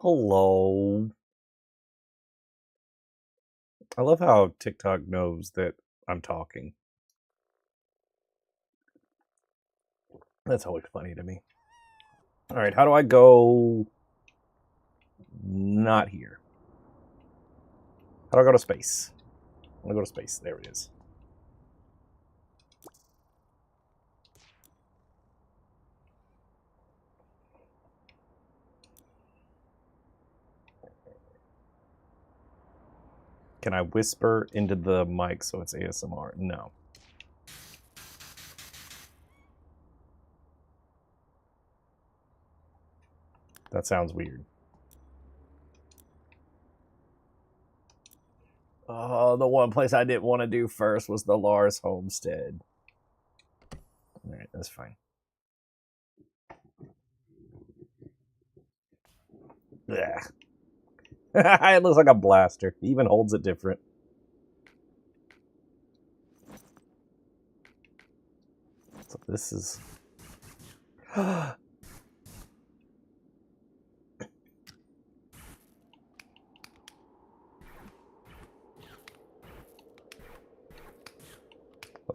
Hello. I love how TikTok knows that I'm talking. That's always funny to me. All right, how do I go? Not here. How do I go to space? I'm gonna go to space. There it is. Can I whisper into the mic so it's ASMR? No. That sounds weird. Oh, the one place I didn't want to do first was the Lars homestead. All right, that's fine. Yeah. It looks like a blaster. He even holds it different. So this is... Let's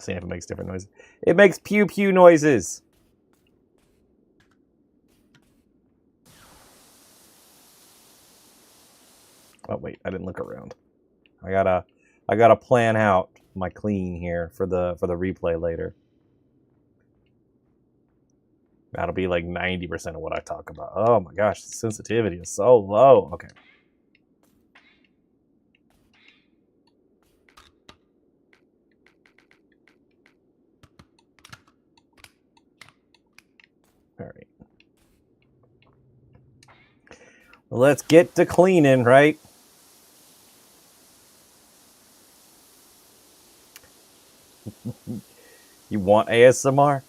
see if it makes different noises. It makes pew pew noises. Oh wait, I didn't look around. I gotta plan out my clean here for the replay later. That'll be like 90% of what I talk about. Oh my gosh, the sensitivity is so low. Okay. All right. Well, let's get to cleaning, right? You want ASMR?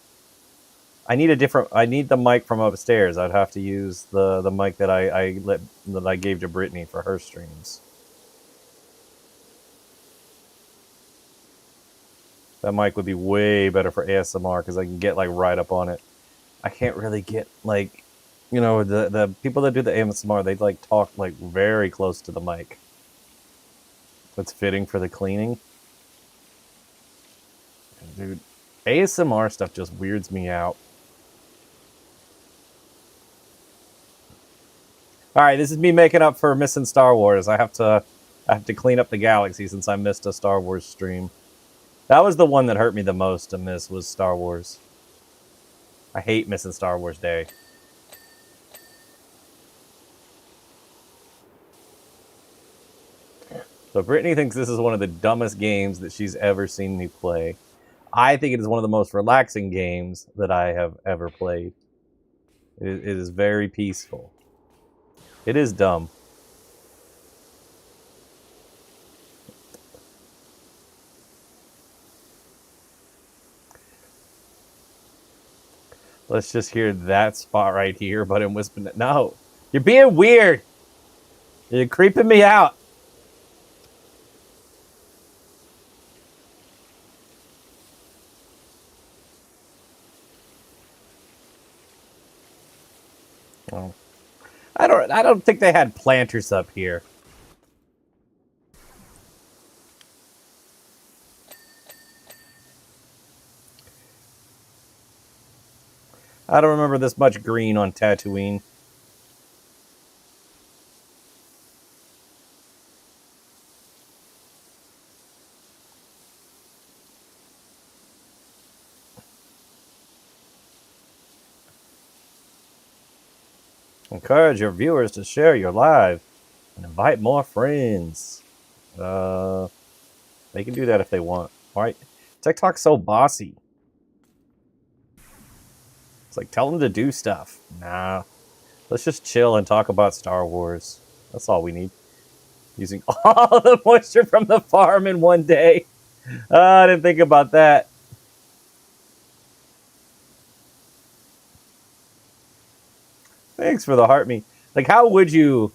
I need the mic from upstairs. I'd have to use the mic that I gave to Brittany for her streams. That mic would be way better for ASMR because I can get like right up on it. I can't really get like, you know, the people that do the ASMR, they like talk like very close to the mic. That's fitting for the cleaning. Dude, ASMR stuff just weirds me out. All right, this is me making up for missing Star Wars. I have to clean up the galaxy since I missed a Star Wars stream. That was the one that hurt me the most to miss, was Star Wars. I hate missing Star Wars Day. So Brittany thinks this is one of the dumbest games that she's ever seen me play. I think it is one of the most relaxing games that I have ever played. It is very peaceful. It is dumb. Let's just hear that spot right here, but in Whisper. No, you're being weird. You're creeping me out. Oh. I don't think they had planters up here. I don't remember this much green on Tatooine. Encourage your viewers to share your live and invite more friends. They can do that if they want. All right, TikTok's so bossy. It's like, tell them to do stuff. Nah, let's just chill and talk about Star Wars. That's all we need. Using all the moisture from the farm in one day. I didn't think about that. Thanks for the heart me. Like, how would you?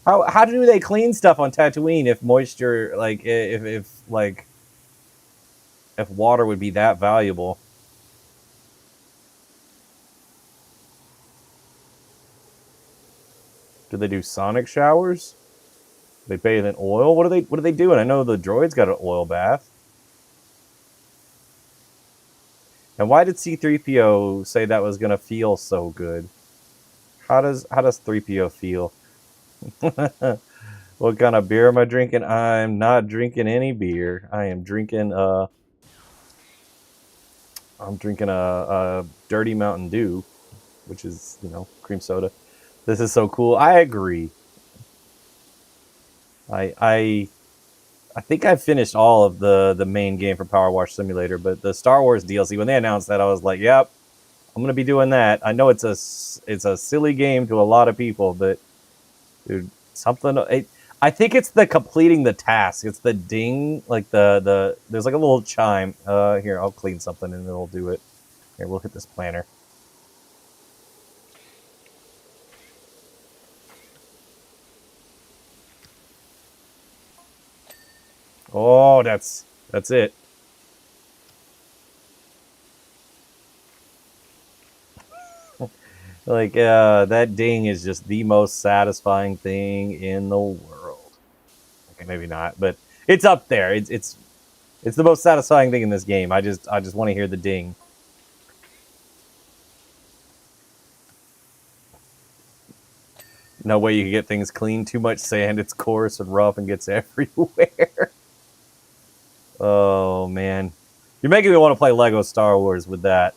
How do they clean stuff on Tatooine if moisture, like, if water would be that valuable? Do they do sonic showers? They bathe in oil? What are they doing? I know the droid's got an oil bath. And why did C-3PO say that was gonna feel so good? How does 3PO feel? What kind of beer am I drinking? I'm not drinking any beer. I am drinking I'm drinking a Dirty Mountain Dew, which is, you know, cream soda. This is so cool. I agree. I think I finished all of the main game for Power Wash Simulator, but the Star Wars DLC, when they announced that, I was like, "Yep, I'm gonna be doing that." I know it's a silly game to a lot of people, but dude, I think it's the completing the task. It's the ding, like there's like a little chime. Here, I'll clean something and it'll do it. Here, we'll hit this planner. Oh, that's it. Like that ding is just the most satisfying thing in the world. Okay, maybe not, but it's up there. It's the most satisfying thing in this game. I just want to hear the ding. No way you can get things clean. Too much sand. It's coarse and rough and gets everywhere. Oh man, you're making me want to play Lego Star Wars with that.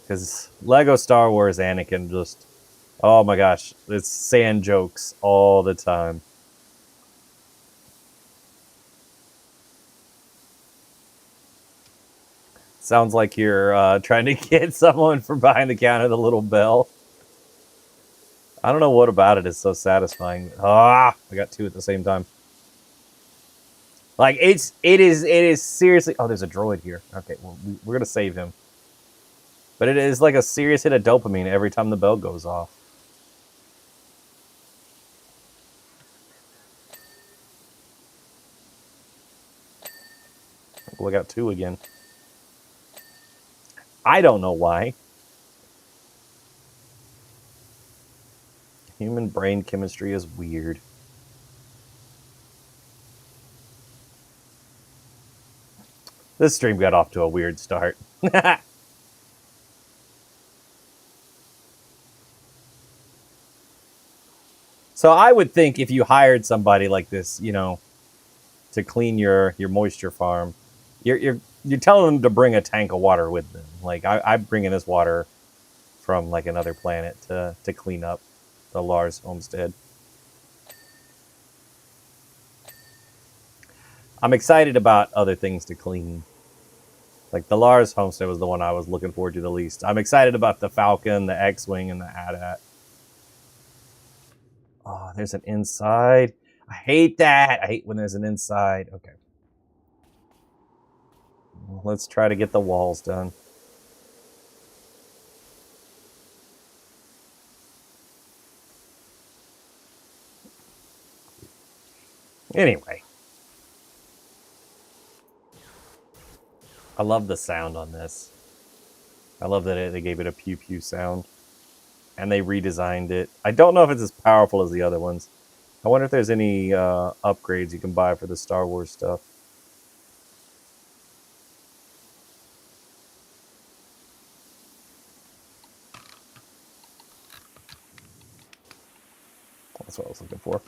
Because Lego Star Wars Anakin just, oh my gosh, it's sand jokes all the time. Sounds like you're trying to get someone from behind the counter the little bell. I don't know what about it is so satisfying. Ah, I got two at the same time. Like it is seriously. Oh, there's a droid here. Okay, well we're gonna save him. But it is like a serious hit of dopamine every time the bell goes off. We got two again. I don't know why. Human brain chemistry is weird. This stream got off to a weird start. So I would think if you hired somebody like this, you know, to clean your moisture farm, you're telling them to bring a tank of water with them. Like I'm bringing this water from like another planet to clean up the Lars homestead. I'm excited about other things to clean. Like the Lars homestead was the one I was looking forward to the least. I'm excited about the Falcon, the X-Wing, and the AT-AT. Oh, there's an inside. I hate that. I hate when there's an inside. Okay. Let's try to get the walls done. Anyway. I love the sound on this. I love that they gave it a pew pew sound. And they redesigned it. I don't know if it's as powerful as the other ones. I wonder if there's any upgrades you can buy for the Star Wars stuff. That's what I was looking for.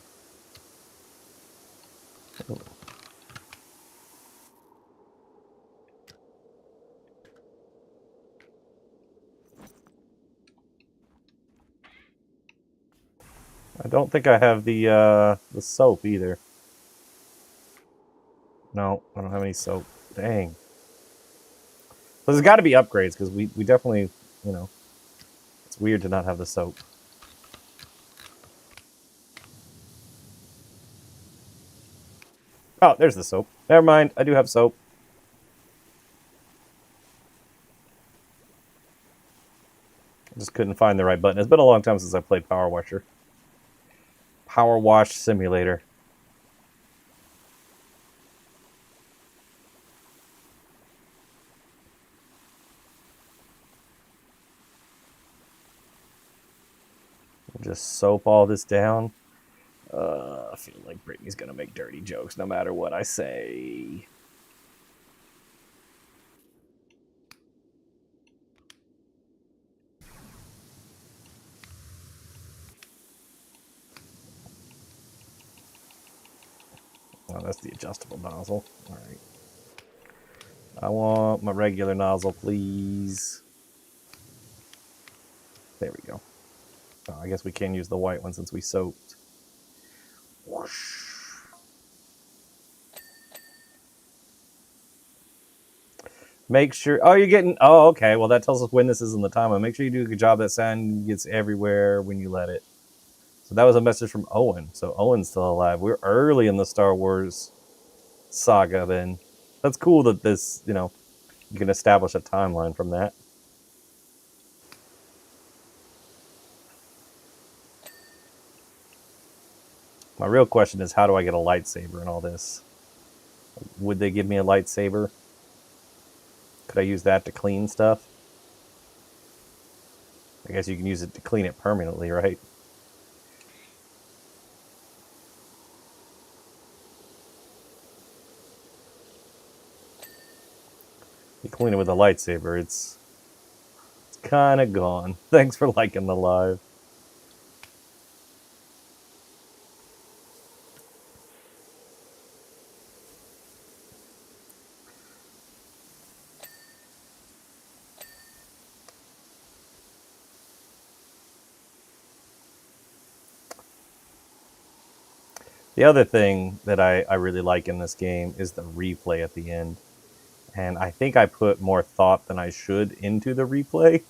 I don't think I have the soap either. No, I don't have any soap. Dang. So there's got to be upgrades because we definitely, you know, it's weird to not have the soap. Oh, there's the soap. Never mind, I do have soap. I just couldn't find the right button. It's been a long time since I played Power Washer. Power Wash Simulator. just soap all this down. I feel like Brittany's gonna make dirty jokes no matter what I say. Oh, that's the adjustable nozzle. All right. I want my regular nozzle, please. There we go. Oh, I guess we can use the white one since we soaked. Whoosh. Make sure. Oh, you're getting. Oh, okay. Well, that tells us when this is in the timer. Make sure you do a good job. That sand gets everywhere when you let it. So that was a message from Owen. So Owen's still alive. We're early in the Star Wars saga. Then that's cool that this, you can establish a timeline from that. My real question is, how do I get a lightsaber in all this? Would they give me a lightsaber? Could I use that to clean stuff? I guess you can use it to clean it permanently, right? You clean it with a lightsaber, it's kind of gone. Thanks for liking the live. The other thing that I really like in this game is the replay at the end. And I think I put more thought than I should into the replay.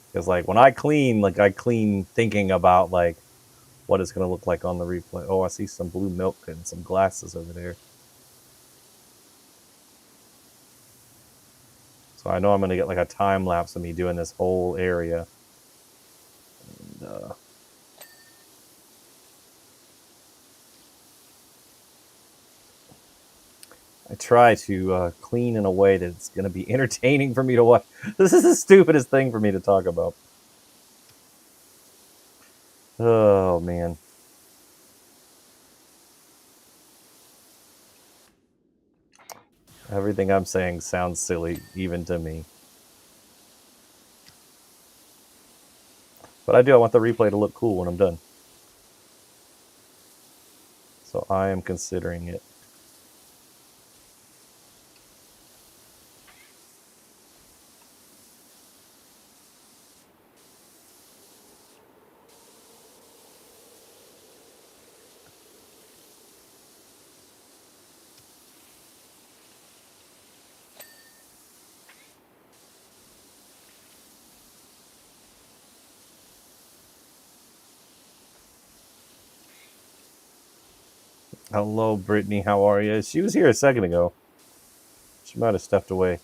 Because, like, when I clean, I clean thinking about, what it's going to look like on the replay. Oh, I see some blue milk and some glasses over there. So I know I'm going to get, a time lapse of me doing this whole area. And, I try to clean in a way that's going to be entertaining for me to watch. This is the stupidest thing for me to talk about. Oh, man. Everything I'm saying sounds silly, even to me. But I want the replay to look cool when I'm done. So I am considering it. Hello, Brittany. How are you? She was here a second ago. She might have stepped away.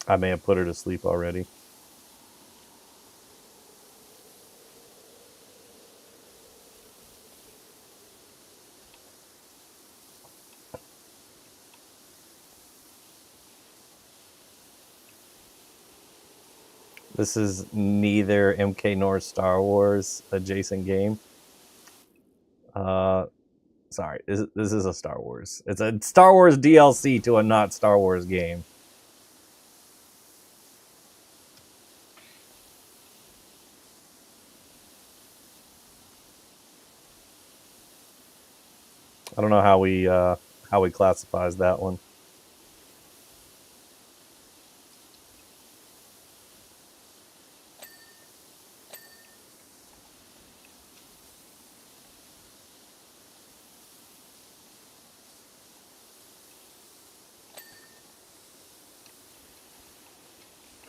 I may have put her to sleep already. This is neither MK nor Star Wars adjacent game. Sorry, this is a Star Wars. It's a Star Wars DLC to a not Star Wars game. I don't know how we classifies that one.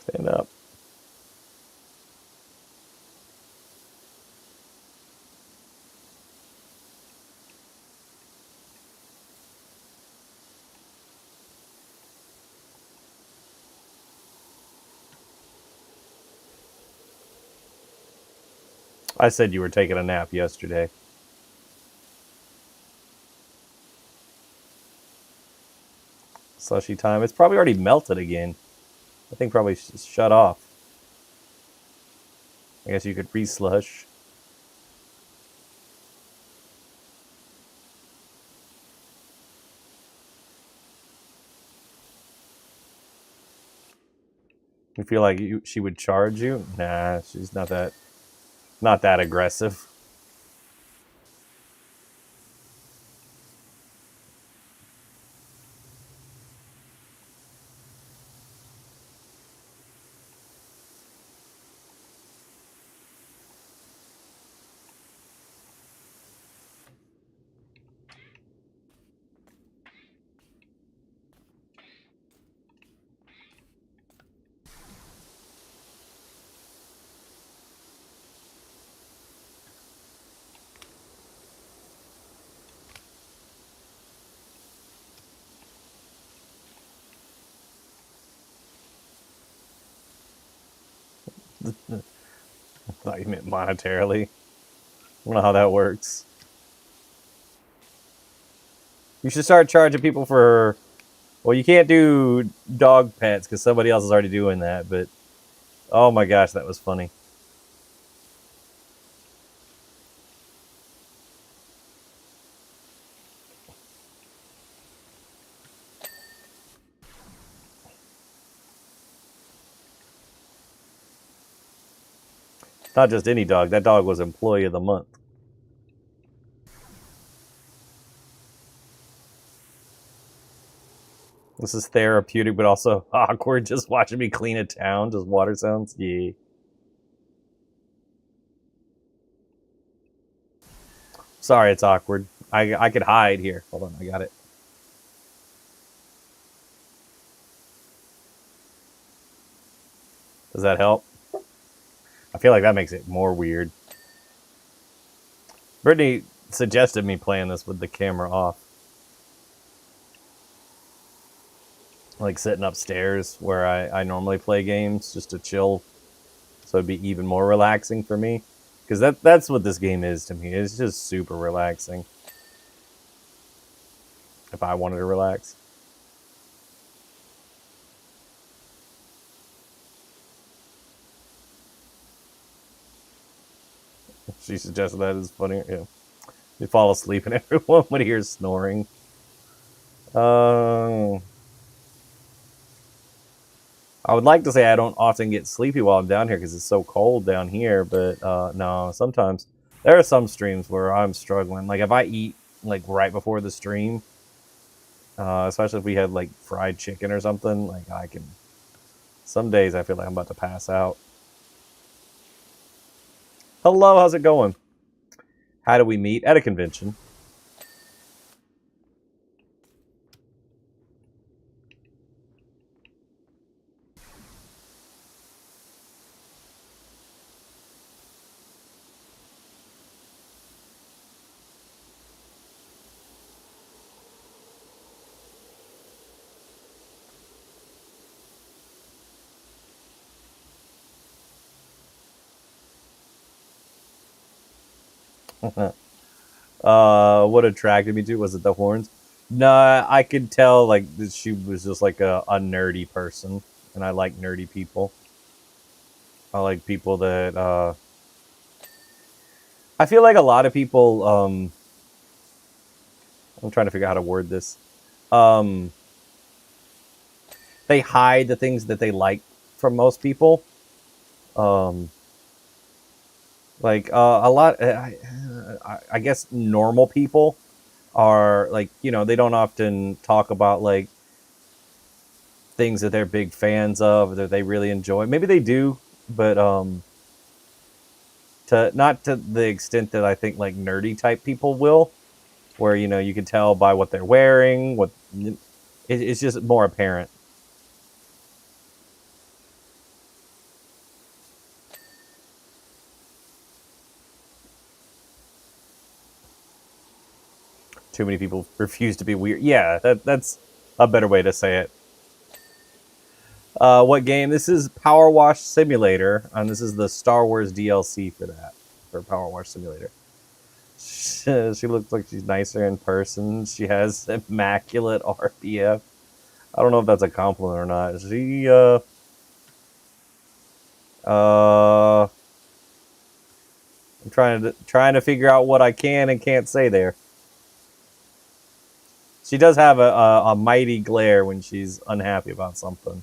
Stand up. I said you were taking a nap yesterday. Slushy time. It's probably already melted again. I think probably shut off. I guess you could re-slush. You feel like she would charge you? Nah, she's not that aggressive. I thought you meant monetarily. I don't know how that works. You should start charging people for... Well, you can't do dog pets because somebody else is already doing that, but... Oh my gosh, that was funny. Not just any dog. That dog was Employee of the Month. This is therapeutic, but also awkward. Just watching me clean a town, just water sounds. Yeah. Sorry, it's awkward. I could hide here. Hold on, I got it. Does that help? I feel like that makes it more weird. Brittany suggested me playing this with the camera off. Like sitting upstairs where I normally play games just to chill. So it'd be even more relaxing for me. Because that's what this game is to me. It's just super relaxing. If I wanted to relax. She suggested that is funny. Yeah. You fall asleep and everyone would hear snoring. I would like to say I don't often get sleepy while I'm down here because it's so cold down here, but no, sometimes there are some streams where I'm struggling. Like if I eat like right before the stream, especially if we had like fried chicken or something, like I can. Some days I feel like I'm about to pass out. Hello, how's it going? How do we meet? At a convention. What attracted me to was it the horns? No, I could tell like that she was just like a nerdy person, and I like nerdy people. I like people that I feel like a lot of people. I'm trying to figure out how to word this. Um, they hide the things that they like from most people. Um, like a lot, I guess normal people are like they don't often talk about like things that they're big fans of or that they really enjoy. Maybe they do, but to not to the extent that I think like nerdy type people will, where you can tell by what they're wearing, it's just more apparent. Too many people refuse to be weird. Yeah, that's a better way to say it. What game? This is Power Wash Simulator, and this is the Star Wars DLC for that. for Power Wash Simulator. She looks like she's nicer in person. She has immaculate RPF. I don't know if that's a compliment or not. She, I'm trying to figure out what I can and can't say there. She does have a mighty glare when she's unhappy about something.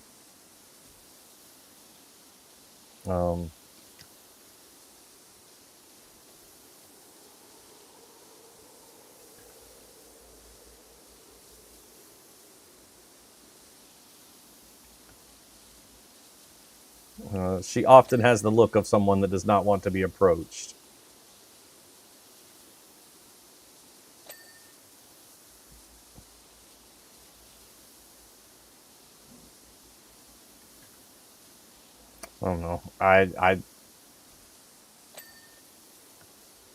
She often has the look of someone that does not want to be approached. I don't know.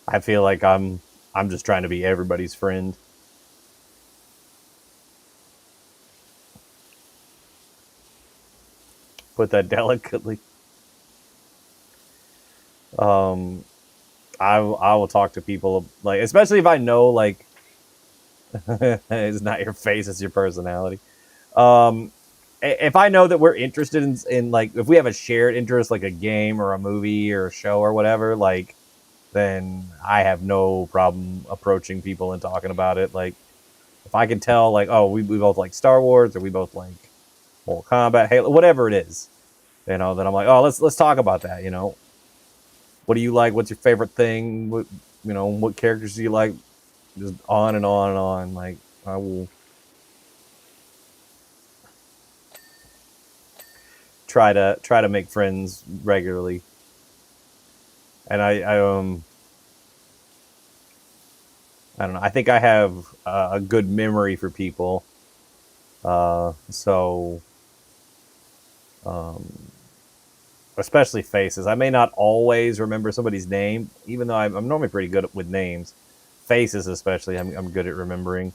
I feel like I'm just trying to be everybody's friend. Put that delicately. I will talk to people, like, especially if I know, like, it's not your face, it's your personality. If I know that we're interested in like, if we have a shared interest, like a game or a movie or a show or whatever, like, then I have no problem approaching people and talking about it. Like, if I can tell, like, oh, we both like Star Wars, or we both like Mortal Kombat, Halo, whatever it is, then I'm like, oh, let's talk about that. What do you like? What's your favorite thing? What characters do you like? Just on and on and on. Like, I will try to make friends regularly, and I don't know. I think I have a good memory for people, so um, especially faces. I may not always remember somebody's name, even though I'm normally pretty good with names. Faces, especially, I'm good at remembering.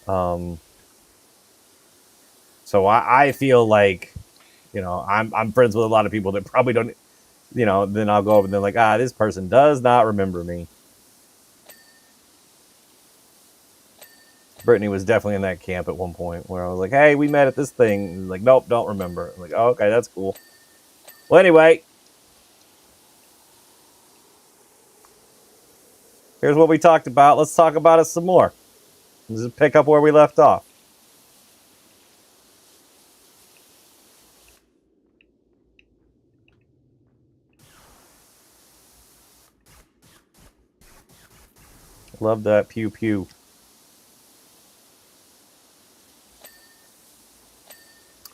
Um, so I feel like, I'm friends with a lot of people that probably don't. Then I'll go up and they're like, this person does not remember me. Brittany was definitely in that camp at one point where I was like, hey, we met at this thing. And like, nope, don't remember. I'm like, oh, okay, that's cool. Well, anyway, here's what we talked about. Let's talk about it some more. Let's just pick up where we left off. Love that pew pew.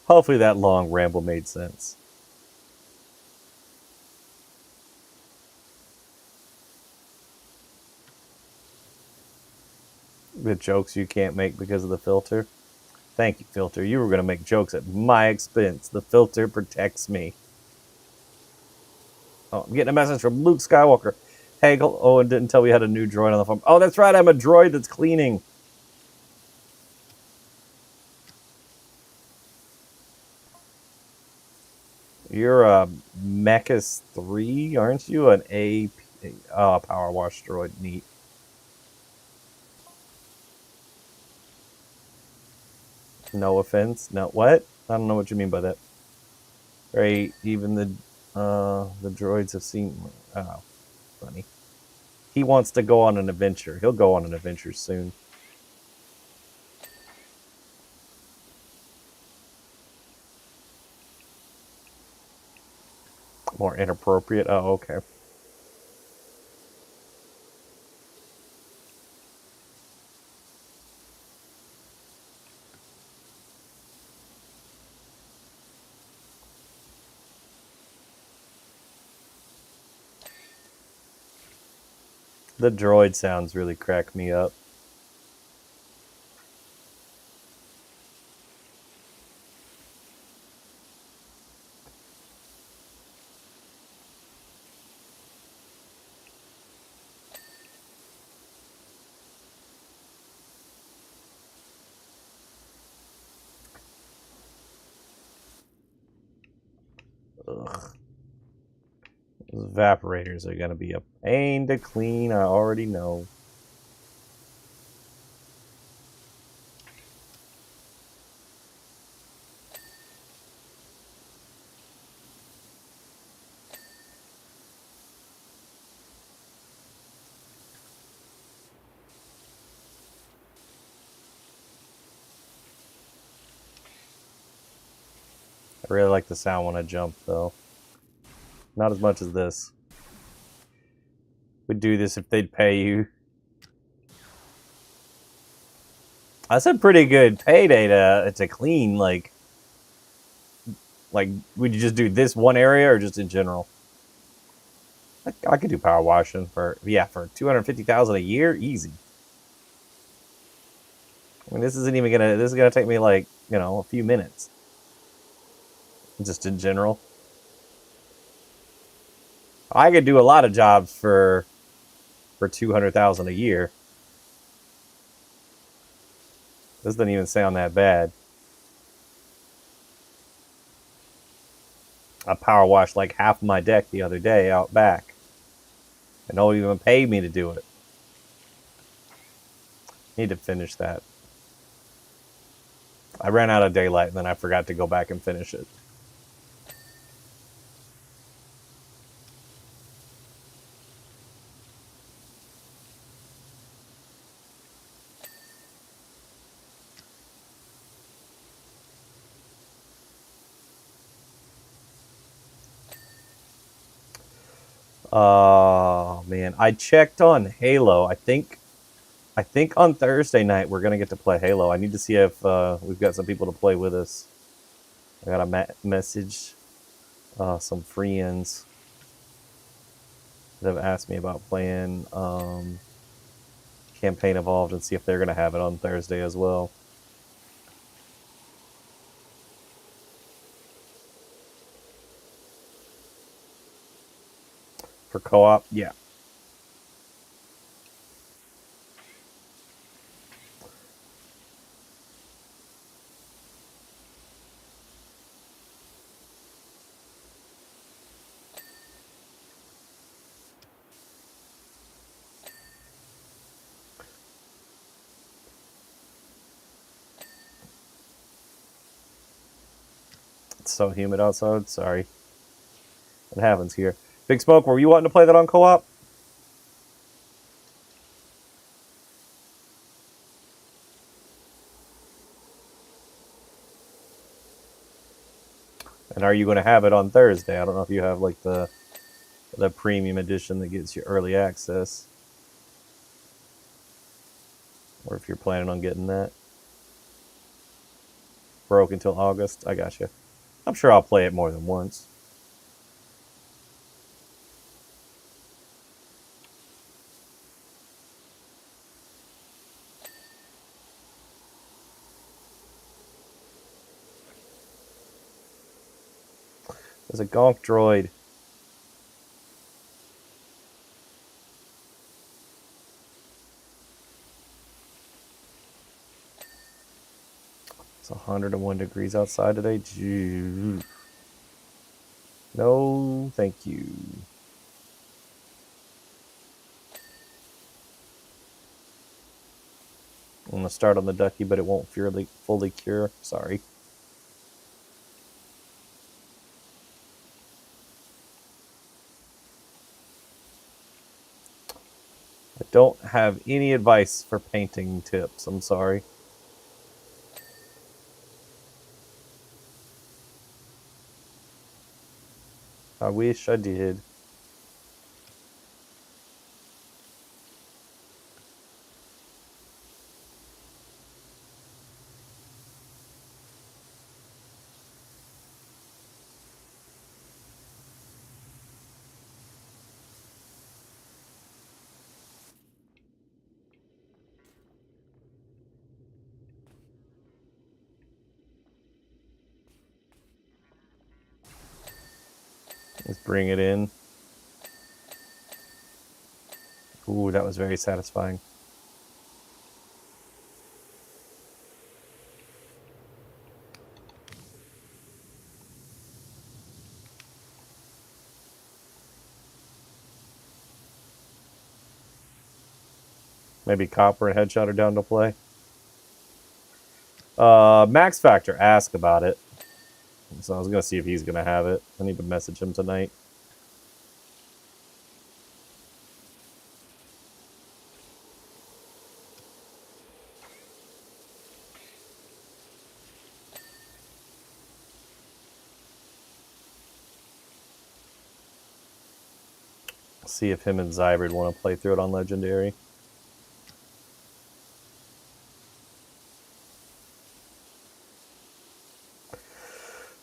Hopefully that long ramble made sense. The jokes you can't make because of the filter. Thank you, filter. You were going to make jokes at my expense. The filter protects me. Oh, I'm getting a message from Luke Skywalker. Hagel. Oh, and didn't tell me we had a new droid on the phone. Oh, that's right. I'm a droid that's cleaning. You're a Mechas 3, aren't you? An A power wash droid. Neat. No offense. No, what? I don't know what you mean by that. Right? Even the droids have seen. Oh, funny. He wants to go on an adventure. He'll go on an adventure soon. More inappropriate. Oh, okay. The droid sounds really crack me up. Ugh. Those evaporators are going to be a pain to clean, I already know. I really like the sound when I jump, though. Not as much as this. Would do this if they'd pay you. That's a pretty good payday to clean. Like, would you just do this one area or just in general? I could do power washing for 250,000 a year, easy. I mean, this isn't even gonna. This is gonna take me like a few minutes, just in general. I could do a lot of jobs for 200,000 a year. This doesn't even sound that bad. I power washed like half my deck the other day out back, and no one even paid me to do it. Need to finish that. I ran out of daylight and then I forgot to go back and finish it. Oh man, I checked on Halo. I think on Thursday night we're gonna get to play Halo. I need to see if we've got some people to play with us. I got a message, some friends that have asked me about playing Campaign Evolved and see if they're gonna have it on Thursday as well. For co-op, yeah. It's so humid outside. Sorry. It happens here. Big Smoke, were you wanting to play that on co-op? And are you going to have it on Thursday? I don't know if you have like the premium edition that gets you early access, or if you're planning on getting that. Broke until August. I got you. I'm sure I'll play it more than once. There's a gonk droid. It's 101 degrees outside today. Gee. No, thank you. I'm going to start on the ducky, but it won't fully cure. Sorry. I don't have any advice for painting tips. I'm sorry. I wish I did. Let's bring it in. Ooh, that was very satisfying. Maybe Copper and Headshot are down to play. Max Factor asked about it. So I was going to see if he's going to have it. I need to message him tonight. See if him and Zybrid want to play through it on Legendary.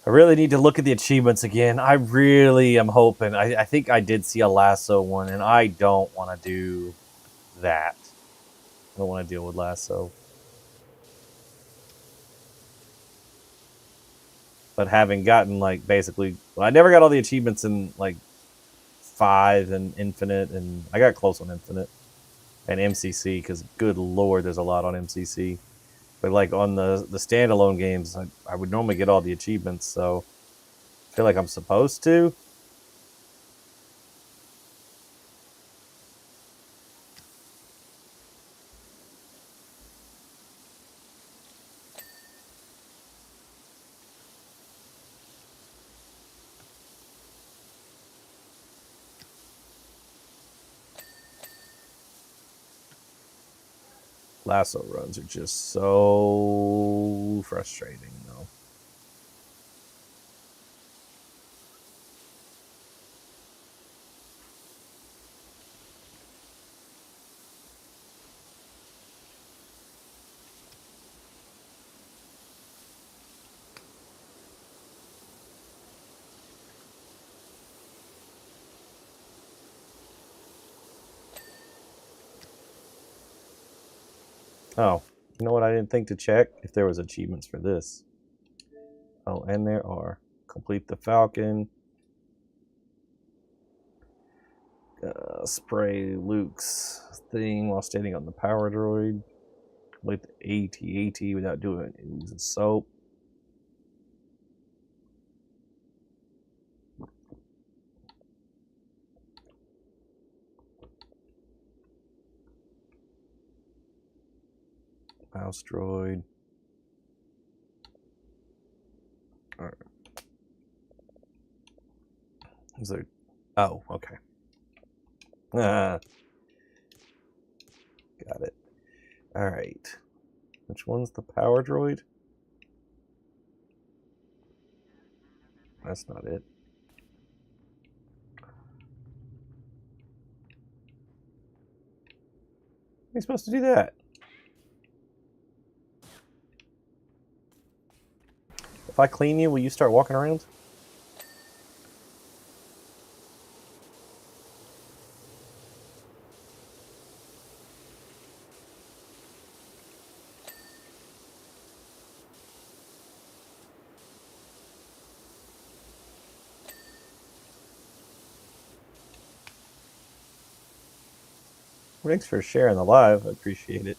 I really need to look at the achievements again. I really am hoping. I think I did see a Lasso one, and I don't want to do that. I don't want to deal with Lasso. But having gotten, like, basically... Well, I never got all the achievements in, like, 5 and Infinite, and I got close on Infinite. And MCC, because good lord, there's a lot on MCC. But, like, on the standalone games, I would normally get all the achievements, so... I feel like I'm supposed to. Lasso runs are just so frustrating, though. Oh, you know what? I didn't think to check if there was achievements for this. Oh, and there are. Complete the Falcon. Spray Luke's thing while standing on the power droid. Complete the AT-AT without doing it using soap. Mouse droid. Alright. Is there... Oh, okay. Got it. Alright. Which one's the power droid? That's not it. How are you supposed to do that? If I clean you, will you start walking around? Thanks for sharing the live. I appreciate it.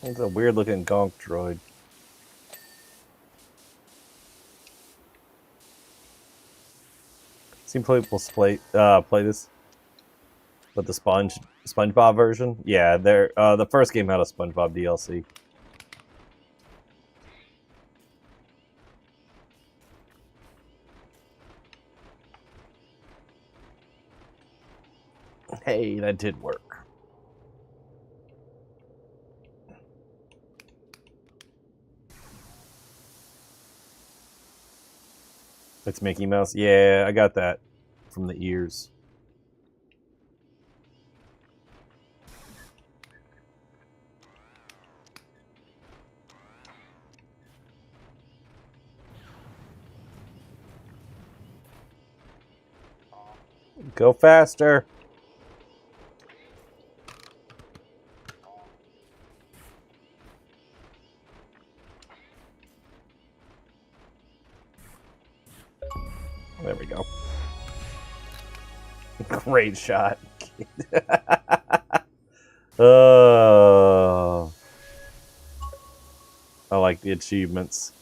It's a weird looking gonk droid. Seen people play this with the SpongeBob version. Yeah, the first game had a SpongeBob DLC. Hey, that did work. It's Mickey Mouse. Yeah, I got that from the ears. Go faster. There we go. Great shot. I like the achievements.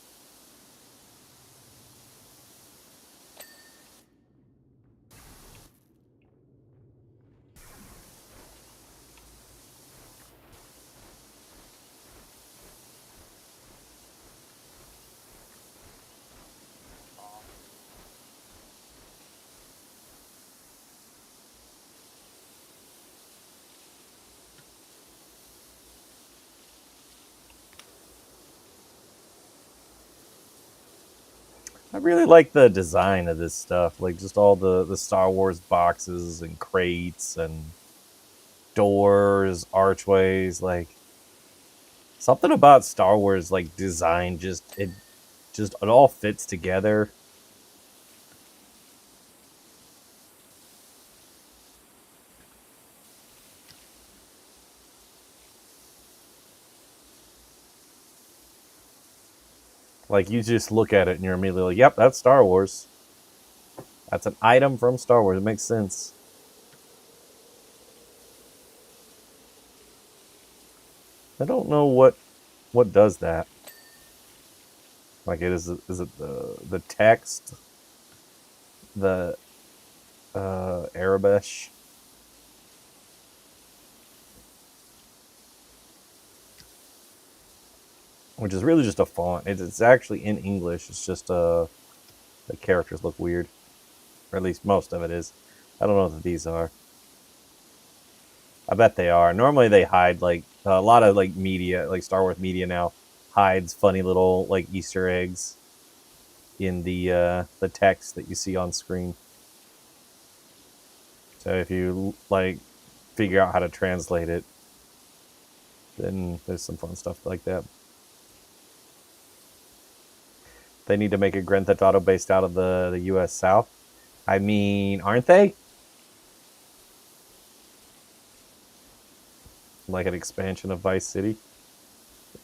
I really like the design of this stuff, like just all the Star Wars boxes and crates and doors, archways, like something about Star Wars like design it all fits together. Like you just look at it and you're immediately like, "Yep, that's Star Wars. That's an item from Star Wars. It makes sense." I don't know what does that. Like is it the text, the Arabish? Which is really just a font. It's actually in English. It's just the characters look weird, or at least most of it is. I don't know what these are. I bet they are. Normally they hide like a lot of like media, like Star Wars media now hides funny little like Easter eggs in the text that you see on screen. So if you like figure out how to translate it, then there's some fun stuff like that. They need to make a Grand Theft Auto based out of the U.S. South. I mean, aren't they? Like an expansion of Vice City.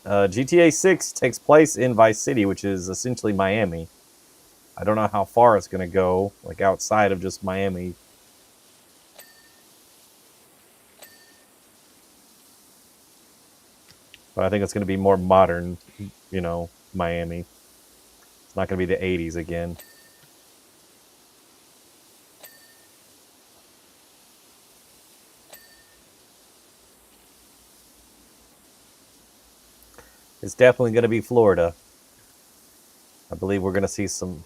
GTA 6 takes place in Vice City, which is essentially Miami. I don't know how far it's going to go, like outside of just Miami. But I think it's going to be more modern, you know, Miami. It's not going to be the 80s again. It's definitely going to be Florida. I believe we're going to see some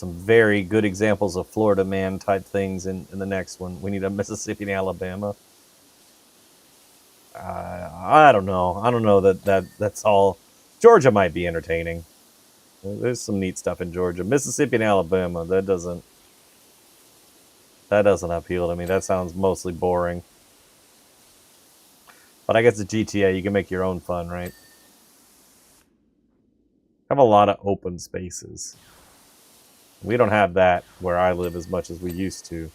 very good examples of Florida man type things in the next one. We need a Mississippi and Alabama. I don't know. I don't know that's all. Georgia might be entertaining. There's some neat stuff in Georgia. Mississippi and Alabama, that doesn't appeal to me. That sounds mostly boring. But I guess the GTA, you can make your own fun, right? Have a lot of open spaces. We don't have that where I live as much as we used to.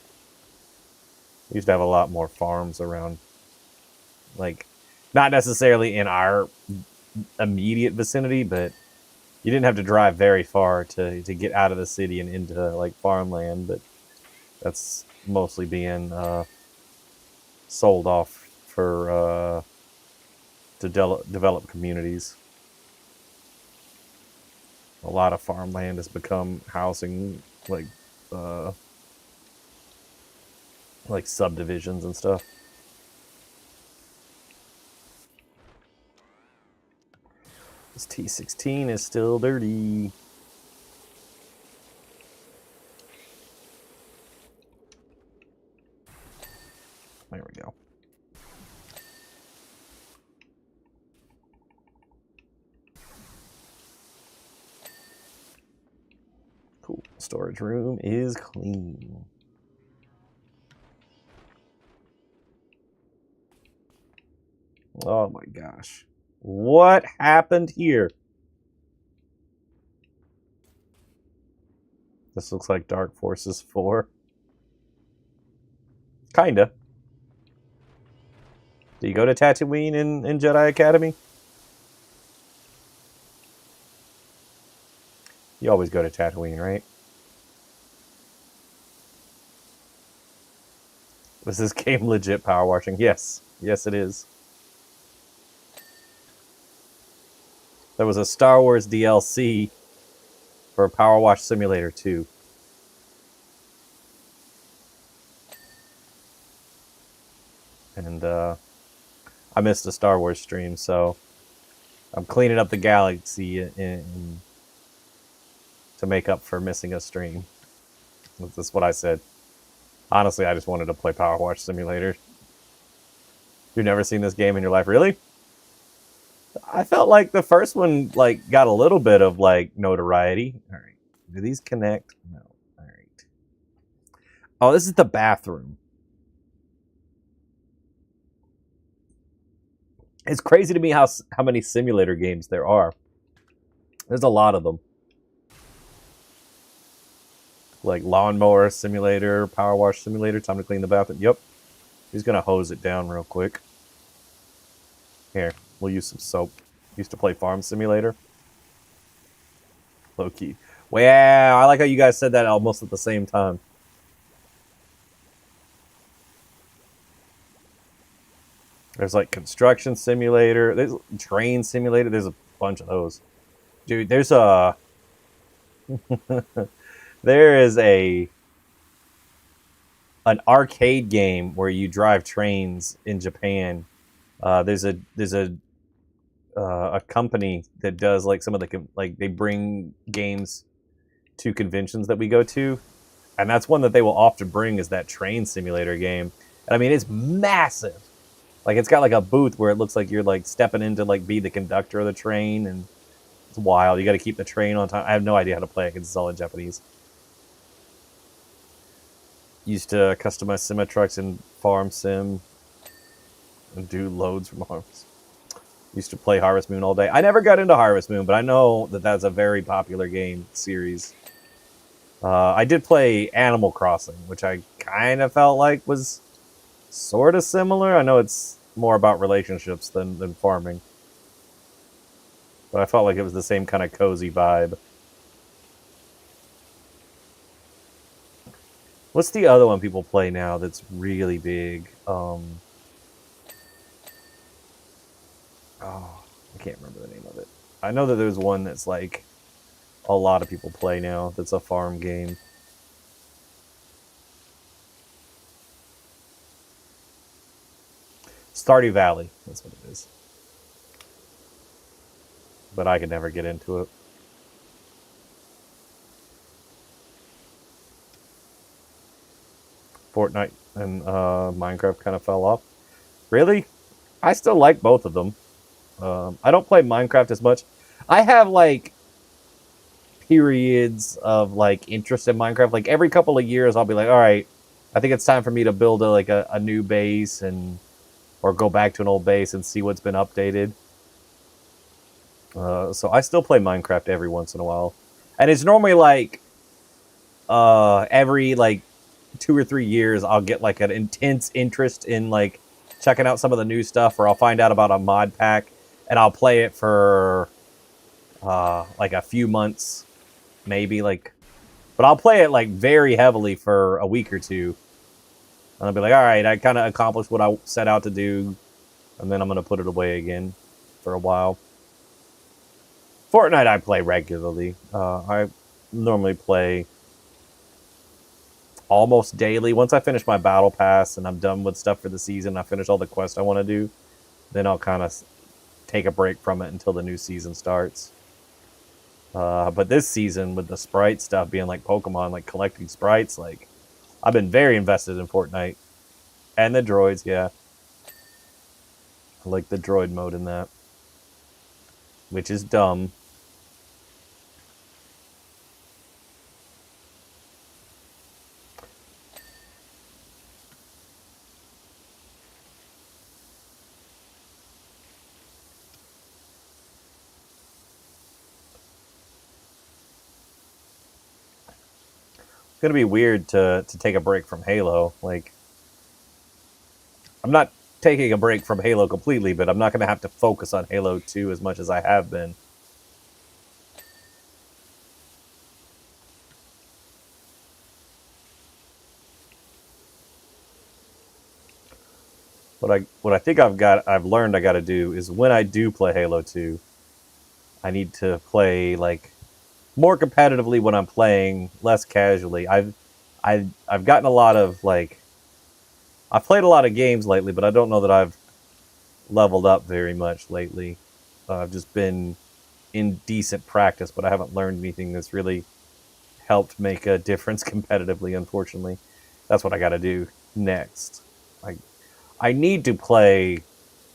We used to have a lot more farms around. Like, not necessarily in our immediate vicinity, but you didn't have to drive very far to get out of the city and into like farmland. But that's mostly being sold off for to develop communities. A lot of farmland has become housing, like subdivisions and stuff. This T16 is still dirty. There we go. Cool. Storage room is clean. Oh my gosh. What happened here? This looks like Dark Forces 4. Kinda. Do you go to Tatooine in Jedi Academy? You always go to Tatooine, right? Was this game legit power washing? Yes. Yes, it is. There was a Star Wars DLC for Power Wash Simulator 2. And I missed a Star Wars stream, so I'm cleaning up the galaxy to make up for missing a stream. That's what I said. Honestly, I just wanted to play Power Wash Simulator. You've never seen this game in your life, really? I felt like the first one like got a little bit of like notoriety. All right, do these connect? No. All right. Oh, this is the bathroom. It's crazy to me how many simulator games there are. There's a lot of them. Like lawnmower simulator, power wash simulator, time to clean the bathroom. Yep. He's gonna hose it down real quick. Here, we'll use some soap. Used to play farm simulator. Low key. Wow, I like how you guys said that almost at the same time. There's like construction simulator. There's train simulator. There's a bunch of those. Dude, there's a... there is an arcade game where you drive trains in Japan. There's a company that does like some of the like they bring games to conventions that we go to, and that's one that they will often bring is that train simulator game. And I mean, it's massive. Like it's got like a booth where it looks like you're like stepping in to like be the conductor of the train, and it's wild. You got to keep the train on time. I have no idea how to play it because it's all in Japanese. Used to customize semi trucks in Farm Sim and do loads from Harvest. Used to play Harvest Moon all day. I never got into Harvest Moon, but I know that that's a very popular game series. I did play Animal Crossing, which I kind of felt like was sort of similar. I know it's more about relationships than farming. But I felt like it was the same kind of cozy vibe. What's the other one people play now that's really big? Oh, I can't remember the name of it. I know that there's one that's like a lot of people play now that's a farm game. Stardew Valley, that's what it is. But I could never get into it. Fortnite and Minecraft kind of fell off. Really? I still like both of them. I don't play Minecraft as much. I have like periods of like interest in Minecraft. Like every couple of years, I'll be like, all right, I think it's time for me to build a new base or go back to an old base and see what's been updated. So I still play Minecraft every once in a while, and it's normally like every like 2 or 3 years I'll get like an intense interest in like checking out some of the new stuff, or I'll find out about a mod pack and I'll play it for like a few months, maybe like, but I'll play it like very heavily for a week or two, and I'll be like, all right, I kind of accomplished what I set out to do, and then I'm gonna put it away again for a while. Fortnite I play regularly. I normally play almost daily. Once I finish my battle pass and I'm done with stuff for the season, I finish all the quests I want to do, then I'll kind of take a break from it until the new season starts. But this season, with the sprite stuff being like Pokemon, like collecting sprites, like I've been very invested in Fortnite. And the droids, yeah. I like the droid mode in that, which is dumb. It's gonna be weird to take a break from Halo. Like, I'm not taking a break from Halo completely, but I'm not gonna have to focus on Halo 2 as much as I have been. what I think I've learned I got to do is when I do play Halo 2, I need to play like more competitively when I'm playing, less casually. I've gotten a lot of like I've played a lot of games lately, but I don't know that I've leveled up very much lately. I've just been in decent practice, but I haven't learned anything that's really helped make a difference competitively. Unfortunately, that's what I got to do next. I I need to play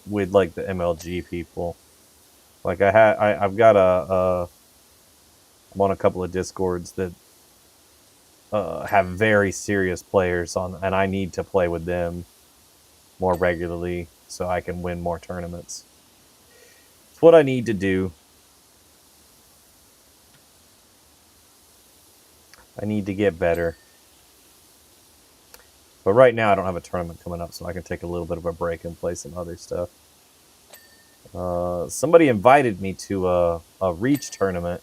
with like the MLG people. Like I've got I'm on a couple of discords that have very serious players on, and I need to play with them more regularly so I can win more tournaments. It's what I need to do. I need to get better. But right now I don't have a tournament coming up, so I can take a little bit of a break and play some other stuff. Somebody invited me to a Reach tournament,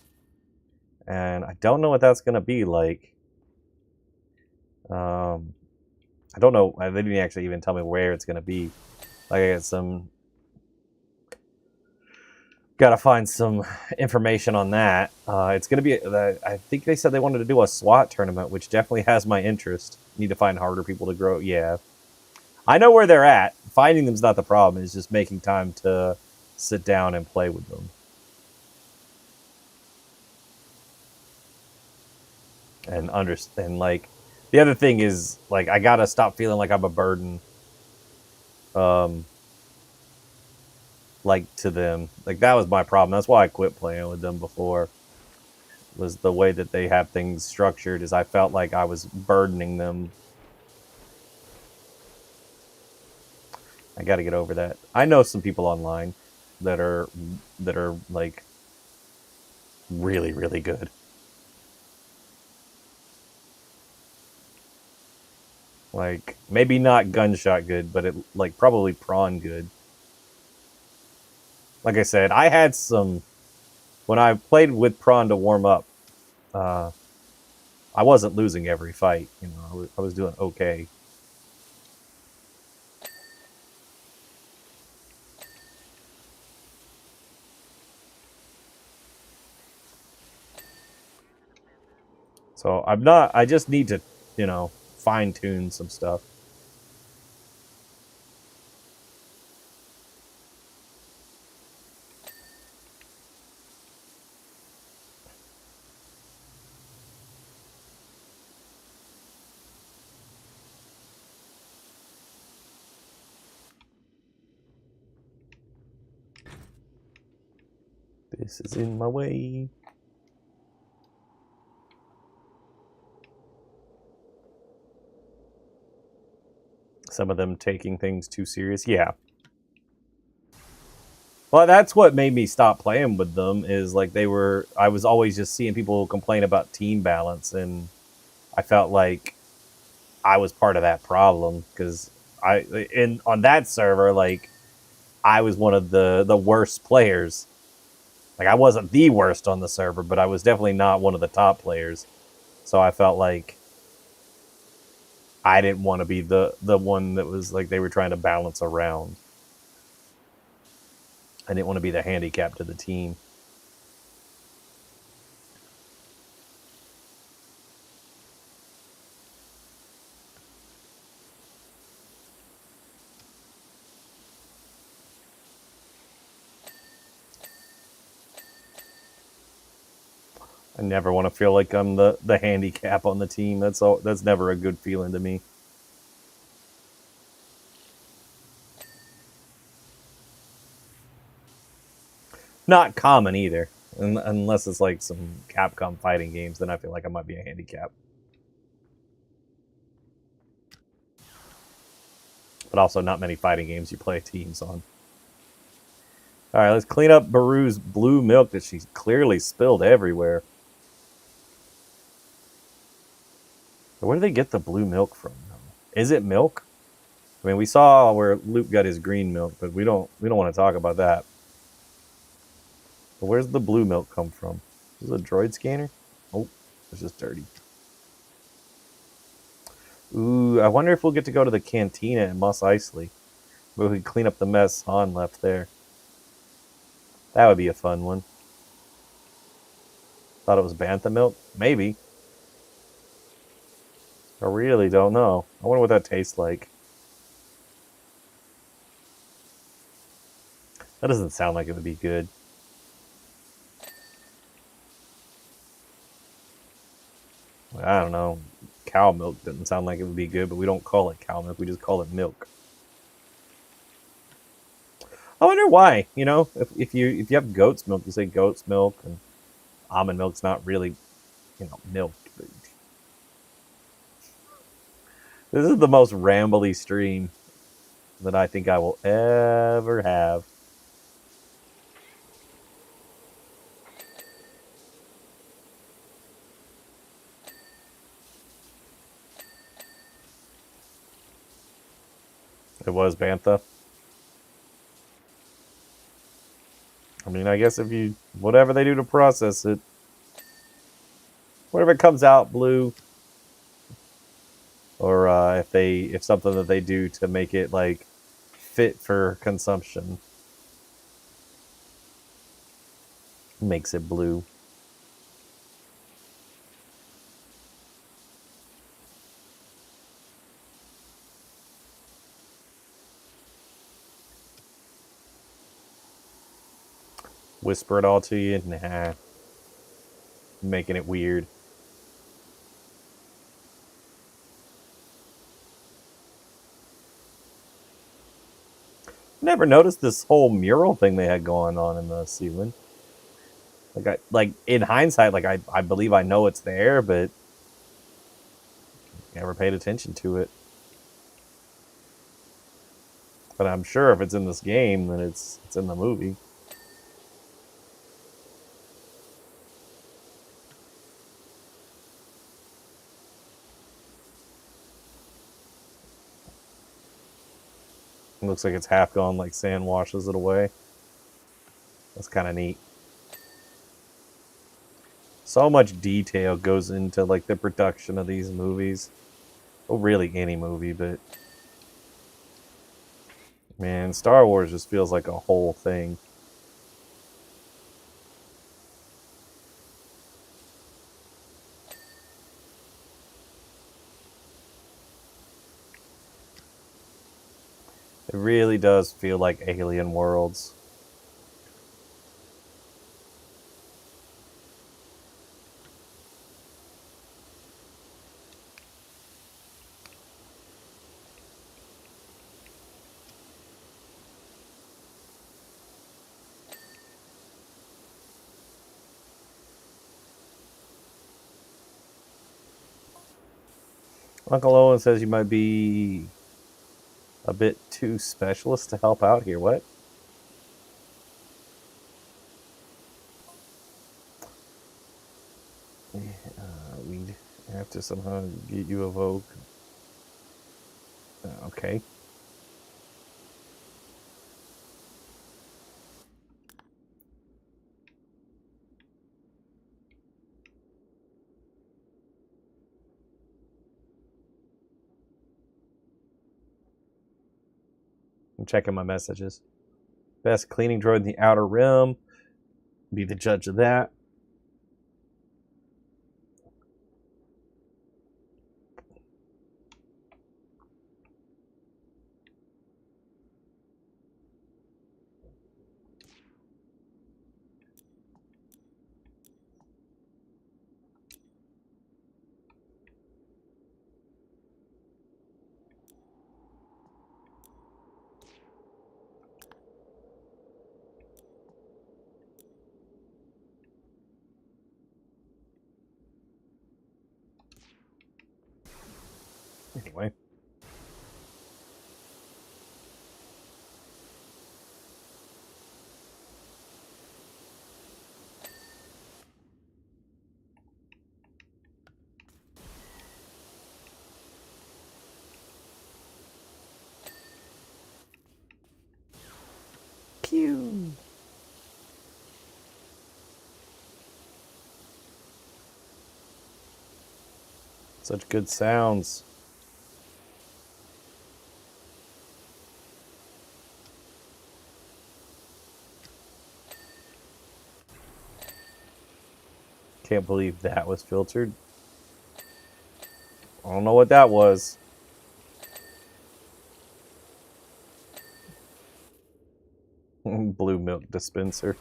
and I don't know what that's going to be like. I don't know. They didn't actually even tell me where it's going to be. Like I got to find some information on that. It's going to be. I think they said they wanted to do a SWAT tournament, which definitely has my interest. Need to find harder people to grow. Yeah, I know where they're at. Finding them's not the problem. It's just making time to sit down and play with them. And understand, like, the other thing is, like, I gotta stop feeling like I'm a burden, um, like, to them. Like, that was my problem. That's why I quit playing with them before, was the way that they have things structured, is I felt like I was burdening them. I gotta get over that. I know some people online that are, like, really, really good. Like, maybe not gunshot good, but like, probably prawn good. Like I said, I had some... When I played with prawn to warm up, uh, I wasn't losing every fight. You know, I was doing okay. So I'm not... I just need to, fine-tune some stuff. This is in my way. Some of them taking things too serious. Yeah. Well, that's what made me stop playing with them, is like I was always just seeing people complain about team balance, and I felt like I was part of that problem, because on that server, like, I was one of the worst players. Like, I wasn't the worst on the server, but I was definitely not one of the top players. So I felt like I didn't want to be the one that was like they were trying to balance around. I didn't want to be the handicap to the team. I never want to feel like I'm the handicap on the team. That's never a good feeling to me. Not common either, unless it's like some Capcom fighting games. Then I feel like I might be a handicap. But also, not many fighting games you play teams on. All right, let's clean up Baru's blue milk that she's clearly spilled everywhere. Where do they get the blue milk from? Is it milk? I mean, we saw where Luke got his green milk, but we don't want to talk about that. But where's the blue milk come from? Is this a droid scanner? Oh, it's just dirty. Ooh, I wonder if we'll get to go to the cantina in Mos Eisley. We could clean up the mess Han left there. That would be a fun one. Thought it was bantha milk? Maybe. I really don't know. I wonder what that tastes like. That doesn't sound like it would be good. I don't know. Cow milk doesn't sound like it would be good, but we don't call it cow milk. We just call it milk. I wonder why. You know, if you have goat's milk, you say goat's milk, and almond milk's not really, milk. This is the most rambly stream that I think I will ever have. It was bantha. I mean, I guess if you whatever they do to process it, whatever comes out blue, or if something that they do to make it like fit for consumption makes it blue. Whisper it all to you? Nah. Making it weird. Never noticed this whole mural thing they had going on in the ceiling. Like in hindsight, like I believe I know it's there, but never paid attention to it. But I'm sure if it's in this game, then it's in the movie. It looks like it's half gone, like sand washes it away. That's kind of neat. So much detail goes into like the production of these movies. Well, really any movie, but man, Star Wars just feels like a whole thing. It really does feel like Alien Worlds. Uncle Owen says you might be a bit too specialist to help out here. What? We'd have to somehow get you a Vogue. Okay. I'm checking my messages. Best cleaning droid in the Outer Rim. Be the judge of that. Anyway. Pew. Such good sounds. Can't believe that was filtered. I don't know what that was. Blue milk dispenser.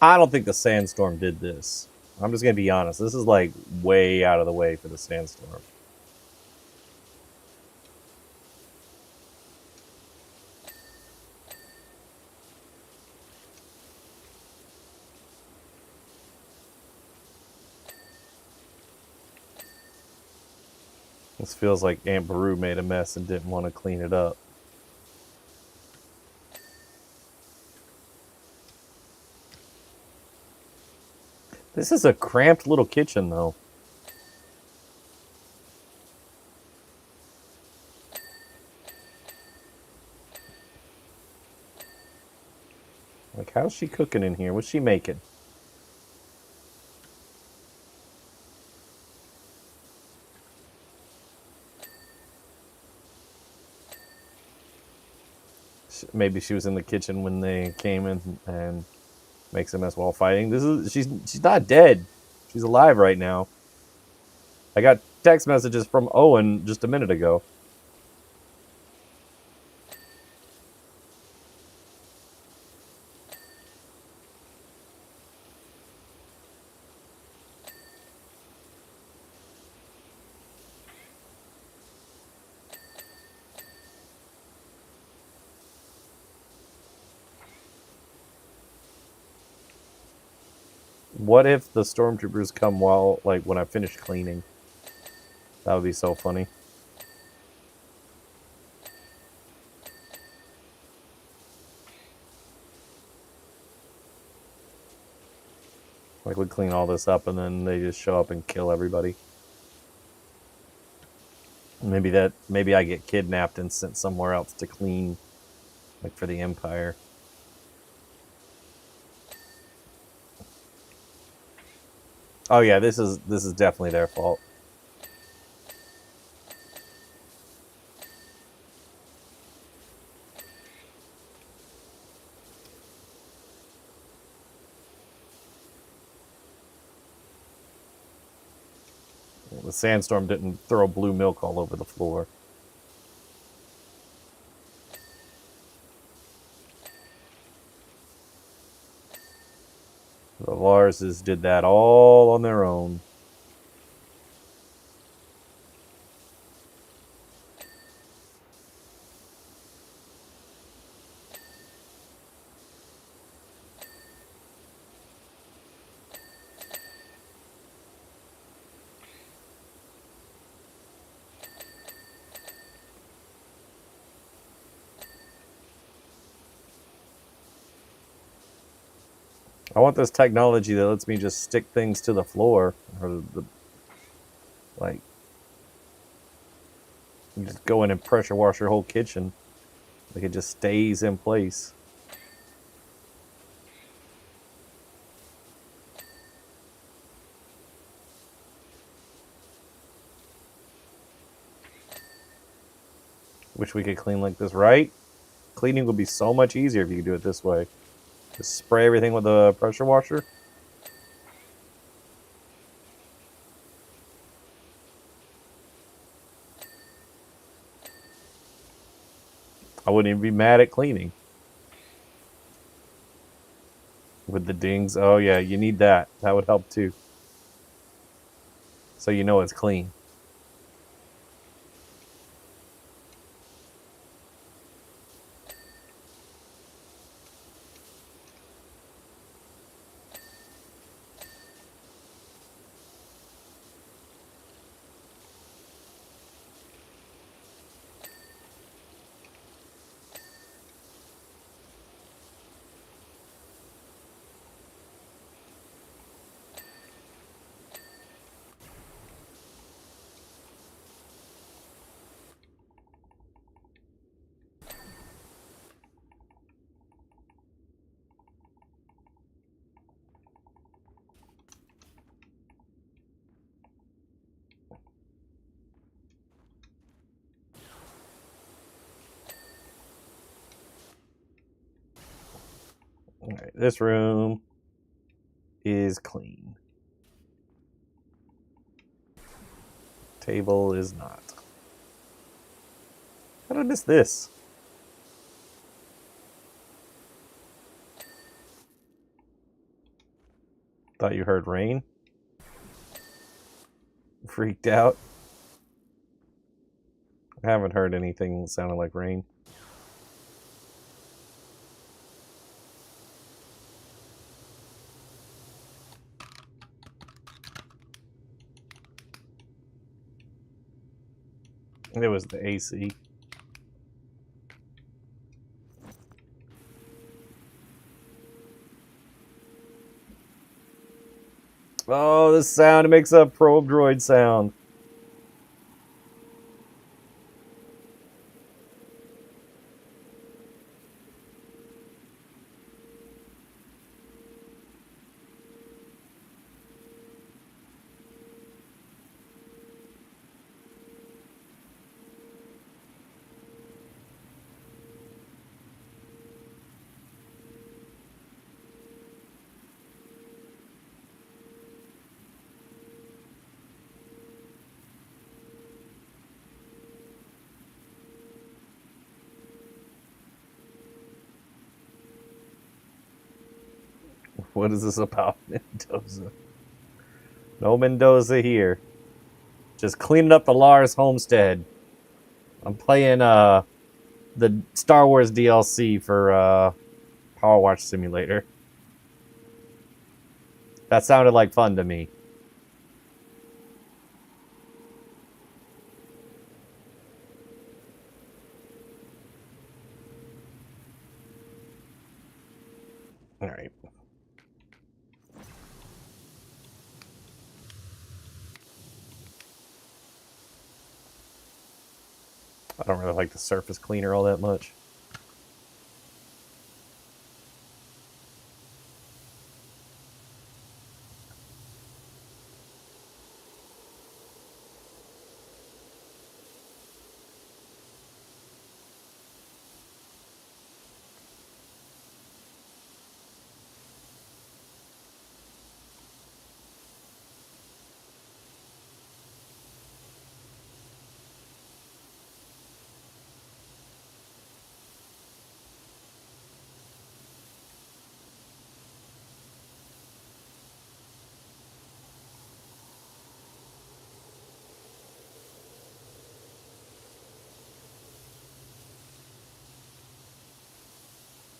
I don't think the sandstorm did this. I'm just gonna be honest. This is like way out of the way for the sandstorm. This feels like Aunt Beru made a mess and didn't want to clean it up. This is a cramped little kitchen, though. Like, how's she cooking in here? What's she making? Maybe she was in the kitchen when they came in and makes a mess while fighting. She's not dead. She's alive right now. I got text messages from Owen just a minute ago. What if the stormtroopers come while, like, when I finish cleaning? That would be so funny. Like, we clean all this up and then they just show up and kill everybody. Maybe I get kidnapped and sent somewhere else to clean, like for the Empire. Oh yeah, this is definitely their fault. The sandstorm didn't throw blue milk all over the floor. The Varses did that all on their own. I want this technology that lets me just stick things to the floor, or like, you just go in and pressure wash your whole kitchen. Like, it just stays in place. Wish we could clean like this, right? Cleaning would be so much easier if you could do it this way. Just spray everything with a pressure washer. I wouldn't even be mad at cleaning. With the dings. Oh yeah, you need that. That would help too. So you know it's clean. Alright, this room is clean. Table is not. How did I miss this? Thought you heard rain? Freaked out. I haven't heard anything that sounded like rain. It was the AC. Oh, this sound, it makes a probe droid sound. What is this about, Mendoza? No Mendoza here. Just cleaning up the Lars homestead. I'm playing the Star Wars DLC for Power Watch Simulator. That sounded like fun to me. Alright. I don't really like the surface cleaner all that much.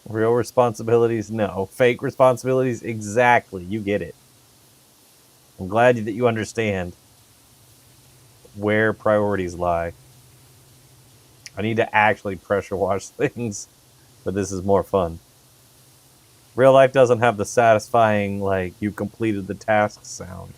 Real responsibilities? No. Fake responsibilities? Exactly. You get it. I'm glad that you understand where priorities lie. I need to actually pressure wash things, but this is more fun. Real life doesn't have the satisfying, like, you completed the task sound.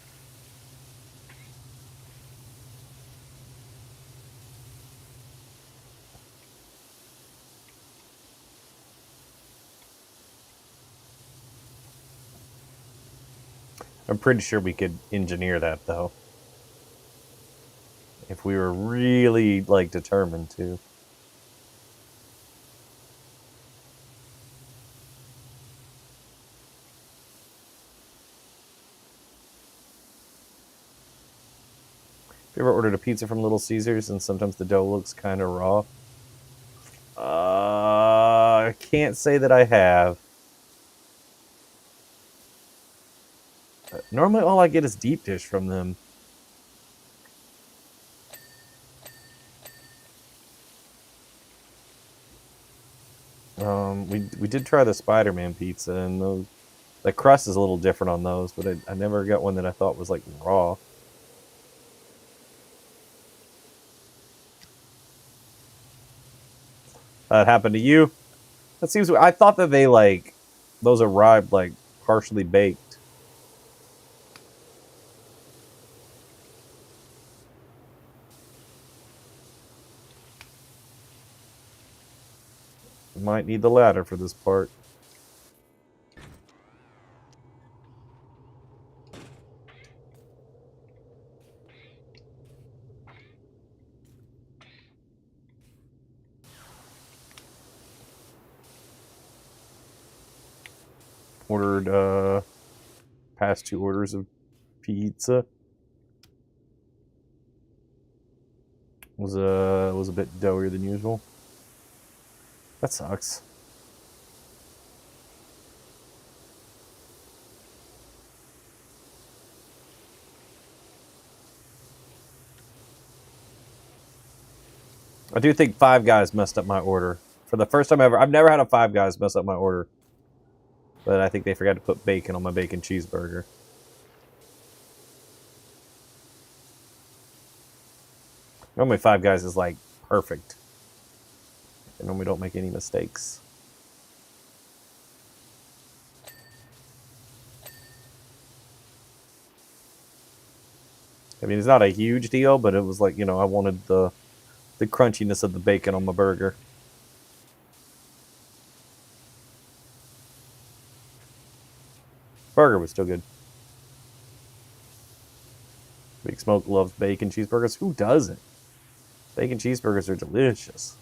I'm pretty sure we could engineer that, though. If we were really, like, determined to. Have you ever ordered a pizza from Little Caesars and sometimes the dough looks kind of raw? I can't say that I have. Normally all I get is deep dish from them. We did try the Spider-Man pizza, and the crust is a little different on those, but I never got one that I thought was like raw. That happened to you? That seems. I thought that they like those arrived like partially baked. Might need the ladder for this part. Ordered past 2 orders of pizza. Was a bit doughier than usual. That sucks. I do think Five Guys messed up my order. For the first time ever, I've never had a Five Guys mess up my order. But I think they forgot to put bacon on my bacon cheeseburger. Normally Five Guys is like perfect. They normally don't make any mistakes. I mean, it's not a huge deal, but it was like, you know, I wanted the crunchiness of the bacon on my burger. Burger was still good. Big Smoke loves bacon cheeseburgers. Who doesn't? Bacon cheeseburgers are delicious.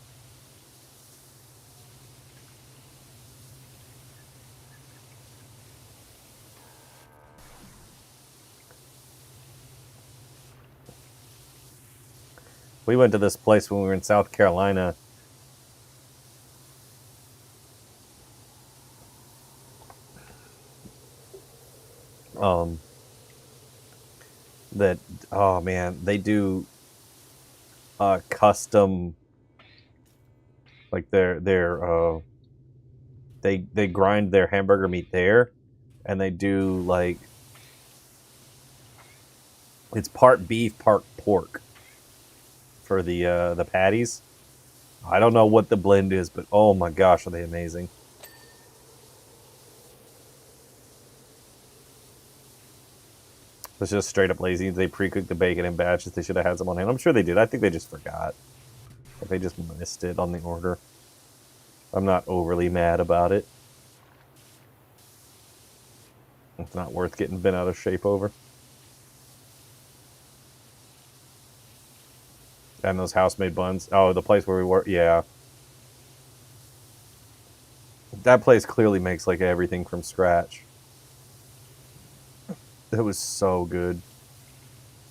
We went to this place when we were in South Carolina. That, oh man, they do custom, like they grind their hamburger meat there, and they do like, it's part beef, part pork for the patties. I don't know what the blend is, but oh my gosh, are they amazing. It's just straight up lazy. They pre-cooked the bacon in batches. They should have had some on hand. I'm sure they did. I think they just forgot. If they just missed it on the order. I'm not overly mad about it. It's not worth getting bent out of shape over. And those house-made buns. Oh, the place where we were. Yeah. That place clearly makes like everything from scratch. It was so good.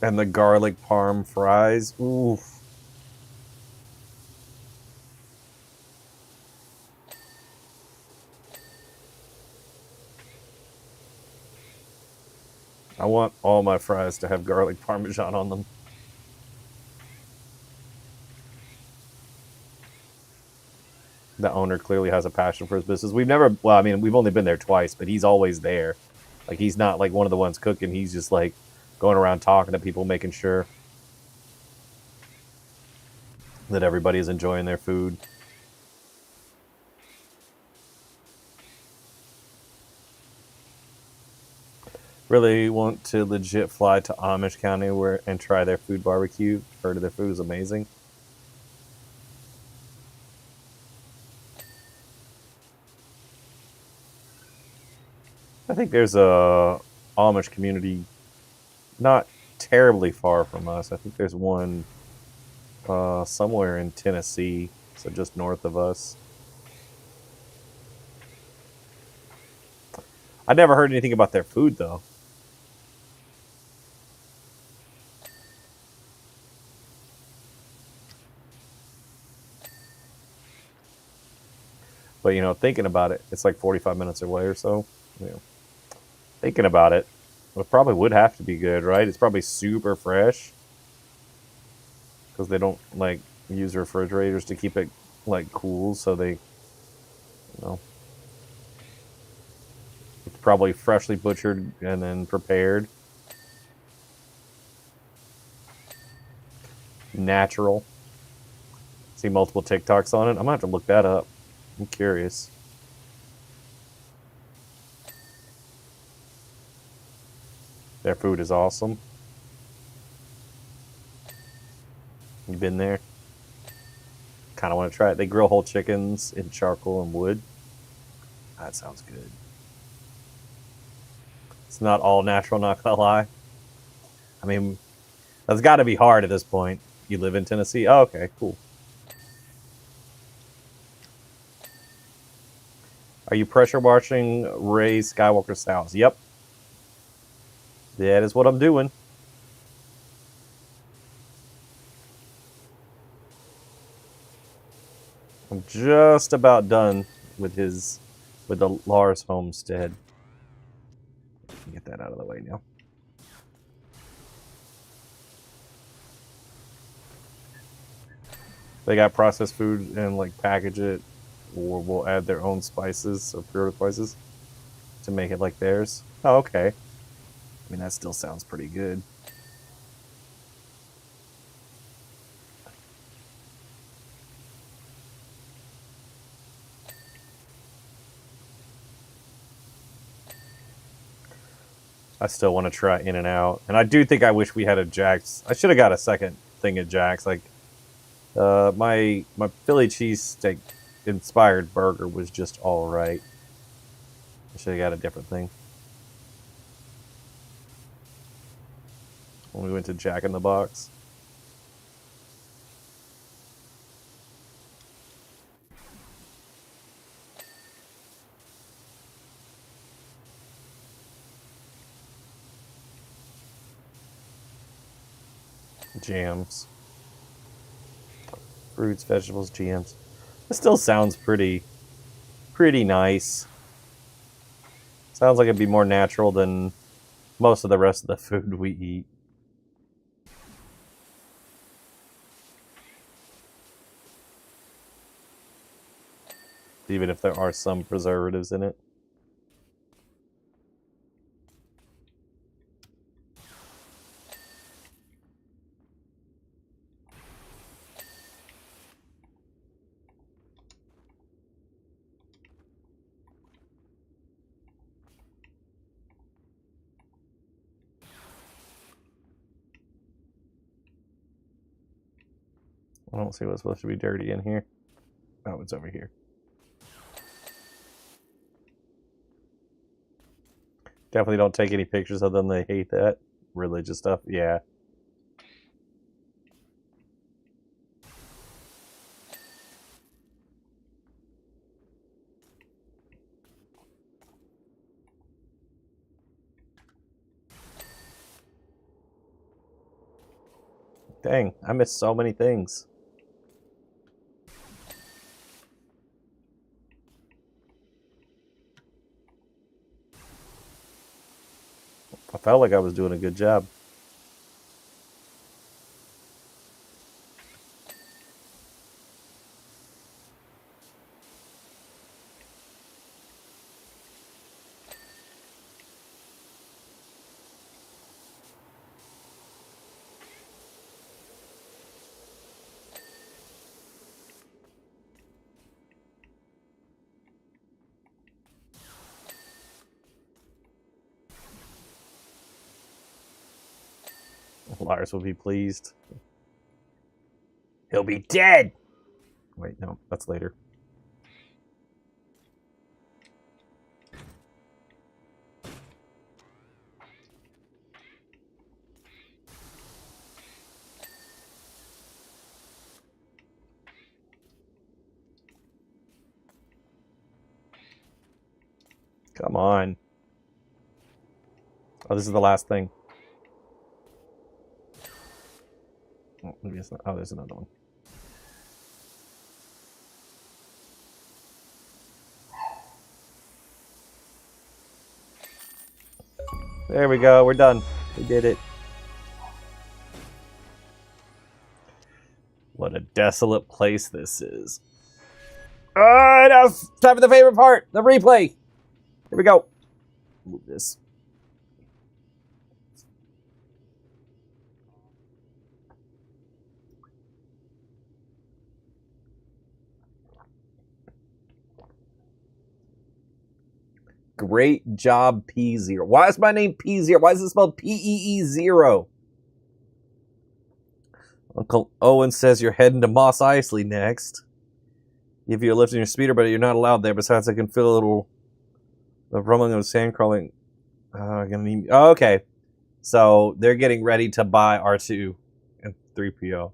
And the garlic parm fries. Oof. I want all my fries to have garlic parmesan on them. The owner clearly has a passion for his business. We've never, well, I mean, we've only been there twice, but he's always there. Like, he's not like one of the ones cooking. He's just like going around talking to people, making sure that everybody is enjoying their food. Really want to legit fly to Amish County and try their food barbecue. Heard of their food is amazing. I think there's a Amish community not terribly far from us. I think there's one somewhere in Tennessee, so just north of us. I never heard anything about their food, though. But, you know, thinking about it, it's like 45 minutes away or so. You know, thinking about it, it probably would have to be good, right? It's probably super fresh. Because they don't, like, use refrigerators to keep it, like, cool, so they, you know. It's probably freshly butchered and then prepared. Natural. See multiple TikToks on it. I'm going to have to look that up. I'm curious. Their food is awesome. You been there? Kind of want to try it. They grill whole chickens in charcoal and wood. That sounds good. It's not all natural, not gonna lie. I mean, that's got to be hard at this point. You live in Tennessee? Oh, okay, cool. Are you pressure washing Ray Skywalker's house? Yep. That is what I'm doing. I'm just about done with the Lars homestead. Get that out of the way now. They got processed food and like package it, or we'll add their own spices or pre-order spices to make it like theirs. Oh, okay. I mean, that still sounds pretty good. I still want to try In-N-Out, and I do think I wish we had a Jack's. I should have got a second thing at Jack's. Like, my Philly cheesesteak inspired burger was just all right. I should have got a different thing. When we went to Jack in the Box. Jams. Fruits, vegetables, jams. It still sounds pretty nice. Sounds like it'd be more natural than most of the rest of the food we eat. Even if there are some preservatives in it. I don't see what's supposed to be dirty in here. Oh, it's over here. Definitely don't take any pictures of them. They hate that. Religious stuff. Yeah. Dang, I missed so many things. I felt like I was doing a good job. Lars will be pleased. He'll be dead! Wait, no, that's later. Come on. Oh, this is the last thing. Oh, maybe it's not. Oh, there's another one. There we go. We're done. We did it. What a desolate place this is. Now it's time for the favorite part, the replay. Here we go. Move this. Great job, P0. Why is my name P0? Why is it spelled PEE0? Uncle Owen says you're heading to Mos Eisley next. Give you a lift in your speeder, but you're not allowed there. Besides, I can feel a little the rumbling of sand crawling. Okay. So they're getting ready to buy R2 and 3PO.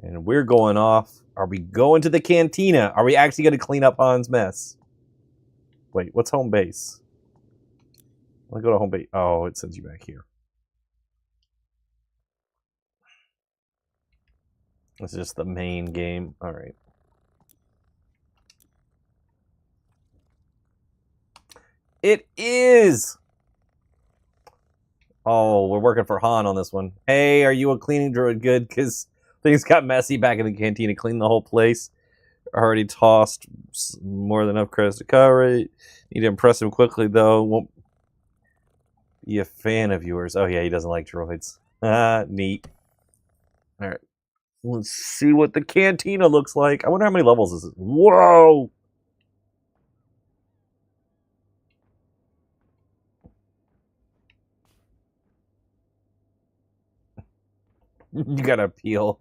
And we're going off. Are we going to the cantina? Are we actually going to clean up Han's mess? Wait, what's home base? Let me go to home base. Oh, it sends you back here. This is just the main game. All right. It is! Oh, we're working for Han on this one. Hey, are you a cleaning droid? Good, because things got messy back in the cantina. Cleaned the whole place. Already tossed more than enough credits to cover it. Need to impress him quickly, though. Won't be a fan of yours. Oh, yeah, he doesn't like droids. Neat. All right. Let's see what the cantina looks like. I wonder how many levels this is. Whoa! You gotta peel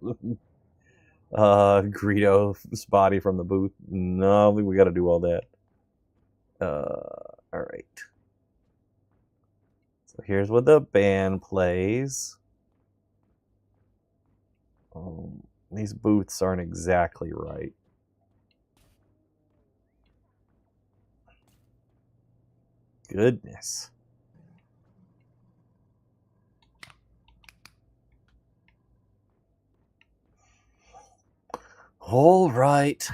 Greedo's body from the booth. No, we gotta do all that. Alright. So here's where the band plays. These booths aren't exactly right. Goodness. All right.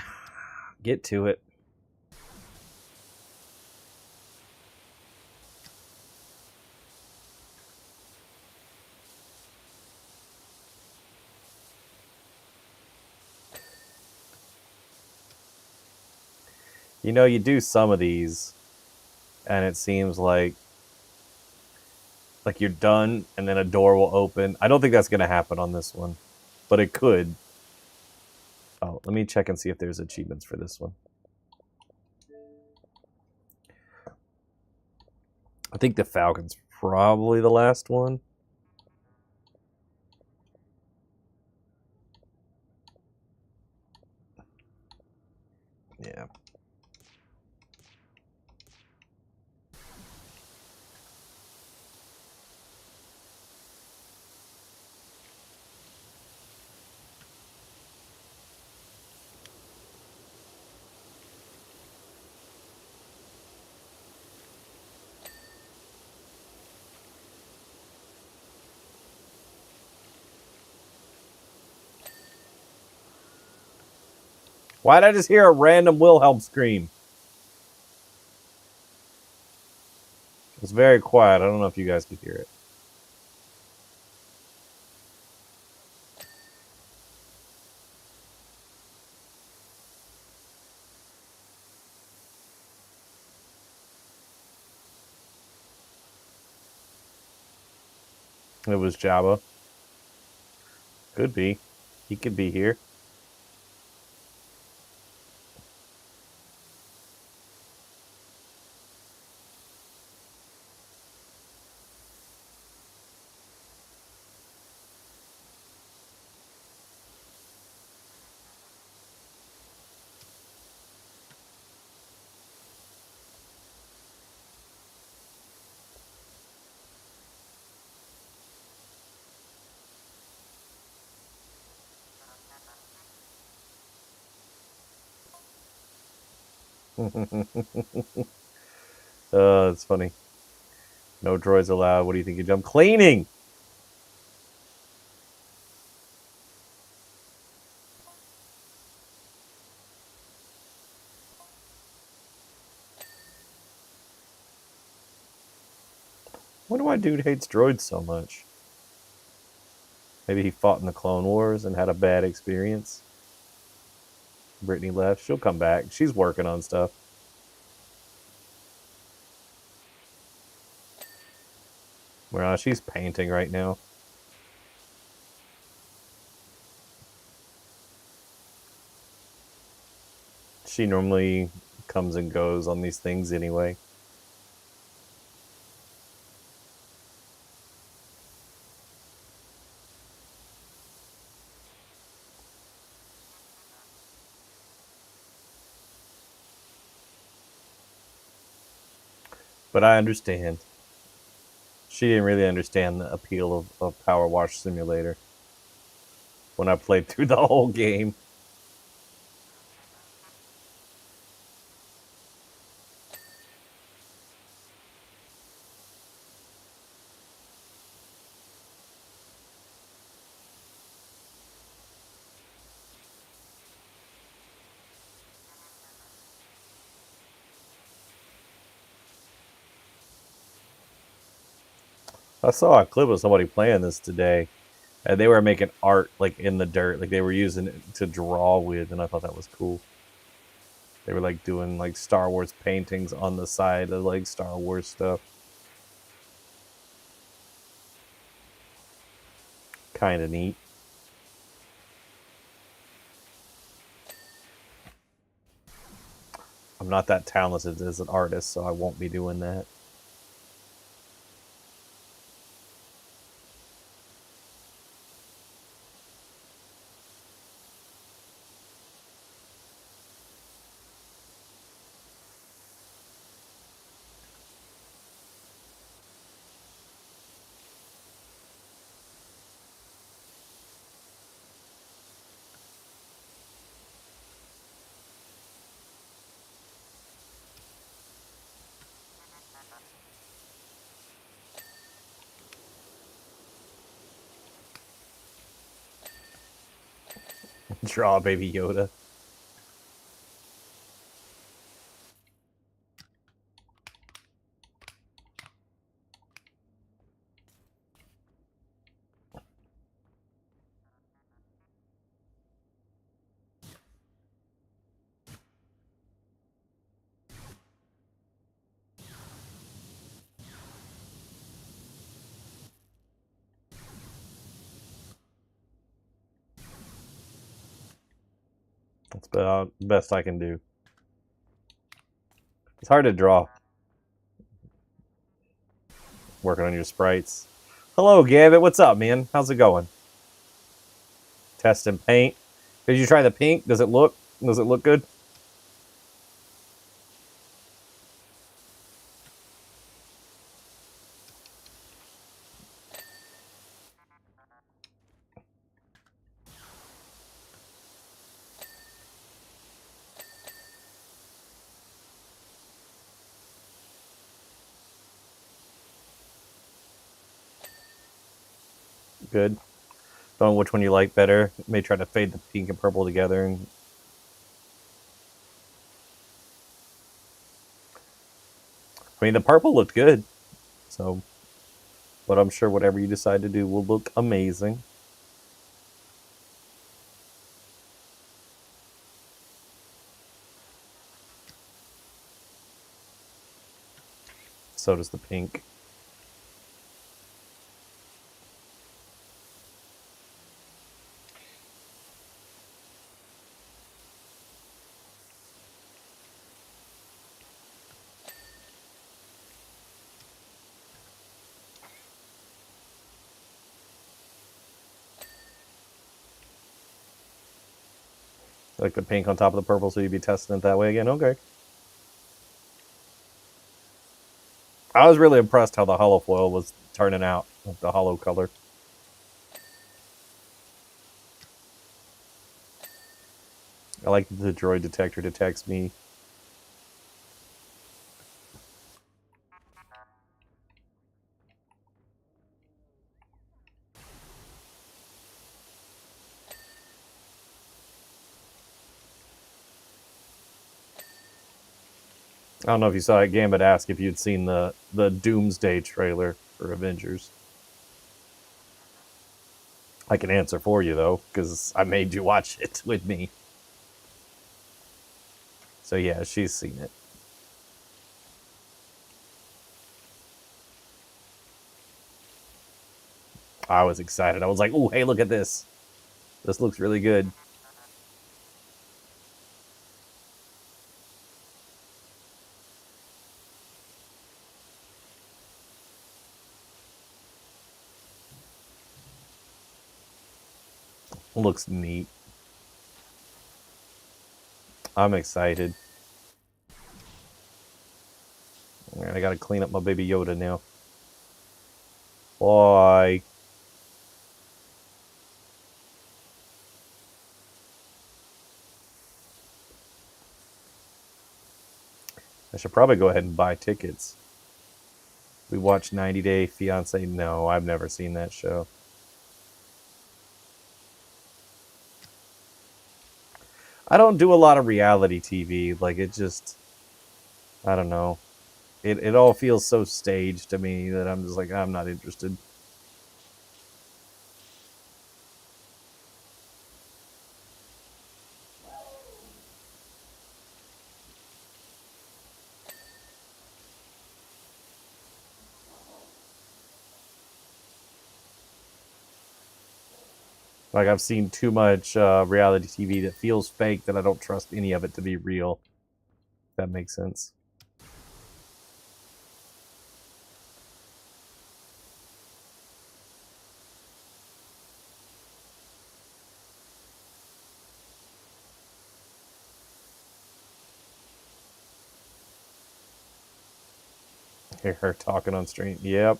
Get to it. You know, you do some of these, and it seems like you're done, and then a door will open. I don't think that's going to happen on this one, but it could. Oh, let me check and see if there's achievements for this one. I think the Falcon's probably the last one. Yeah. Why did I just hear a random Wilhelm scream? It was very quiet. I don't know if you guys could hear it. It was Jabba. Could be. He could be here. It's funny. No droids allowed. What do you think you jump? Cleaning! Wonder why dude hates droids so much. Maybe he fought in the Clone Wars and had a bad experience. Brittany left. She'll come back. She's working on stuff. Well, she's painting right now. She normally comes and goes on these things anyway. But I understand. She didn't really understand the appeal of Power Wash Simulator when I played through the whole game. I saw a clip of somebody playing this today, and they were making art like in the dirt, like they were using it to draw with, and I thought that was cool. They were like doing like Star Wars paintings on the side of like Star Wars stuff. Kind of neat. I'm not that talented as an artist, so I won't be doing that. Draw Baby Yoda. That's about the best I can do. It's hard to draw. Working on your sprites. Hello, Gavin. What's up, man? How's it going? Testing paint. Did you try the pink? Does it look? Does it look good? Good. Don't know which one you like better. May try to fade the pink and purple together. And I mean, the purple looked good. So, but I'm sure whatever you decide to do will look amazing. So does the pink. Like the pink on top of the purple, so you'd be testing it that way again. Okay. I was really impressed how the hollow foil was turning out, like the hollow color. I like the droid detector detects me. I don't know if you saw it. Gambit asked if you'd seen the Doomsday trailer for Avengers. I can answer for you though, because I made you watch it with me. So yeah, she's seen it. I was excited. I was like, "Oh, hey, look at this! This looks really good." Looks neat. I'm excited. Alright, I gotta clean up my baby Yoda now. Boy. I should probably go ahead and buy tickets. We watched 90 Day Fiance. No, I've never seen that show. I don't do a lot of reality TV. Like, it just, I don't know. It all feels so staged to me that I'm just like, I'm not interested. Like I've seen too much reality TV that feels fake that I don't trust any of it to be real. If that makes sense. Hear her talking on stream. Yep.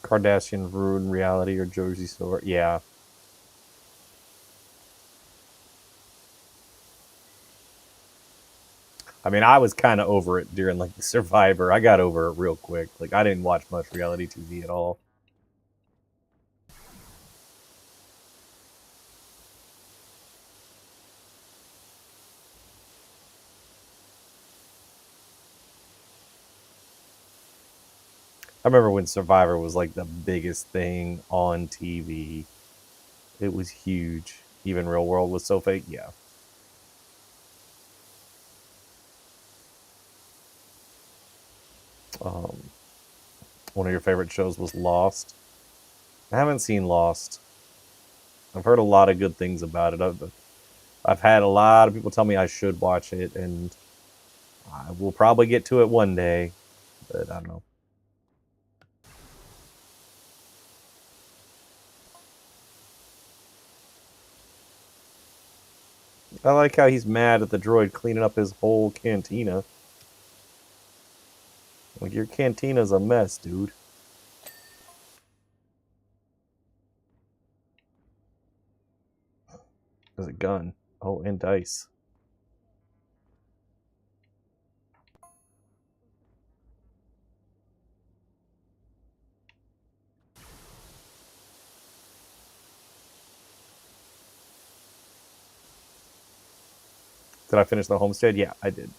Kardashian ruin reality or Jersey Shore. Yeah. I mean, I was kind of over it during like Survivor. I got over it real quick. Like I didn't watch much reality TV at all. I remember when Survivor was like the biggest thing on TV. It was huge. Even Real World was so fake. Yeah. Um, One of your favorite shows was Lost. I haven't seen Lost. I've heard a lot of good things about it. I've had a lot of people tell me I should watch it, and I will probably get to it one day, but I don't know. I like how he's mad at the droid cleaning up his whole cantina. Like, your cantina's a mess, dude. There's a gun. Oh, and dice. Did I finish the homestead? Yeah, I did.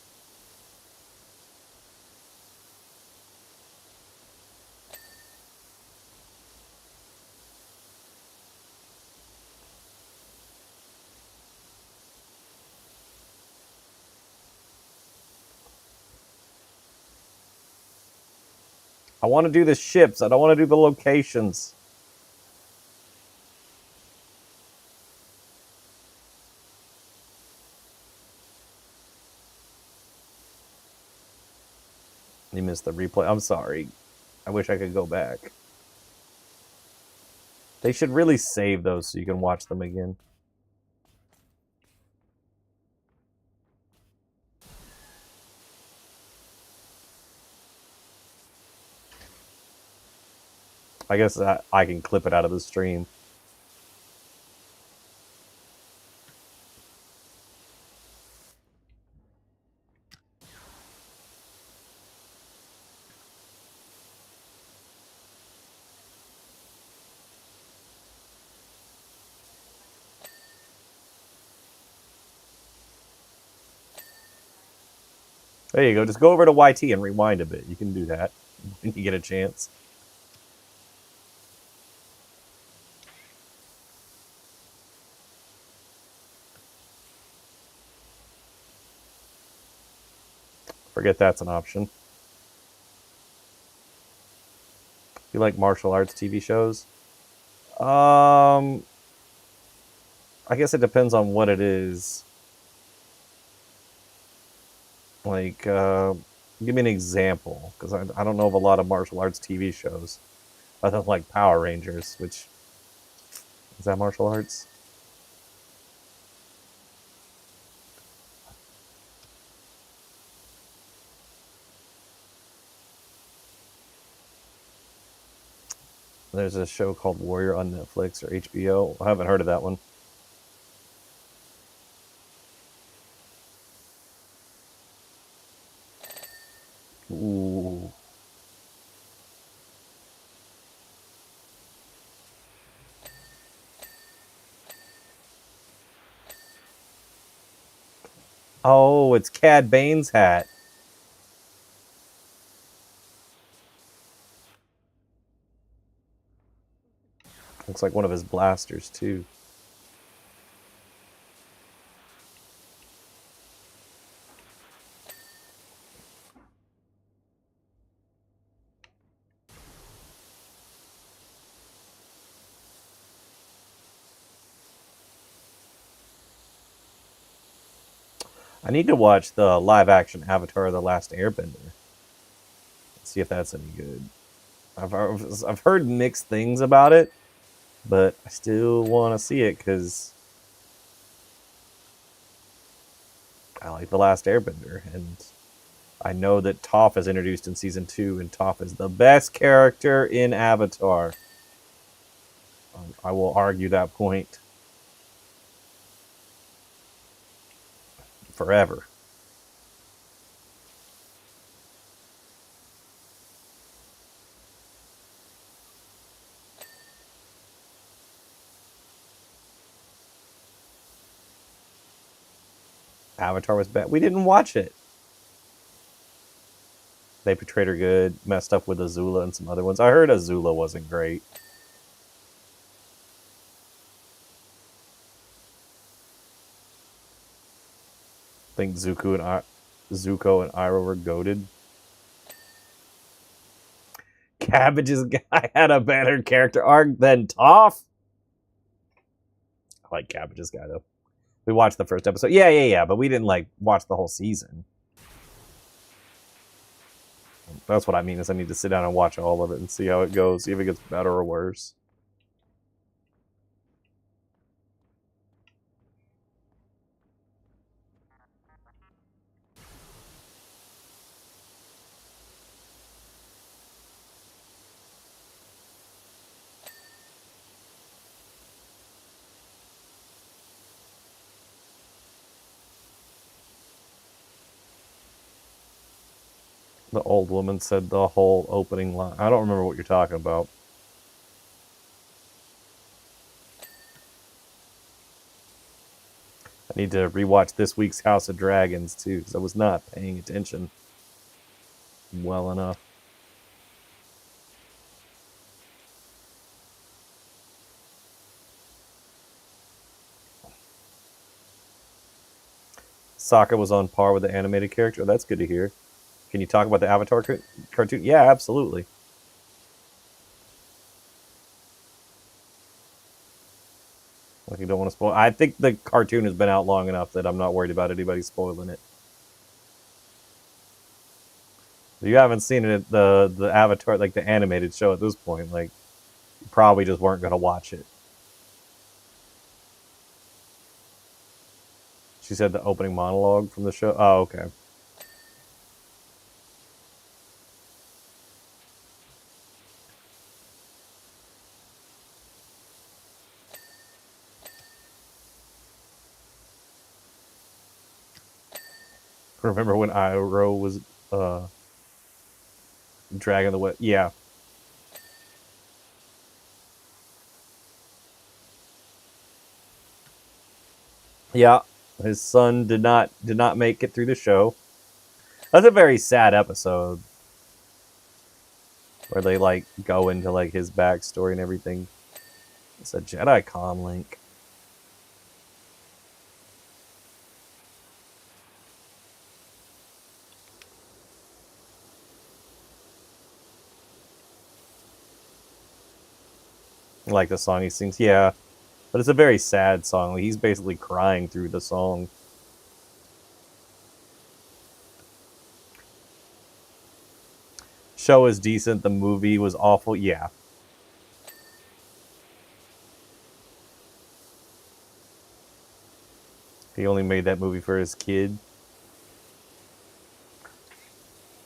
I want to do the ships. I don't want to do the locations. You missed the replay. I'm sorry. I wish I could go back. They should really save those so you can watch them again. I guess I can clip it out of the stream. There you go. Just go over to YT and rewind a bit. You can do that when you get a chance. Forget that's an option. You like martial arts TV shows? I guess it depends on what it is. Like, give me an example, because I don't know of a lot of martial arts TV shows other than like Power Rangers, which is that martial arts? There's a show called Warrior on Netflix or HBO. I haven't heard of that one. Ooh. Oh, it's Cad Bane's hat. Looks like one of his blasters, too. I need to watch the live-action Avatar: The Last Airbender. See if that's any good. I've heard mixed things about it, but I still want to see it because I like The Last Airbender, and I know that Toph is introduced in season 2, and Toph is the best character in Avatar. I will argue that point forever. Avatar was bad. We didn't watch it. They portrayed her good, messed up with Azula and some other ones. I heard Azula wasn't great. I think Zuko and Iroh were goated. Cabbage's guy had a better character arc than Toph. I like Cabbage's guy though. We watched the first episode. Yeah, but we didn't like watch the whole season. That's what I mean is I need to sit down and watch all of it and see how it goes, see if it gets better or worse. The old woman said the whole opening line. I don't remember what you're talking about. I need to rewatch this week's House of Dragons too, because I was not paying attention well enough. Sokka was on par with the animated character. Oh, that's good to hear. Can you talk about the Avatar cartoon? Yeah, absolutely. Like you don't want to spoil. I think the cartoon has been out long enough that I'm not worried about anybody spoiling it. If you haven't seen it, the Avatar, like the animated show at this point, like you probably just weren't going to watch it. She said the opening monologue from the show. Oh, okay. Remember when Iroh was dragging the whip? Yeah. Yeah. His son did not make it through the show. That's a very sad episode where they like go into like his backstory and everything. It's a Jedi Con link. Like the song he sings, yeah. But it's a very sad song. Like, he's basically crying through the song. Show is decent. The movie was awful. Yeah. He only made that movie for his kid.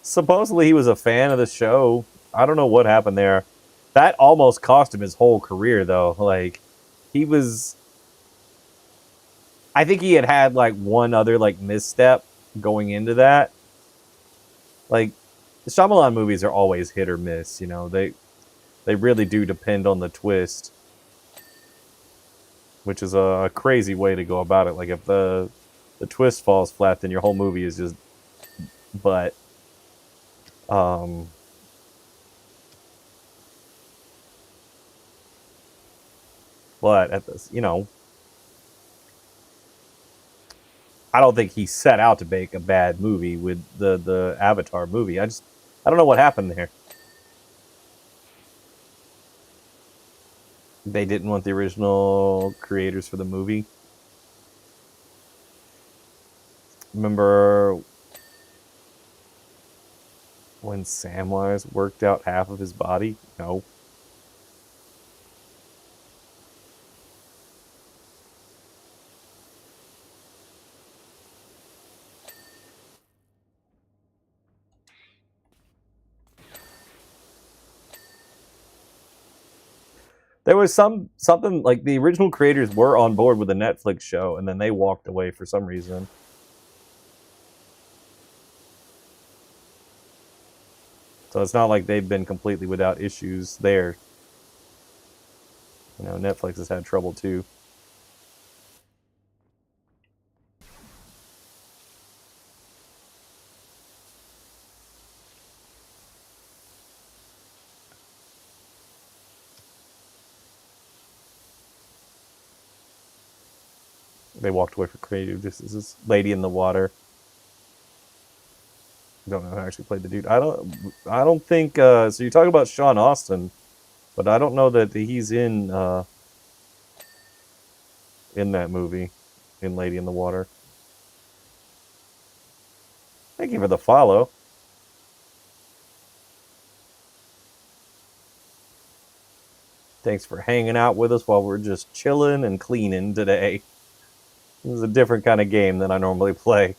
Supposedly he was a fan of the show. I don't know what happened there. That almost cost him his whole career, though. Like, he was... I think he had like one other like misstep going into that. Like, the Shyamalan movies are always hit or miss, you know. They really do depend on the twist, which is a crazy way to go about it. Like, if the the twist falls flat, then your whole movie is just but um but at this, I don't think he set out to make a bad movie with the Avatar movie. I don't know what happened there. They didn't want the original creators for the movie. Remember when Samwise worked out half of his body? No. There was something like the original creators were on board with the Netflix show, and then they walked away for some reason. So it's not like they've been completely without issues there. Netflix has had trouble too. They walked away for creative. This is this Lady in the Water. I don't know who actually played the dude. I don't think so you're talking about Sean Austin, but I don't know that he's in that movie, in Lady in the Water. Thank you for the follow. Thanks for hanging out with us while we're just chilling and cleaning today. This is a different kind of game than I normally play.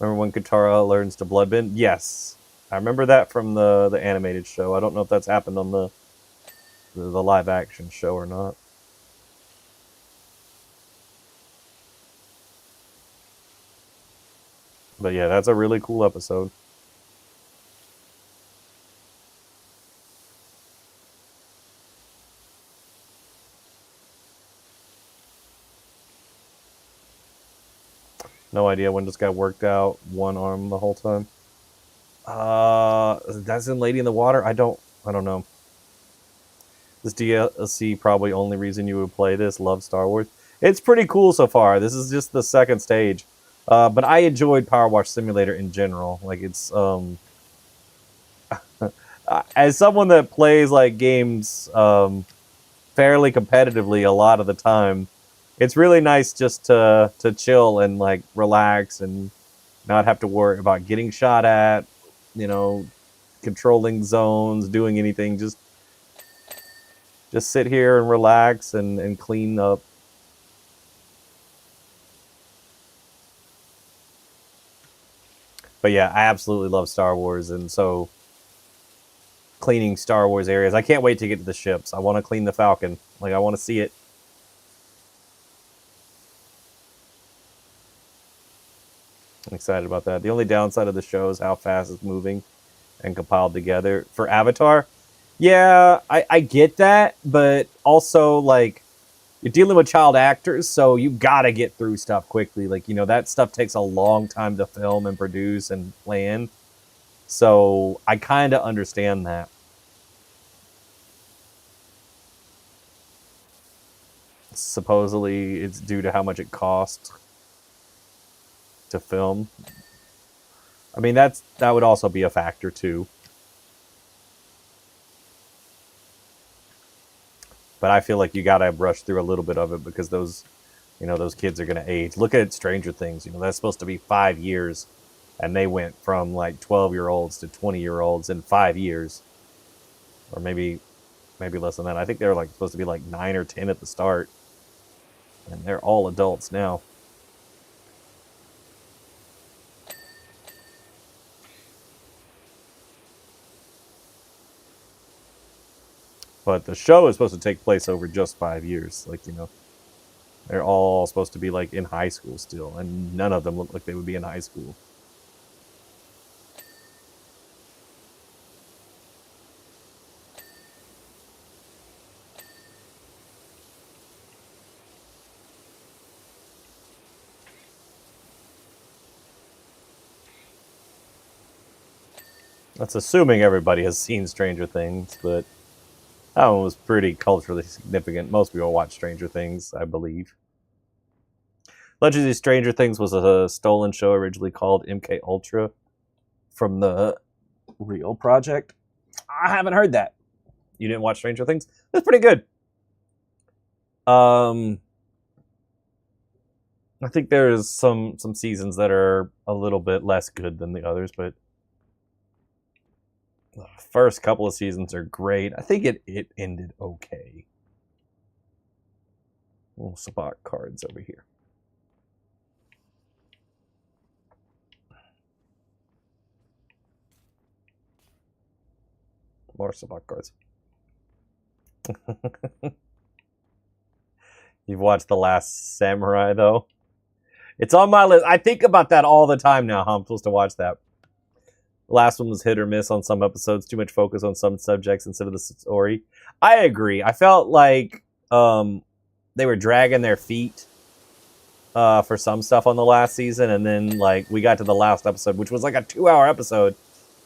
Remember when Katara learns to bloodbend? Yes. I remember that from the animated show. I don't know if that's happened on the live action show or not. But yeah, that's a really cool episode. No idea when this guy worked out one arm the whole time. That's in Lady in the Water. I don't know. This DLC probably only reason you would play this. Love Star Wars. It's pretty cool so far. This is just the second stage, but I enjoyed Power Wash Simulator in general. Like it's as someone that plays like games fairly competitively a lot of the time, it's really nice just to chill and like relax and not have to worry about getting shot at, you know, controlling zones, doing anything. Just sit here and relax and clean up. But yeah, I absolutely love Star Wars, and so cleaning Star Wars areas. I can't wait to get to the ships. I want to clean the Falcon. Like I want to see it. I'm excited about that. The only downside of the show is how fast it's moving and compiled together. For Avatar, yeah, I get that, but also like you're dealing with child actors, so you gotta get through stuff quickly. Like, that stuff takes a long time to film and produce and plan. So I kind of understand that. Supposedly, it's due to how much it costs to film. I mean, that would also be a factor too. But I feel like you gotta brush through a little bit of it because those kids are gonna age. Look at Stranger Things. That's supposed to be 5 years, and they went from like 12-year-olds to 20-year-olds in 5 years, or maybe less than that. I think they were like supposed to be like 9 or 10 at the start, and they're all adults now. But the show is supposed to take place over just 5 years. Like, they're all supposed to be like in high school still, and none of them look like they would be in high school. That's assuming everybody has seen Stranger Things, but that one was pretty culturally significant. Most people watch Stranger Things, I believe. Legends of Stranger Things was a stolen show originally called MK Ultra from the Real Project. I haven't heard that. You didn't watch Stranger Things? That's pretty good. I think there's some seasons that are a little bit less good than the others, but the first couple of seasons are great. I think it ended okay. Little Sabacc cards over here. More Sabacc cards. You've watched The Last Samurai, though? It's on my list. I think about that all the time now, how I'm supposed to watch that. The last one was hit or miss on some episodes. Too much focus on some subjects instead of the story. I agree. I felt like they were dragging their feet for some stuff on the last season, and then like we got to the last episode, which was like a 2-hour episode,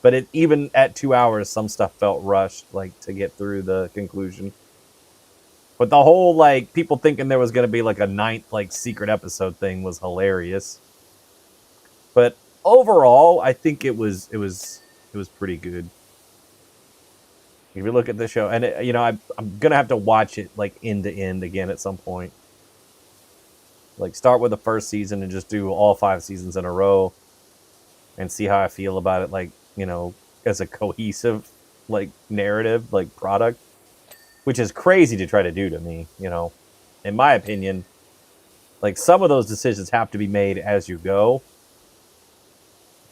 but even at 2 hours, some stuff felt rushed, like to get through the conclusion. But the whole like people thinking there was going to be like a 9th like secret episode thing was hilarious. But overall, I think it was pretty good. If you look at the show, and I'm gonna have to watch it like end to end again at some point. Like start with the first season and just do all 5 seasons in a row, and see how I feel about it. Like as a cohesive like narrative like product, which is crazy to try to do to me. In my opinion, like some of those decisions have to be made as you go.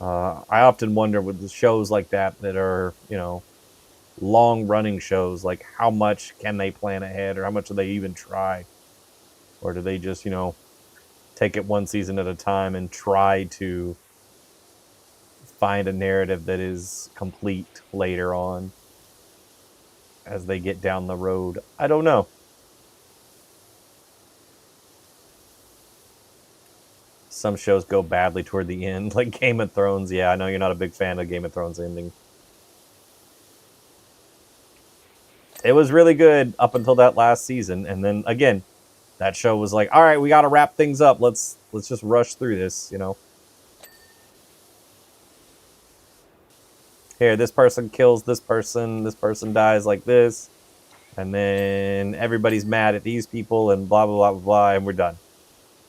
I often wonder with the shows like that are, long running shows, like how much can they plan ahead, or how much do they even try? Or do they just, take it one season at a time and try to find a narrative that is complete later on as they get down the road? I don't know. Some shows go badly toward the end, like Game of Thrones. Yeah, I know you're not a big fan of Game of Thrones ending. It was really good up until that last season, and then again, that show was like, all right, we got to wrap things up. Let's just rush through this, Here, this person kills this person dies like this, and then everybody's mad at these people, and blah, blah, blah, blah, blah, and we're done.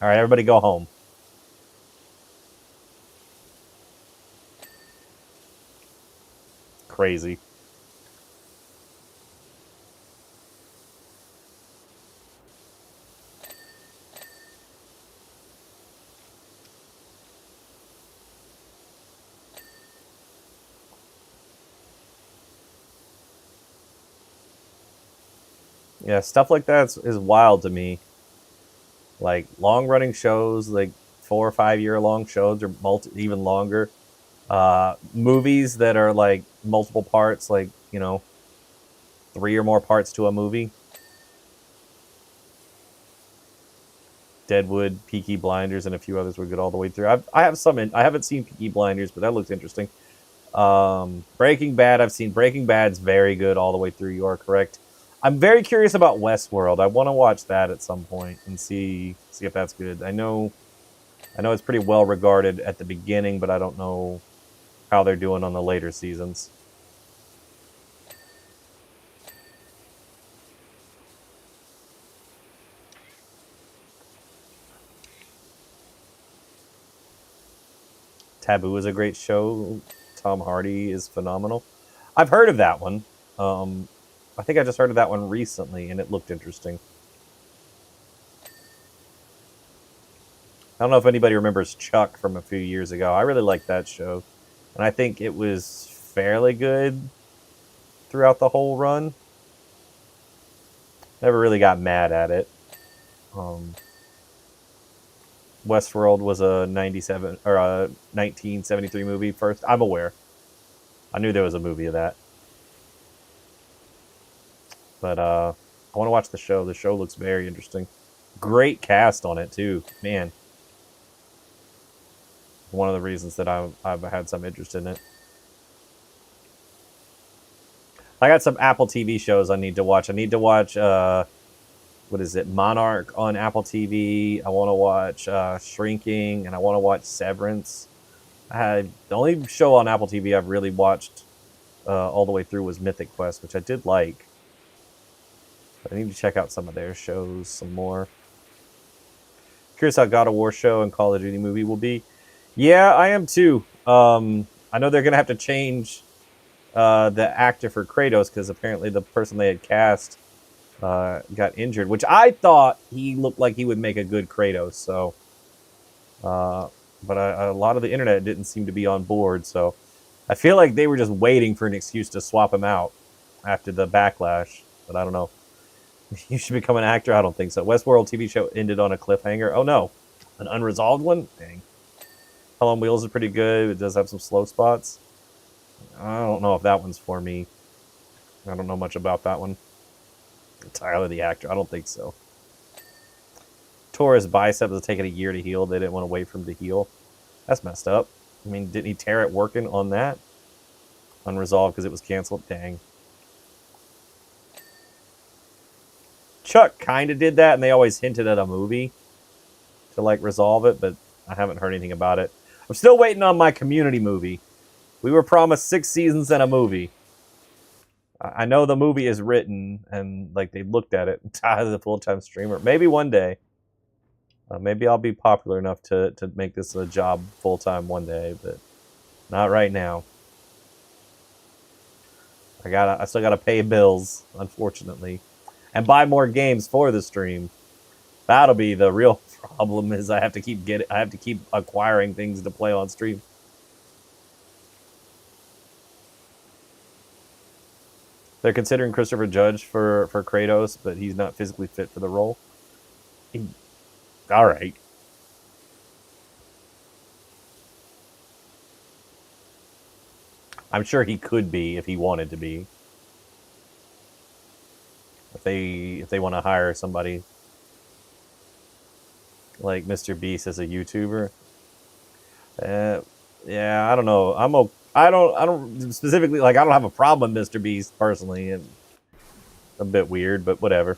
All right, everybody go home. Crazy. Yeah, stuff like that is wild to me. Like long running shows, like 4 or 5 year long shows, or even longer. Movies that are like multiple parts, like 3 or more parts to a movie. Deadwood, Peaky Blinders, and a few others were good all the way through. I haven't seen Peaky Blinders, but that looks interesting. Breaking Bad, I've seen. Breaking Bad's very good all the way through. You are correct. I'm very curious about Westworld. I want to watch that at some point and see if that's good. I know it's pretty well regarded at the beginning, but I don't know how they're doing on the later seasons. Taboo is a great show. Tom Hardy is phenomenal. I've heard of that one. I think I just heard of that one recently, and it looked interesting. I don't know if anybody remembers Chuck from a few years ago. I really liked that show, and I think it was fairly good throughout the whole run. Never really got mad at it. Westworld was a 97 or a 1973 movie first. I'm aware. I knew there was a movie of that. But I want to watch the show. The show looks very interesting. Great cast on it too, man. One of the reasons that I've had some interest in it. I got some Apple TV shows I need to watch. I need to watch what is it, Monarch on Apple TV. I want to watch Shrinking, and I want to watch Severance. The only show on Apple TV I've really watched all the way through was Mythic Quest, which I did like. But I need to check out some of their shows some more. Curious how God of War show and Call of Duty movie will be. Yeah, I am too. I know they're gonna have to change the actor for Kratos because apparently the person they had cast got injured, which I thought he looked like he would make a good Kratos. So, but a lot of the internet didn't seem to be on board. So, I feel like they were just waiting for an excuse to swap him out after the backlash. But I don't know. You should become an actor? I don't think so. Westworld TV show ended on a cliffhanger. Oh no, an unresolved one? Dang. Hell on Wheels is pretty good. It does have some slow spots. I don't know if that one's for me. I don't know much about that one. Tyler the actor? I don't think so. Tore his bicep. It's taking a year to heal. They didn't want to wait for him to heal. That's messed up. I mean, didn't he tear it working on that? Unresolved because it was canceled. Dang. Chuck kind of did that, and they always hinted at a movie to, like, resolve it, but I haven't heard anything about it. I'm still waiting on my Community movie. We were promised 6 seasons and a movie. I know the movie is written, and, like, they looked at it. Tyler, the full-time streamer. Maybe one day. Maybe I'll be popular enough to make this a job full-time one day, but not right now. I still gotta pay bills, unfortunately, and buy more games for the stream. That'll be the real problem. Is I have to keep acquiring things to play on stream. They're considering Christopher Judge for Kratos, but he's not physically fit for the role. All right. I'm sure he could be if he wanted to be. If they want to hire somebody like Mr. Beast as a YouTuber. Yeah, I don't know. I don't specifically, like, I don't have a problem with Mr. Beast personally, and a bit weird, but whatever.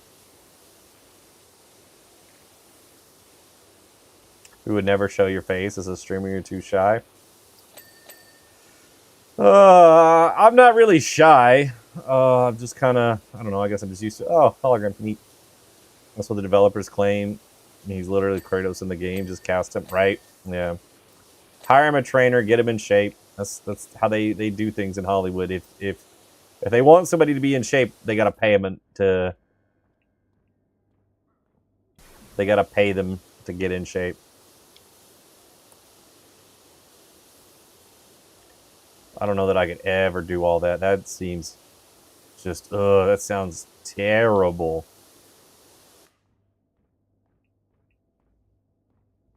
We would never show your face as a streamer. You're too shy. I'm not really shy. I'm just kind of, I don't know. I guess I'm just used to. Oh, hologram neat. That's what the developers claim. He's literally Kratos in the game. Just cast him, right? Yeah. Hire him a trainer, get him in shape. That's how they do things in Hollywood. If they want somebody to be in shape, they gotta pay them to. They gotta pay them to get in shape. I don't know that I could ever do all that. That seems just, that sounds terrible.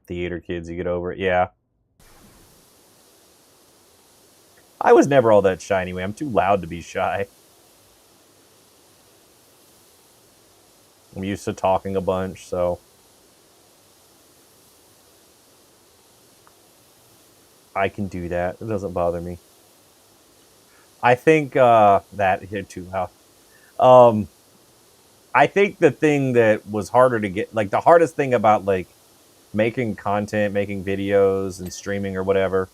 Theater kids, you get over it. Yeah. I was never all that shy anyway. I'm too loud to be shy. I'm used to talking a bunch, so. I can do that. It doesn't bother me. I think that hit too loud. I think the thing that was harder to get, like the hardest thing about like making content, making videos and streaming or whatever,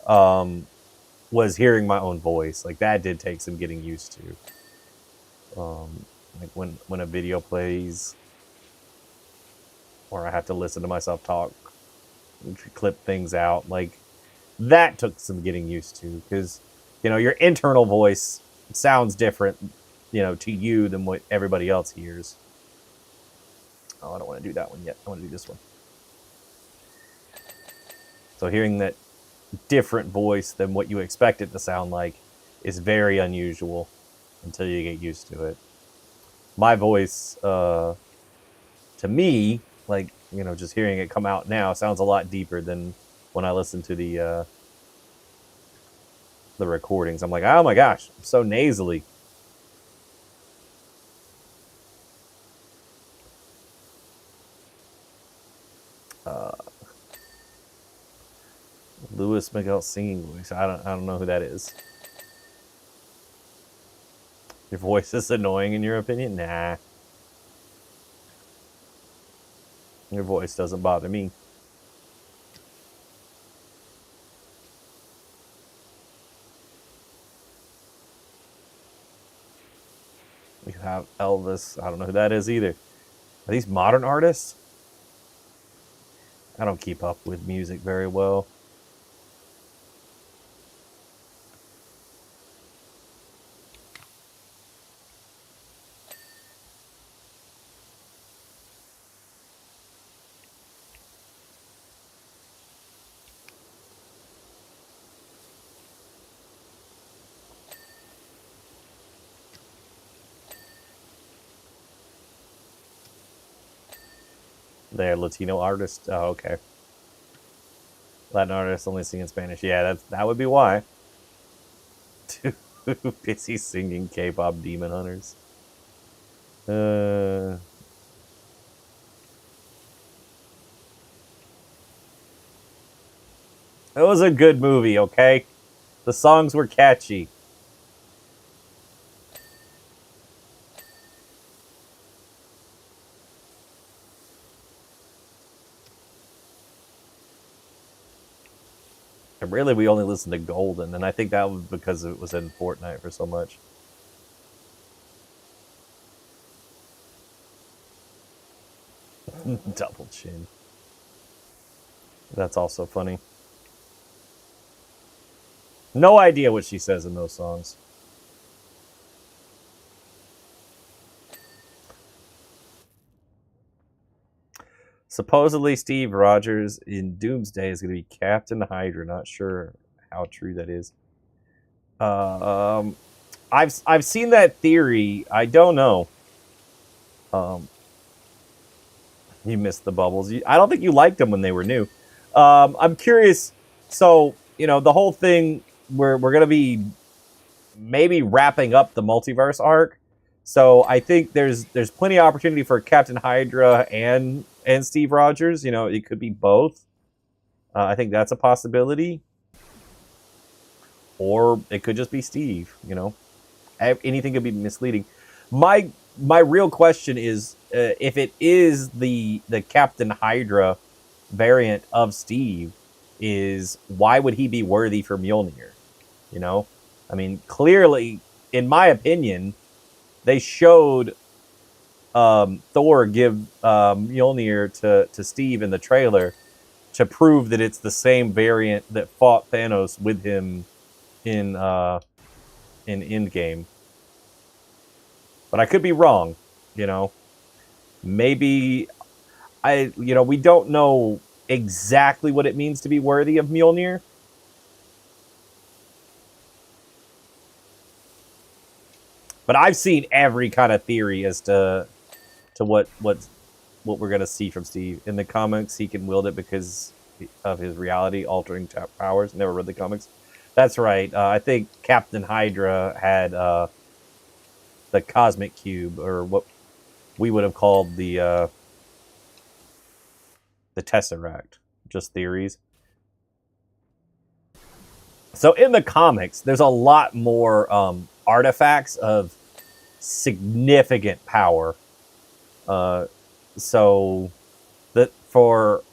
was hearing my own voice. Like that did take some getting used to. Like when a video plays or I have to listen to myself talk, clip things out, like that took some getting used to because, you know, your internal voice sounds different, you know, to you than what everybody else hears. Oh, I don't want to do that one yet. I want to do this one. So hearing that different voice than what you expect it to sound like is very unusual until you get used to it. My voice, to me, like, you know, just hearing it come out now sounds a lot deeper than when I listen to the recordings. I'm like, oh my gosh, I'm so nasally. Louis Miguel singing voice. I don't know who that is. Your voice is annoying in your opinion? Nah. Your voice doesn't bother me. We have Elvis. I don't know who that is either. Are these modern artists? I don't keep up with music very well. They're Latino artists. Oh, okay. Latin artists only sing in Spanish. Yeah, that would be why. Too busy singing K-pop Demon Hunters. It was a good movie, okay? The songs were catchy. And really, we only listened to Golden, and I think that was because it was in Fortnite for so much. Double chin. That's also funny. No idea what she says in those songs. Supposedly, Steve Rogers in Doomsday is going to be Captain Hydra. Not sure how true that is. I've seen that theory. I don't know. You missed the bubbles. I don't think you liked them when they were new. I'm curious. So the whole thing. We're going to be maybe wrapping up the multiverse arc. So I think there's plenty of opportunity for Captain Hydra and Steve Rogers. It could be both. I think that's a possibility. Or it could just be Steve. Anything could be misleading. My real question is if it is the Captain Hydra variant of Steve, is why would he be worthy for Mjolnir? I mean, clearly, in my opinion, they showed Thor give Mjolnir to Steve in the trailer to prove that it's the same variant that fought Thanos with him in Endgame. But I could be wrong, Maybe we don't know exactly what it means to be worthy of Mjolnir. But I've seen every kind of theory as to what we're gonna see from Steve in the comics. He can wield it because of his reality altering powers. Never read the comics. That's right. I think Captain Hydra had the cosmic cube, or what we would have called the Tesseract. Just theories. So in the comics, there's a lot more artifacts of significant power. So that for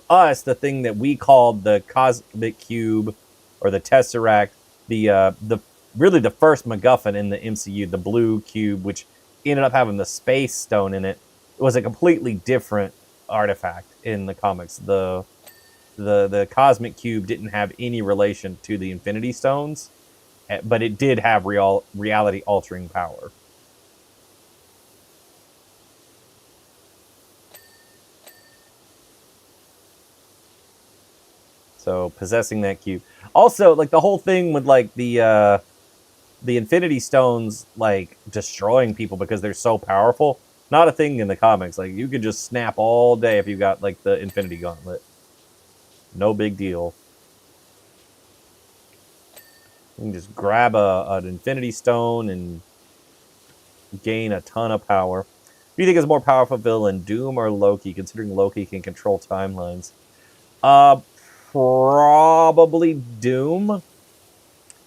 us, the thing that we called the cosmic cube or the Tesseract, the really the first MacGuffin in the MCU, the blue cube, which ended up having the Space Stone in it, was a completely different artifact in the comics. The cosmic cube didn't have any relation to the Infinity Stones, but it did have reality altering power. So possessing that cube. Also, like the whole thing with like the Infinity Stones like destroying people because they're so powerful. Not a thing in the comics. Like you could just snap all day if you got like the Infinity Gauntlet. No big deal. You can just grab an Infinity Stone and gain a ton of power. Who do you think is more powerful villain, Doom or Loki, considering Loki can control timelines? Probably Doom.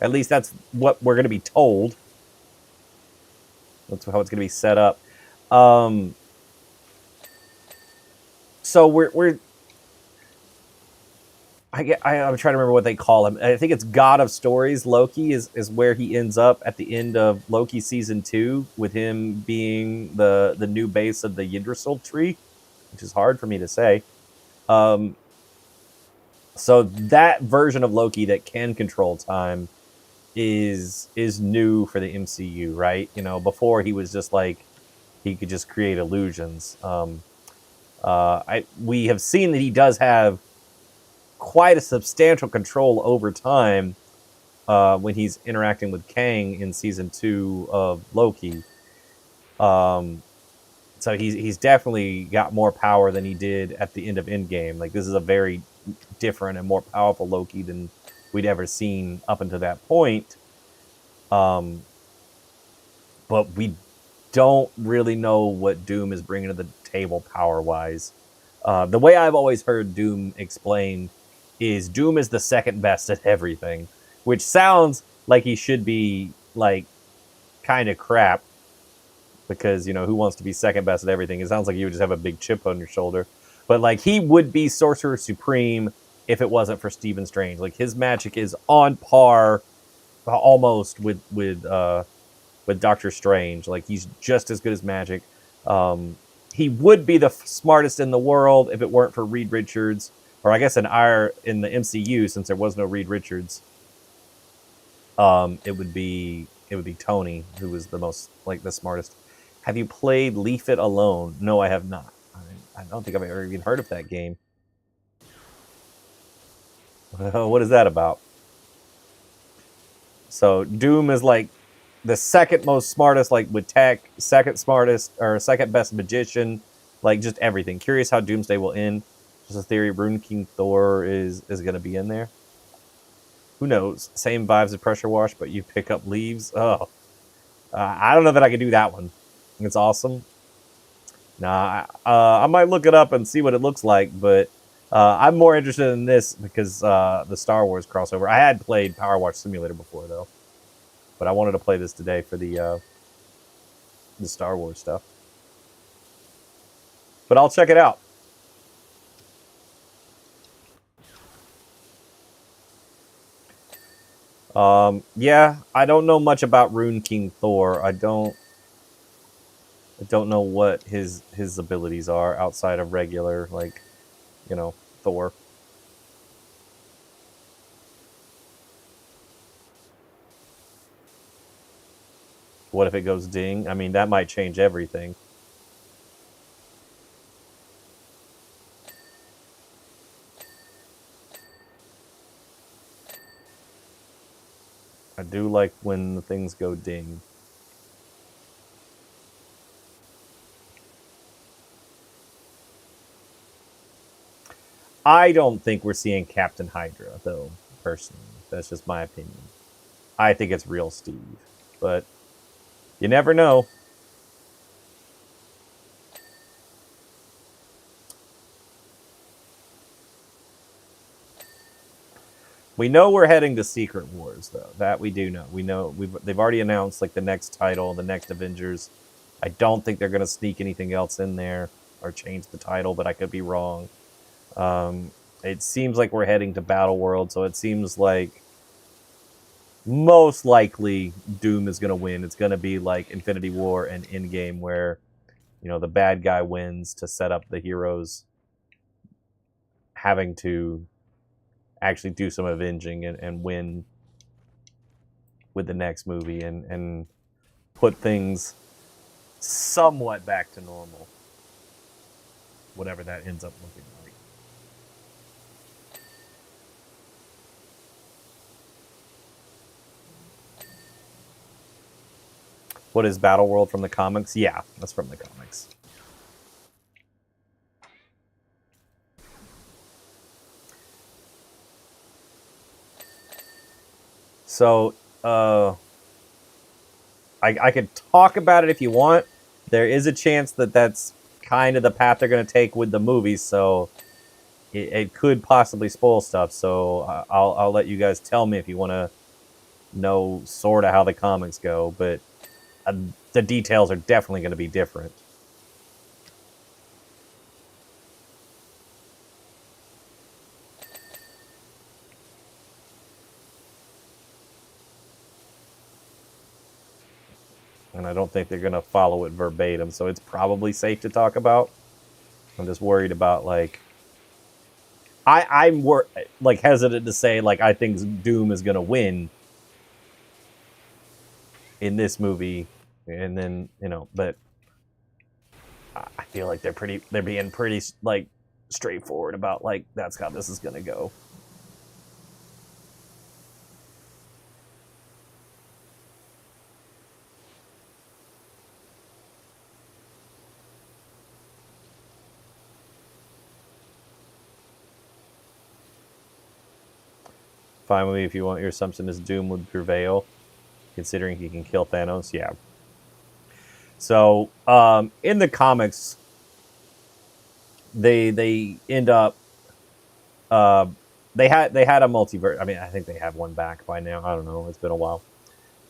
At least that's what we're going to be told. That's how it's going to be set up. So I'm trying to remember what they call him. I think it's God of Stories. Loki is where he ends up at the end of Loki season 2, with him being the new base of the Yggdrasil tree, which is hard for me to say. So that version of Loki that can control time is new for the MCU, right? You know, before he was just like he could just create illusions. We have seen that he does have quite a substantial control over time when he's interacting with Kang in season 2 of Loki. So he's definitely got more power than he did at the end of Endgame. Like, this is a very different and more powerful Loki than we'd ever seen up until that point. But we don't really know what Doom is bringing to the table power-wise. The way I've always heard Doom explained is Doom is the second best at everything, which sounds like he should be, like, kind of crap, because, you know, who wants to be second best at everything? It sounds like you would just have a big chip on your shoulder. But, like, he would be Sorcerer Supreme if it wasn't for Stephen Strange. Like, his magic is on par almost with Doctor Strange. Like, he's just as good as magic. He would be the smartest in the world if it weren't for Reed Richards, or I guess in the MCU, since there was no Reed Richards. It would be Tony, who was the smartest. Have you played Leave It Alone? No, I have not. I don't think I've ever even heard of that game. What is that about? So Doom is like the second most smartest, like with tech, second smartest or second best magician, like just everything. Curious how Doomsday will end. Just a theory. Rune King Thor is going to be in there. Who knows? Same vibes as Pressure Wash, but you pick up leaves. Oh, I don't know that I could do that one. It's awesome. Nah, I might look it up and see what it looks like, but I'm more interested in this because the Star Wars crossover. I had played Power Wash Simulator before, though, but I wanted to play this today for the Star Wars stuff. But I'll check it out. Yeah, I don't know much about Rune King Thor. I don't know what his abilities are outside of regular, like, you know, Thor. What if it goes ding? I mean, that might change everything. I do like when the things go ding. I don't think we're seeing Captain Hydra, though, personally. That's just my opinion. I think it's real Steve. But you never know. We know we're heading to Secret Wars, though. That we do know. We know they've already announced, like, the next title, the next Avengers. I don't think they're going to sneak anything else in there or change the title, but I could be wrong. It seems like we're heading to Battle World, so it seems like most likely Doom is going to win. It's going to be like Infinity War and Endgame, where, you know, the bad guy wins to set up the heroes having to actually do some avenging and win with the next movie and put things somewhat back to normal, whatever that ends up looking like. What is Battle World from the comics? Yeah, that's from the comics. So, I could talk about it if you want. There is a chance that that's kind of the path they're going to take with the movies, so it could possibly spoil stuff. So I'll let you guys tell me if you want to know sort of how the comics go. But the details are definitely going to be different. And I don't think they're going to follow it verbatim, so it's probably safe to talk about. I'm just worried about, like, I'm like hesitant to say, like, I think Doom is going to win in this movie, and then, you know, but I feel like they're being pretty, like, straightforward about, like, that's how this is going to go. Finally, if you want, your assumption is Doom would prevail, considering he can kill Thanos. Yeah. So, in the comics, they end up uh, they had a multiverse. I mean, I think they have one back by now. I don't know. It's been a while,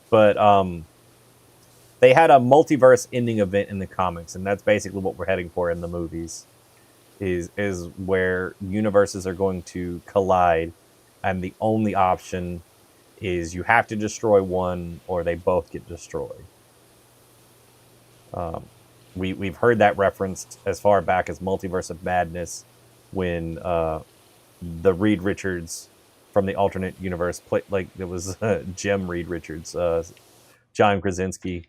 but they had a multiverse ending event in the comics, and that's basically what we're heading for in the movies. Is where universes are going to collide, and the only option is you have to destroy one, or they both get destroyed. We've heard that referenced as far back as Multiverse of Madness, when the Reed Richards from the alternate universe played, like, it was Jim Reed Richards, John Krasinski.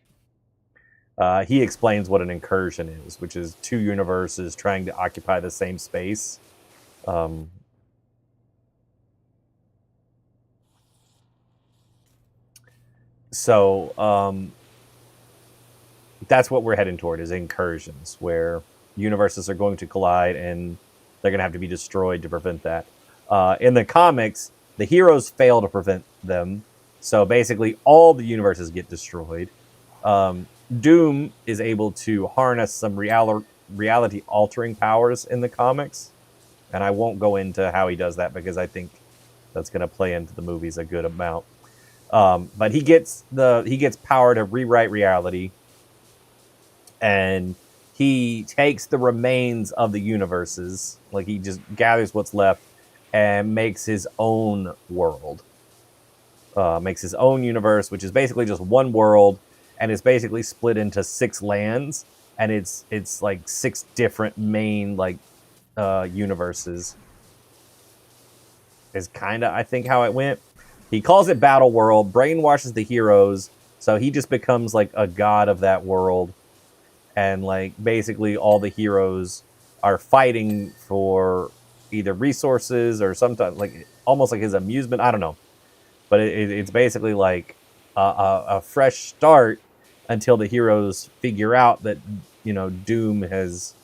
He explains what an incursion is, which is two universes trying to occupy the same space. So that's what we're heading toward, is incursions, where universes are going to collide and they're going to have to be destroyed to prevent that. In the comics, the heroes fail to prevent them, so basically all the universes get destroyed. Doom is able to harness some reality altering powers in the comics, and I won't go into how he does that because I think that's going to play into the movies a good amount. But he gets power to rewrite reality, and he takes the remains of the universes, like, he just gathers what's left and makes his own world. Makes his own universe, which is basically just one world, and it's basically split into 6 lands, and it's like 6 different main, like, universes. Is kind of, I think, how it went. He calls it Battle World, brainwashes the heroes, so he just becomes like a god of that world, and, like, basically all the heroes are fighting for either resources or sometimes, like, almost like his amusement. I don't know, but it's basically like a fresh start until the heroes figure out that, you know, Doom has,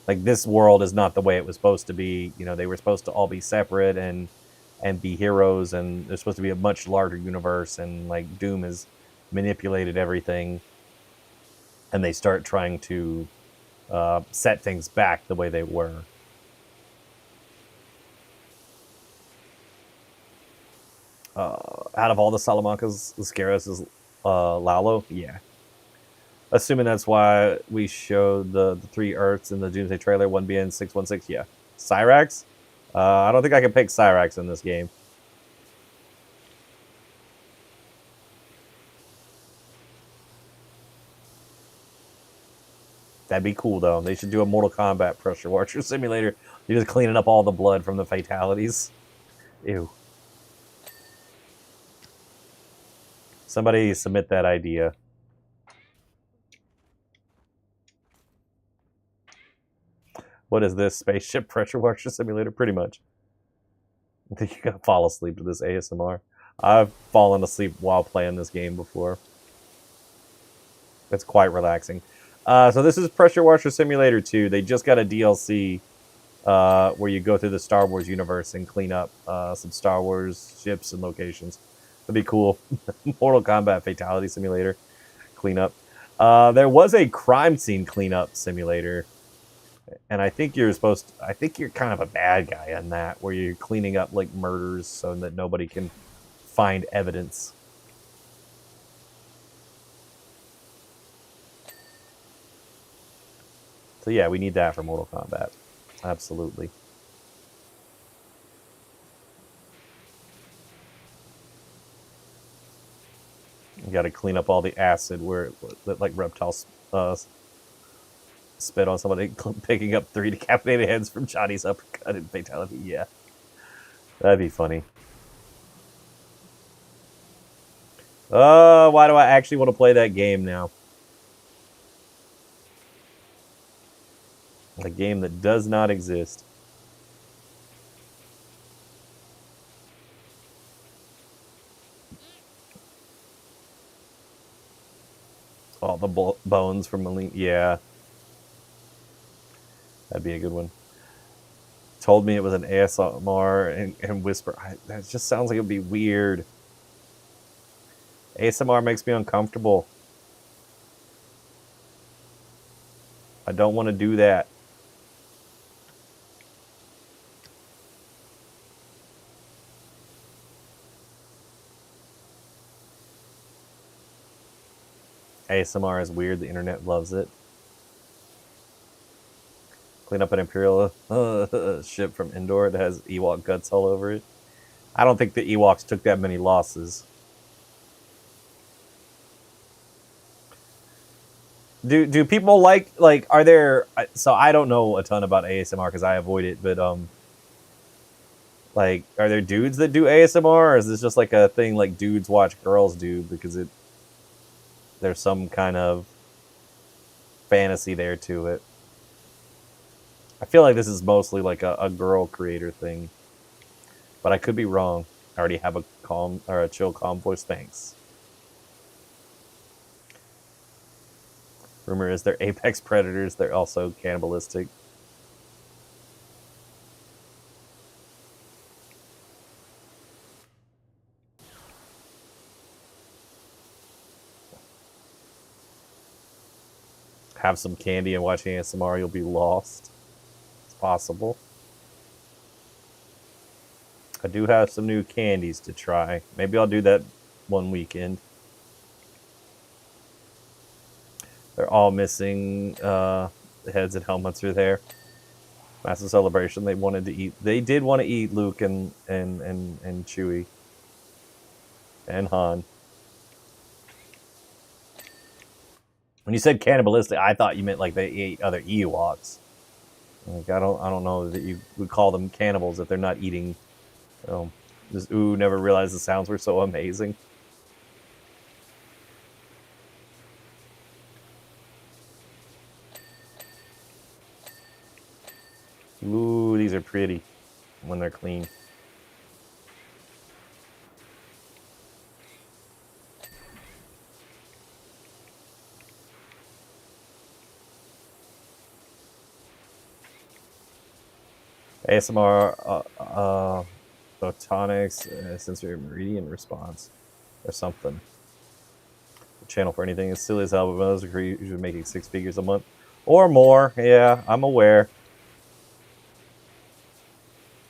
like, this world is not the way it was supposed to be. You know, they were supposed to all be separate and be heroes, and there's supposed to be a much larger universe, and, like, Doom has manipulated everything, and they start trying to set things back the way they were. Out of all the Salamancas, Lascaris is Lalo. Yeah. Assuming that's why we showed the 3 Earths in the Doomsday trailer, one being 616. Yeah. Cyrax? I don't think I can pick Cyrax in this game. That'd be cool, though. They should do a Mortal Kombat Pressure Washer Simulator. You're just cleaning up all the blood from the fatalities. Ew. Somebody submit that idea. What is this? Spaceship Pressure Washer Simulator? Pretty much. I think you're going to fall asleep to this ASMR. I've fallen asleep while playing this game before. It's quite relaxing. So this is Pressure Washer Simulator 2. They just got a DLC where you go through the Star Wars universe and clean up some Star Wars ships and locations. That'd be cool. Mortal Kombat Fatality Simulator cleanup. There was a crime scene cleanup simulator, and I think you're kind of a bad guy on that, where you're cleaning up, like, murders so that nobody can find evidence. So yeah, we need that for Mortal Kombat. Absolutely. You got to clean up all the acid where that like reptiles spit on somebody, picking up 3 decapitated heads from Johnny's uppercut and fatality. Yeah, that'd be funny. Why do I actually want to play that game now? A game that does not exist. All the bones from Malene. Yeah, that'd be a good one. Told me it was an ASMR and whisper. That just sounds like it'd be weird. ASMR makes me uncomfortable. I don't want to do that. ASMR is weird. The internet loves it. Clean up an Imperial ship from Endor that has Ewok guts all over it. I don't think the Ewoks took that many losses. Do people like are there? So I don't know a ton about ASMR because I avoid it, but like are there dudes that do ASMR, or is this just like a thing like dudes watch girls do because there's some kind of fantasy there to it? I feel like this is mostly like a girl creator thing, but I could be wrong. I already have a calm or a chill, calm voice. Thanks. Rumor is they're apex predators. They're also cannibalistic. Have some candy and watch ASMR, you'll be lost. It's possible. I do have some new candies to try. Maybe I'll do that one weekend. They're all missing. The heads and helmets are there. Massive celebration. They wanted to eat. They did want to eat Luke and Chewie and Han. When you said cannibalistic, I thought you meant like they ate other Ewoks. Like I don't know that you would call them cannibals if they're not eating. Just never realized the sounds were so amazing. Ooh, these are pretty when they're clean. ASMR, photonics, sensory meridian response, or something. The channel for anything as silly as hell, but those are usually making 6 figures a month or more. Yeah, I'm aware.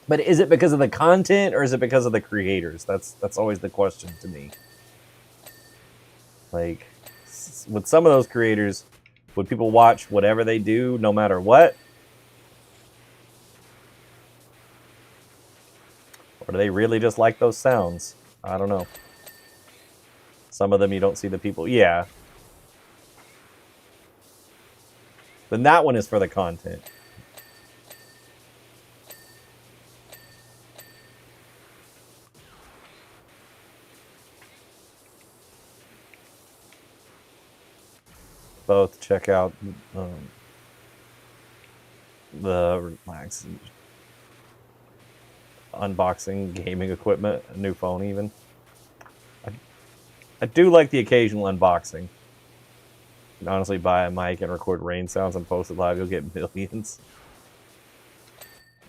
But is it because of the content or is it because of the creators? That's always the question to me. Like, with some of those creators, would people watch whatever they do, no matter what? Or do they really just like those sounds? I don't know. Some of them you don't see the people. Yeah. Then that one is for the content. Both check out the unboxing gaming equipment, a new phone even. I do like the occasional unboxing. You can honestly buy a mic and record rain sounds and post it live, you'll get millions.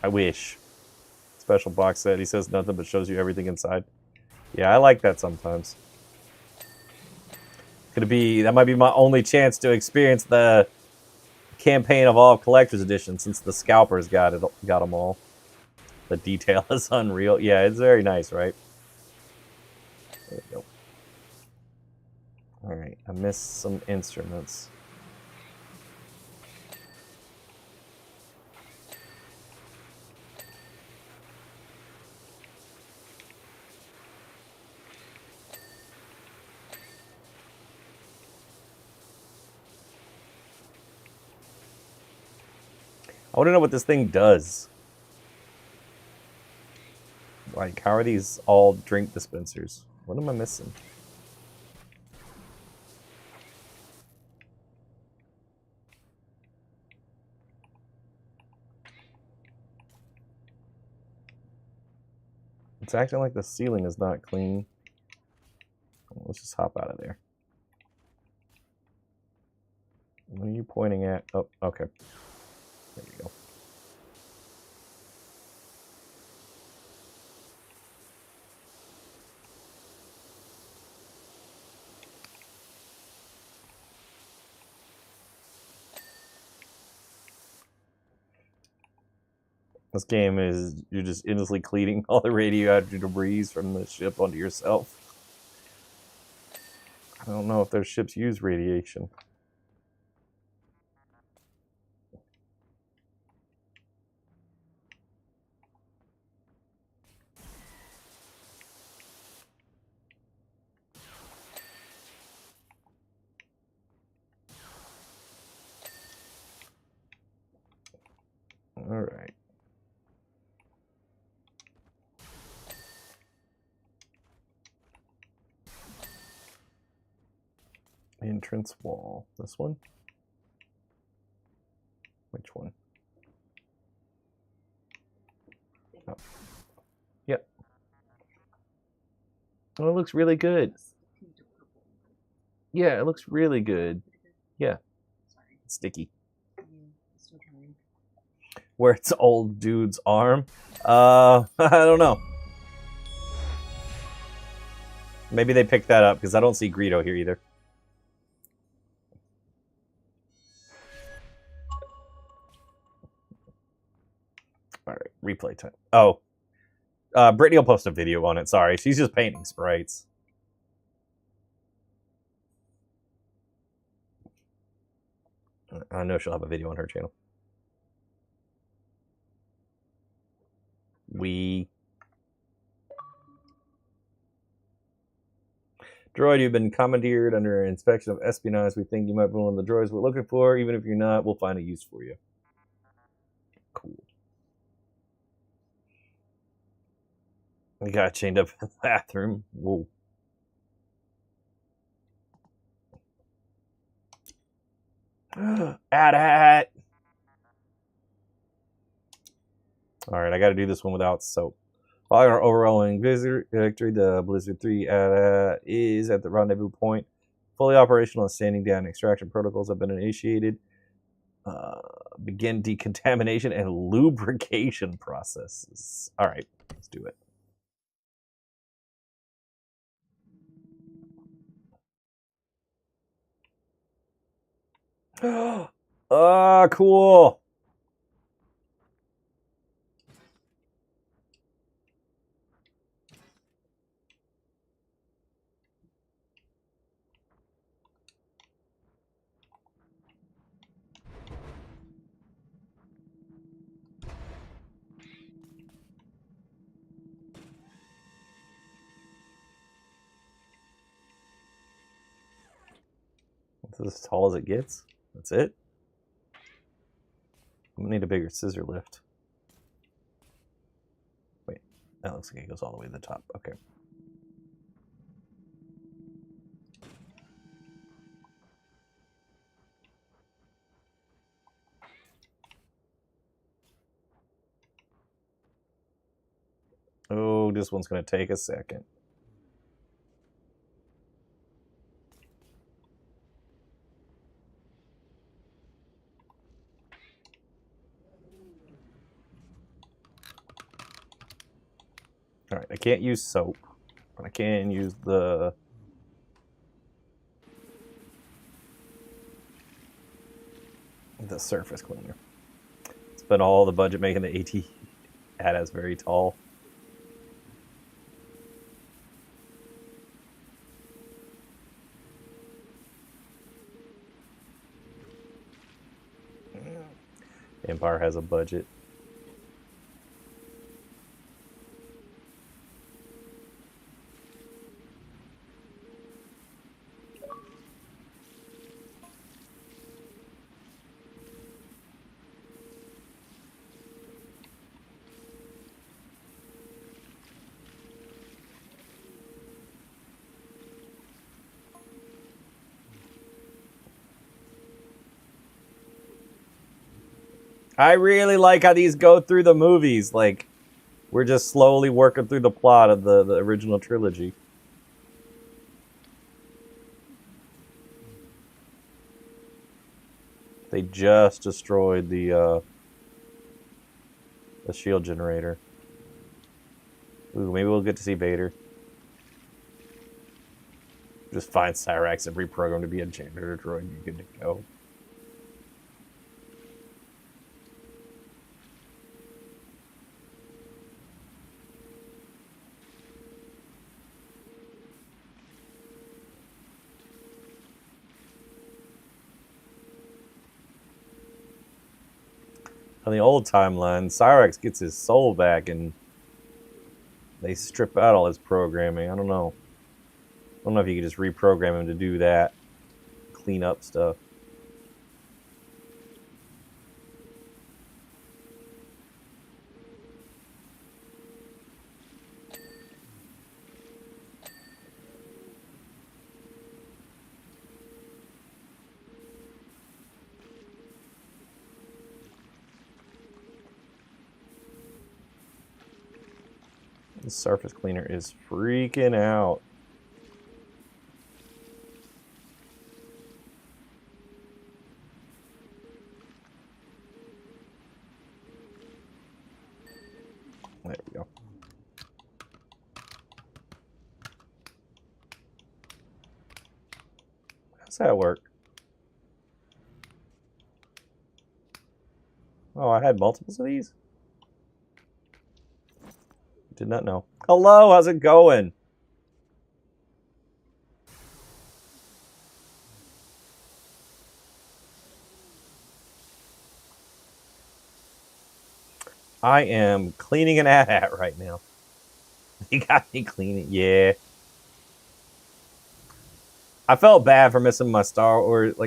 I wish. Special box set, he says nothing but shows you everything inside. Yeah, I like that sometimes. That might be my only chance to experience the campaign of all collector's edition since the scalpers got them all. The detail is unreal. Yeah, it's very nice, right? There we go. All right, I missed some instruments. I want to know what this thing does. Like, how are these all drink dispensers? What am I missing? It's acting like the ceiling is not clean. Let's just hop out of there. What are you pointing at? Oh, okay. There you go. This game is, you're just endlessly cleaning all the radioactive debris from the ship onto yourself. I don't know if those ships use radiation. All right. Entrance wall. This one? Which one? Oh. Yep. Oh, it looks really good. Yeah, it looks really good. Yeah. It's sticky. Where it's old dude's arm? I don't know. Maybe they picked that up because I don't see Greedo here either. All right, replay time. Oh, Brittany will post a video on it. Sorry, she's just painting sprites. I know she'll have a video on her channel. Droid, you've been commandeered under inspection of espionage. We think you might be one of the droids we're looking for. Even if you're not, we'll find a use for you. Cool. We got chained up in the bathroom. Whoa. At. Alright, I gotta do this one without soap. Following our overwhelming victory, the Blizzard 3 is at the rendezvous point. Fully operational and standing down. Extraction protocols have been initiated. Begin decontamination and lubrication processes. Alright, let's do it. Ah, cool. This is as tall as it gets. That's it. I'm gonna need a bigger scissor lift. Wait, that looks like it goes all the way to the top. Okay. Oh, this one's gonna take a second. All right, I can't use soap, but I can use the surface cleaner. Spent all the budget making the AT-ATs very tall. Empire has a budget. I really like how these go through the movies. Like, we're just slowly working through the plot of the original trilogy. They just destroyed the shield generator. Ooh, maybe we'll get to see Vader. Just find Cyrax and reprogram to be a janitor droid. You're good to go. On the old timeline, Cyrax gets his soul back and they strip out all his programming. I don't know. I don't know if you could just reprogram him to do that. Clean up stuff. The surface cleaner is freaking out. There we go. How's that work? Oh, I had multiples of these? Did not know. Hello, how's it going? I am cleaning an AT-AT right now. You got me cleaning. Yeah. I felt bad for missing my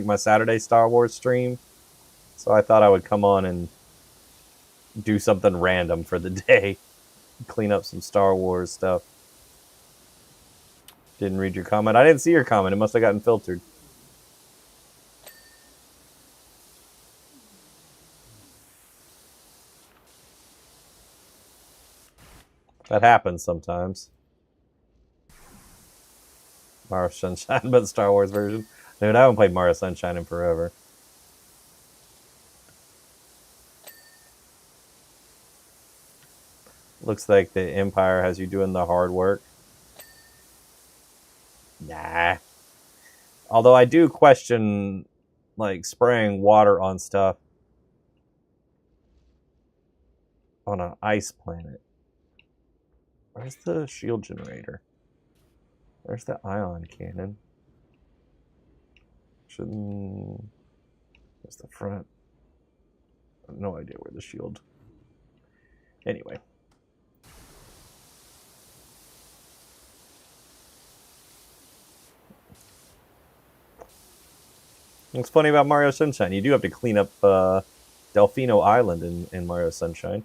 my Saturday Star Wars stream. So I thought I would come on and do something random for the day. Clean up some Star Wars stuff. Didn't read your comment. I didn't see your comment. It must have gotten filtered. That happens sometimes. Mario Sunshine, but the Star Wars version. Dude, I haven't played Mario Sunshine in forever. Looks like the Empire has you doing the hard work. Nah. Although I do question, like, spraying water on stuff on an ice planet. Where's the shield generator? Where's the ion cannon? Shouldn't... Where's the front? I have no idea where the shield... Anyway. What's funny about Mario Sunshine? You do have to clean up Delfino Island in Mario Sunshine.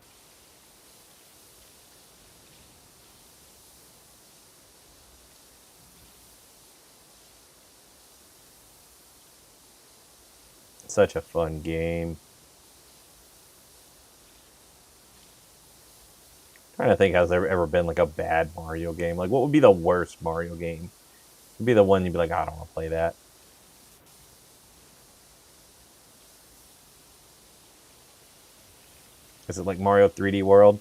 Such a fun game. Trying to think, has there ever been like a bad Mario game? Like, what would be the worst Mario game? Would be the one you'd be like, I don't want to play that. Is it like Mario 3D World?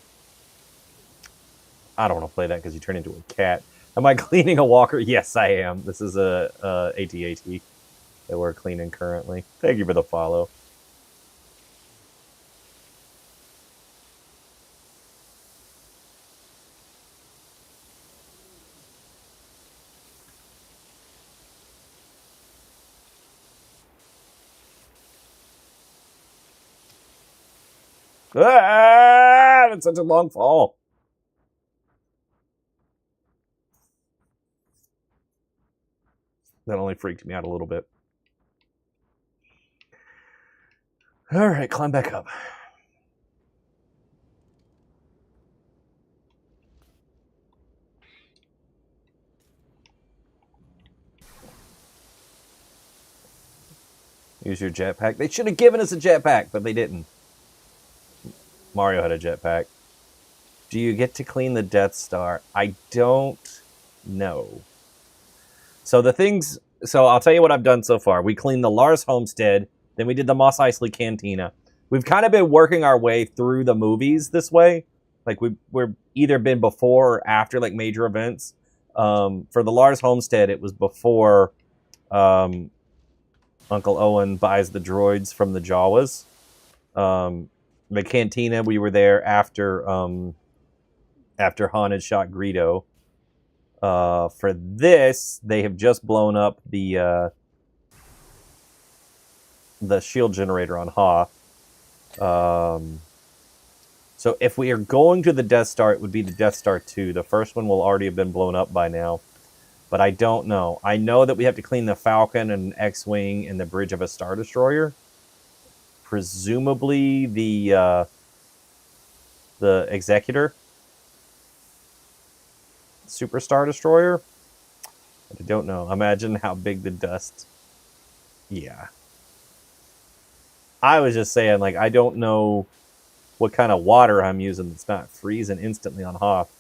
I don't want to play that because you turn into a cat. Am I cleaning a walker? Yes, I am. This is a AT-AT that we're cleaning currently. Thank you for the follow. Ah, that's such a long fall. That only freaked me out a little bit. All right, climb back up. Use your jetpack. They should have given us a jetpack, but they didn't. Mario had a jetpack. Do you get to clean the Death Star? I don't know. So the things... So I'll tell you what I've done so far. We cleaned the Lars Homestead. Then we did the Mos Eisley Cantina. We've kind of been working our way through the movies this way. Like we're either been before or after like major events. For the Lars Homestead, it was before Uncle Owen buys the droids from the Jawas. The Cantina, we were there after Han had shot Greedo. For this, they have just blown up the shield generator on Hoth. So if we are going to the Death Star, it would be the Death Star 2. The first one will already have been blown up by now. But I don't know. I know that we have to clean the Falcon and X-Wing and the bridge of a Star Destroyer. Presumably the Executor. Super Star Destroyer. I don't know. Imagine how big the dust. Yeah. I was just saying, like, I don't know what kind of water I'm using that's not freezing instantly on Hoth.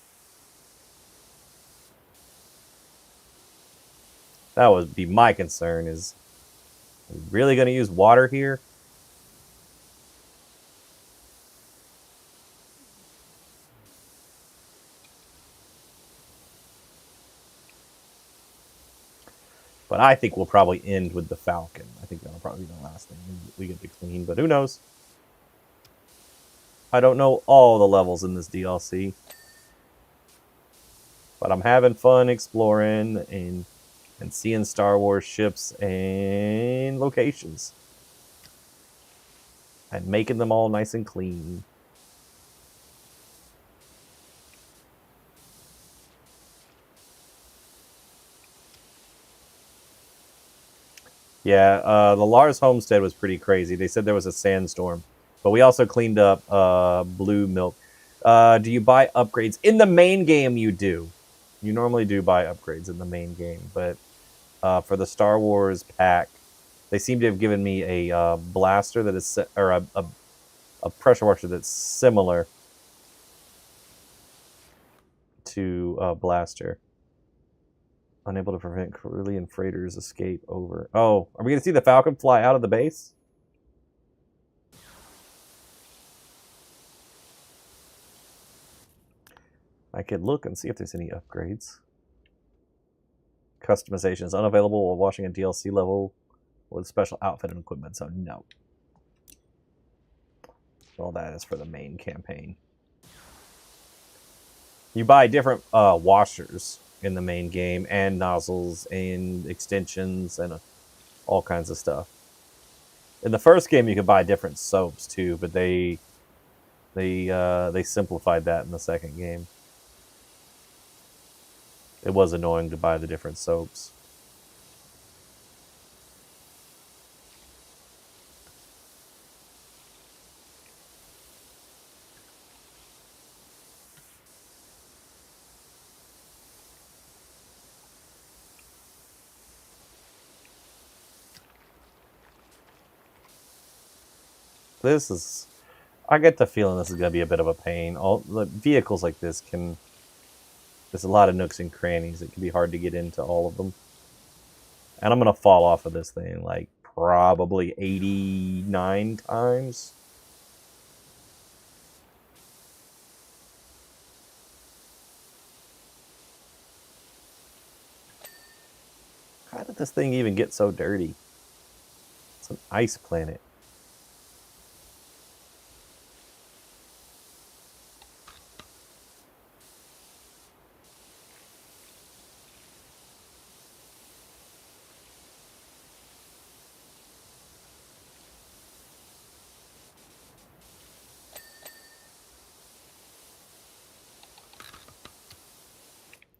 That would be my concern, is are we really going to use water here? But I think we'll probably end with the Falcon. I think that'll probably be the last thing we get to clean, but who knows? I don't know all the levels in this DLC. But I'm having fun exploring and seeing Star Wars ships and locations. And making them all nice and clean. Yeah, the Lars Homestead was pretty crazy. They said there was a sandstorm. But we also cleaned up Blue Milk. Do you buy upgrades? In the main game, you do. You normally do buy upgrades in the main game. But for the Star Wars pack, they seem to have given me a blaster that is... Or a pressure washer that's similar to Blaster. Unable to prevent Corellian freighters escape over. Oh, are we going to see the Falcon fly out of the base? I could look and see if there's any upgrades. Customization is unavailable while watching a DLC level with special outfit and equipment, so no. All that is for the main campaign. You buy different washers in the main game, and nozzles, and extensions, and all kinds of stuff. In the first game, you could buy different soaps too, but they simplified that in the second game. It was annoying to buy the different soaps. This is... I get the feeling this is going to be a bit of a pain. All the vehicles like this can... There's a lot of nooks and crannies. It can be hard to get into all of them. And I'm going to fall off of this thing like probably 89 times. How did this thing even get so dirty? It's an ice planet.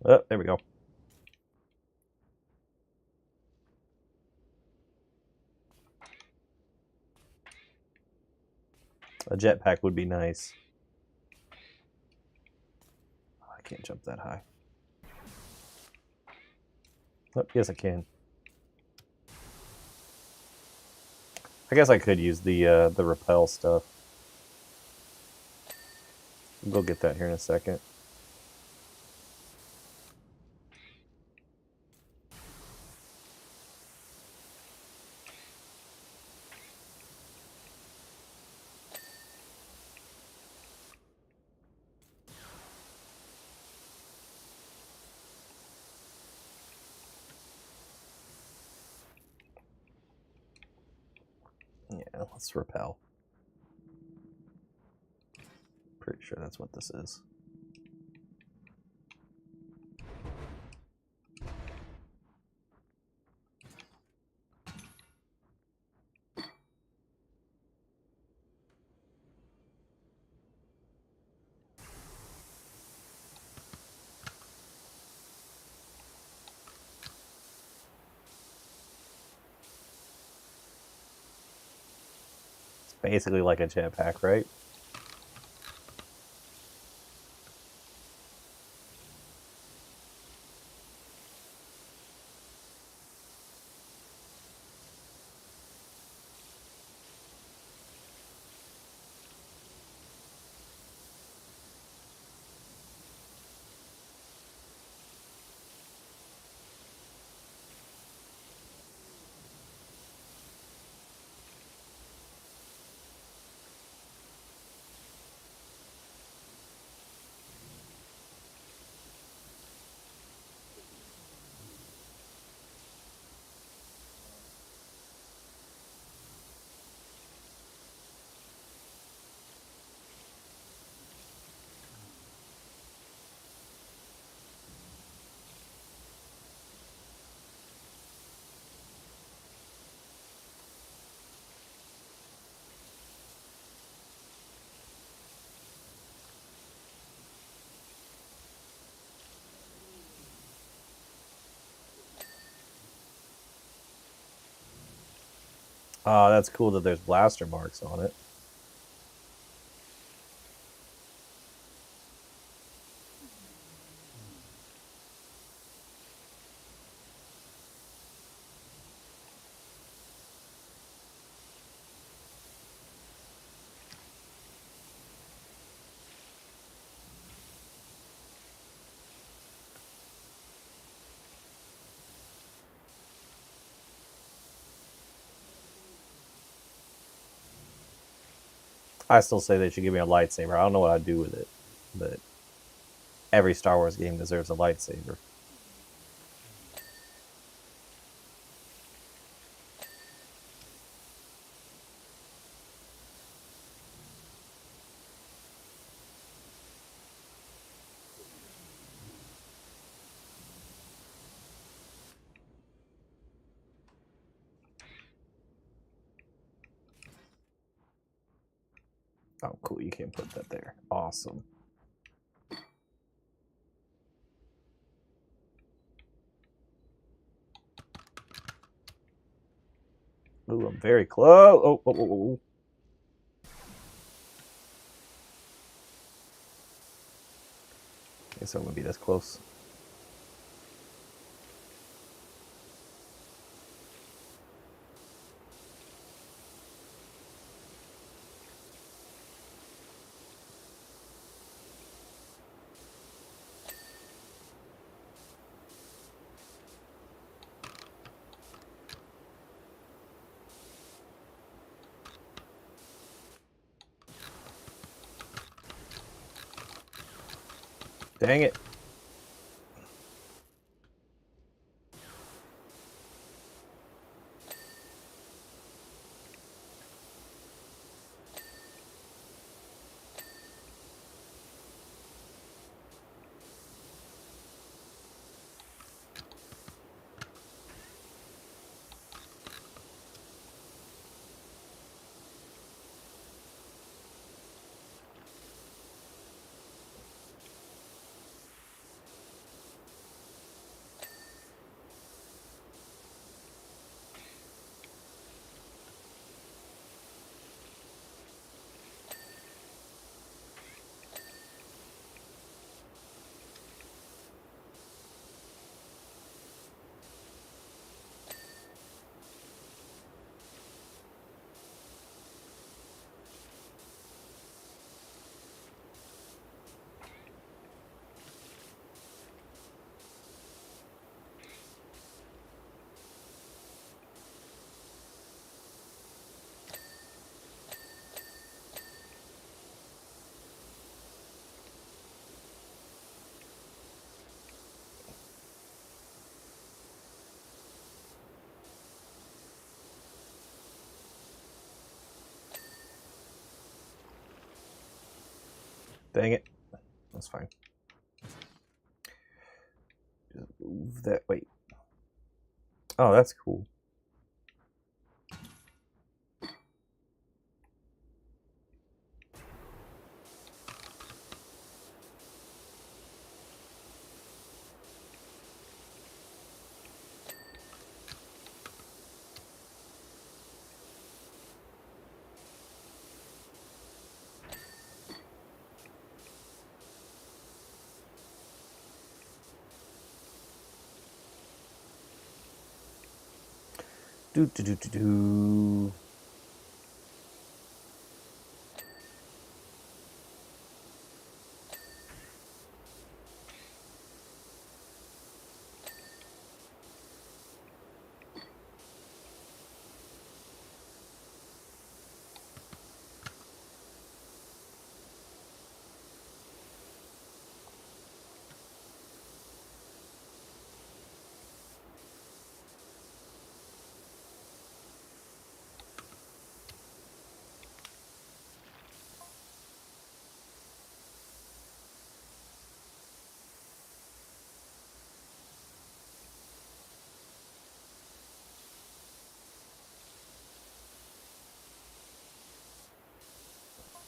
Oh, there we go. A jetpack would be nice. Oh, I can't jump that high. Oh, yes, I can. I guess I could use the repel stuff. We'll go get that here in a second. Yeah, let's repel. Pretty sure that's what this is. It's basically like a jetpack, right? Oh, that's cool that there's blaster marks on it. I still say they should give me a lightsaber. I don't know what I'd do with it, but every Star Wars game deserves a lightsaber. Oh, cool. You can't put that there. Awesome. Ooh, I'm very close. Oh. Guess I'm going to be this close. Dang it. Dang it. That's fine. Just move that. Wait. Oh, that's cool. Do do do do do.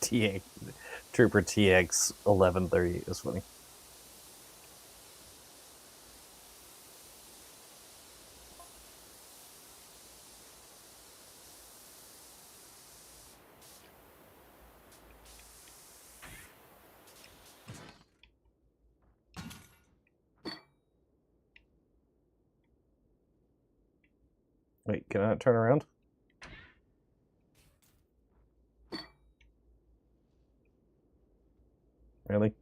TX Trooper TX 1130 is funny. Wait, can I turn around? Really?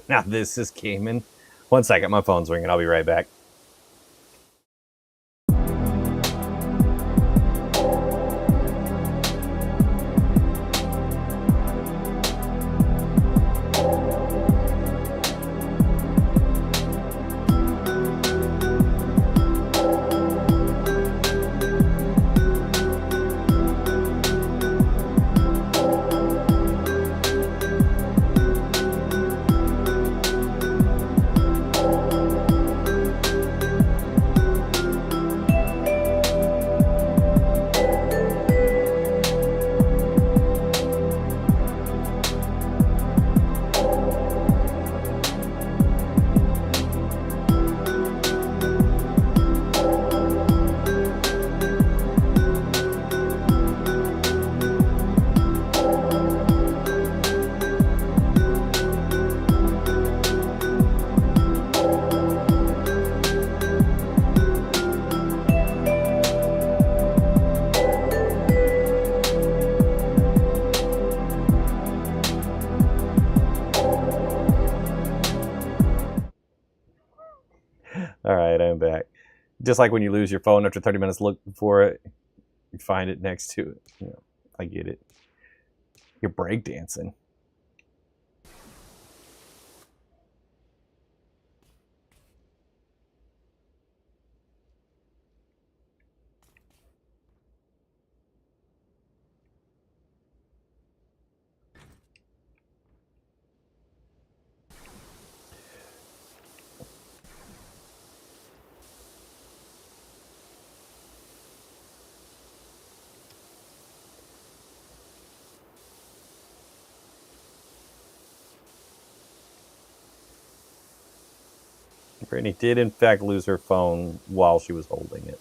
Now this is Cayman. 1 second, my phone's ringing. I'll be right back. All right, I'm back. Just like when you lose your phone after 30 minutes looking for it, you find it next to it. You know, I get it. You're breakdancing. Brittany did, in fact, lose her phone while she was holding it.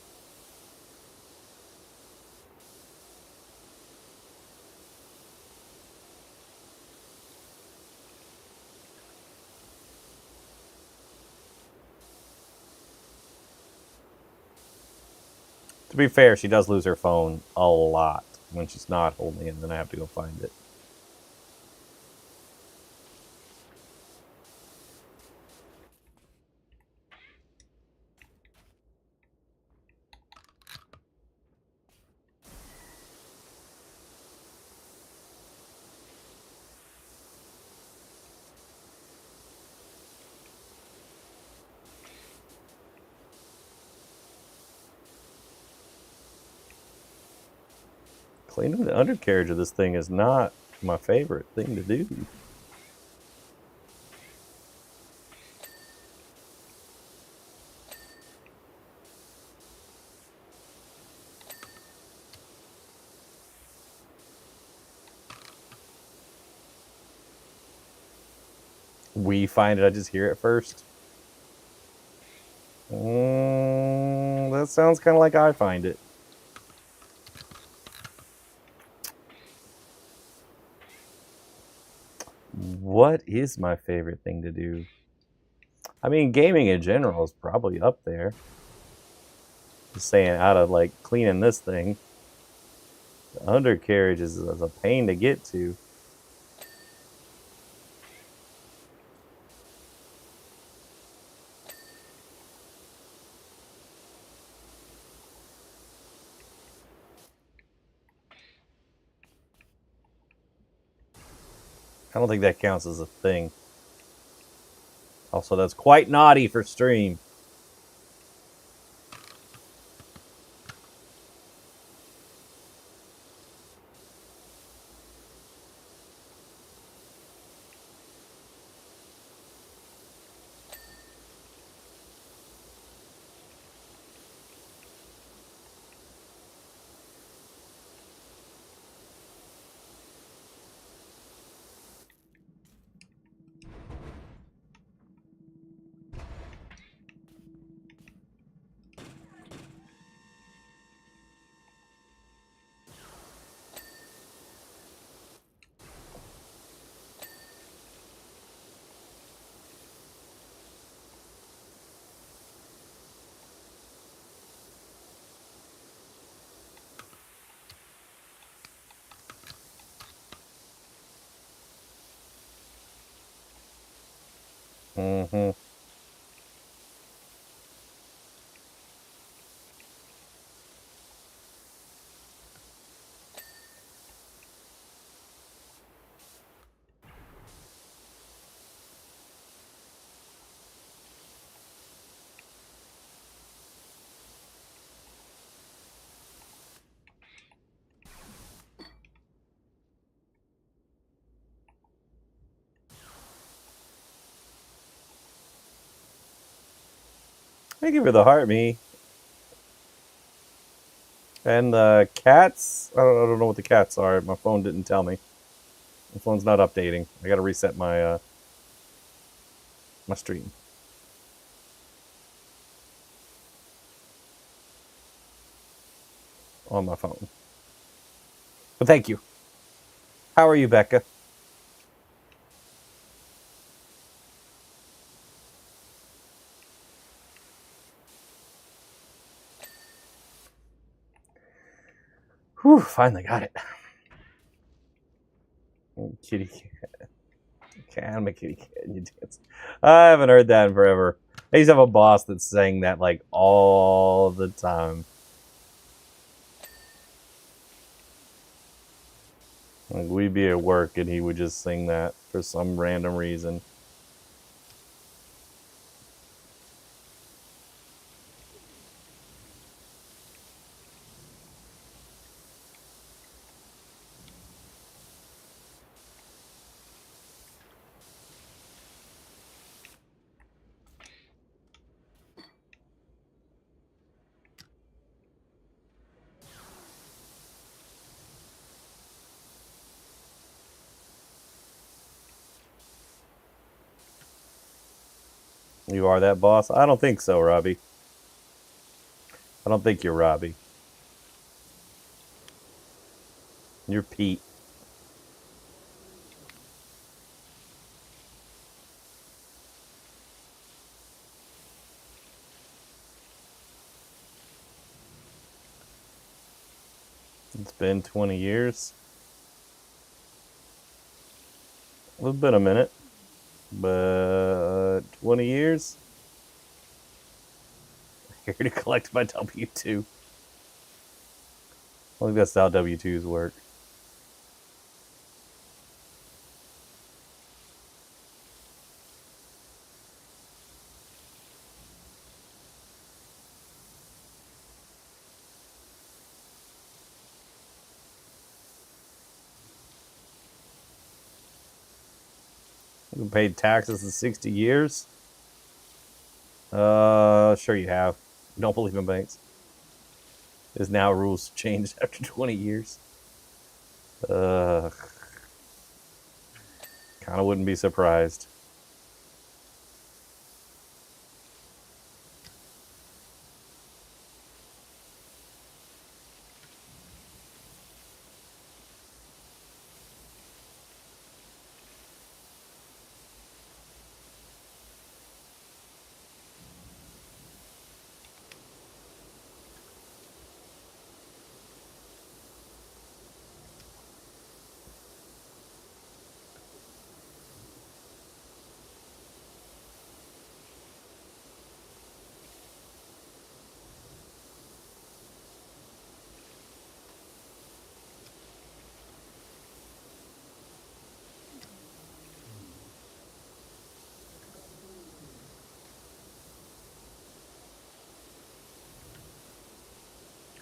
To be fair, she does lose her phone a lot when she's not holding it, and then I have to go find it. Cleaning the undercarriage of this thing is not my favorite thing to do. We find it, I just hear it first. That sounds kind of like I find it. What is my favorite thing to do? I mean, gaming in general is probably up there. Just saying, out of like cleaning this thing, the undercarriage is a pain to get to. I don't think that counts as a thing. Also, that's quite naughty for stream. Mm-hmm. Thank you for the heart, me. And the cats, I don't know what the cats are. My phone didn't tell me. My phone's not updating. I gotta reset my my stream on my phone. But thank you. How are you, Becca? Whew, finally got it. Kitty cat. I'm a kitty cat. You dance. I haven't heard that in forever. I used to have a boss that sang that like all the time. Like we'd be at work and he would just sing that for some random reason. You are that boss? I don't think so, Robbie. I don't think you're Robbie. You're Pete. It's been 20 years. It's been a minute. But 20 years? Here to collect my W-2. I think that's how W-2s work. You paid taxes in 60 years? Sure you have. You don't believe in banks. Is now rules changed after 20 years? Kind of wouldn't be surprised.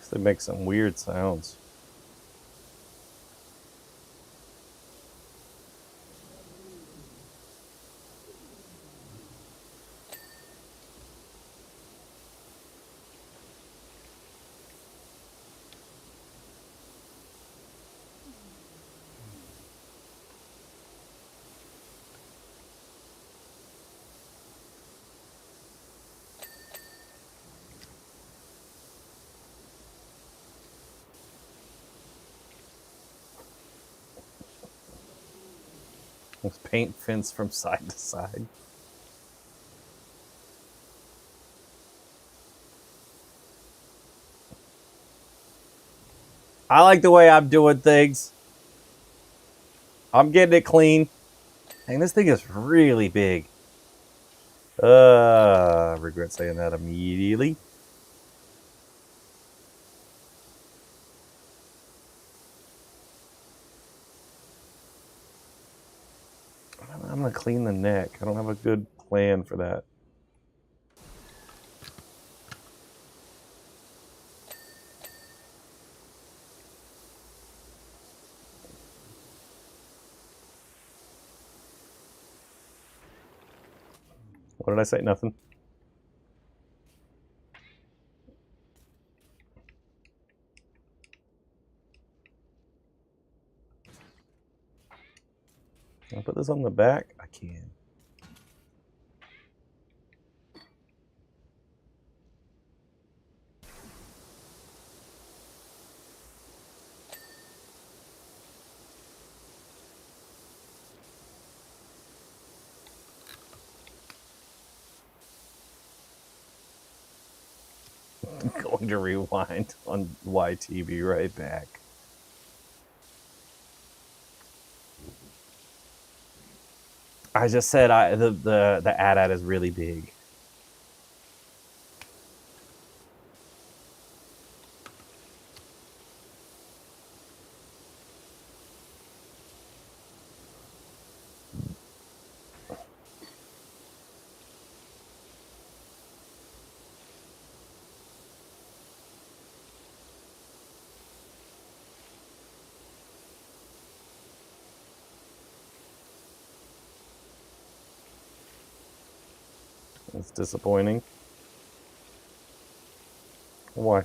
They make some weird sounds. Let's paint fence from side to side. I like the way I'm doing things. I'm getting it clean. Dang, this thing is really big. I regret saying that immediately. I'm gonna clean the neck. I don't have a good plan for that. What did I say? Nothing. Can I put this on the back? I can. I'm going to rewind on YTV right back. I just said the AT-AT is really big. It's disappointing. Why?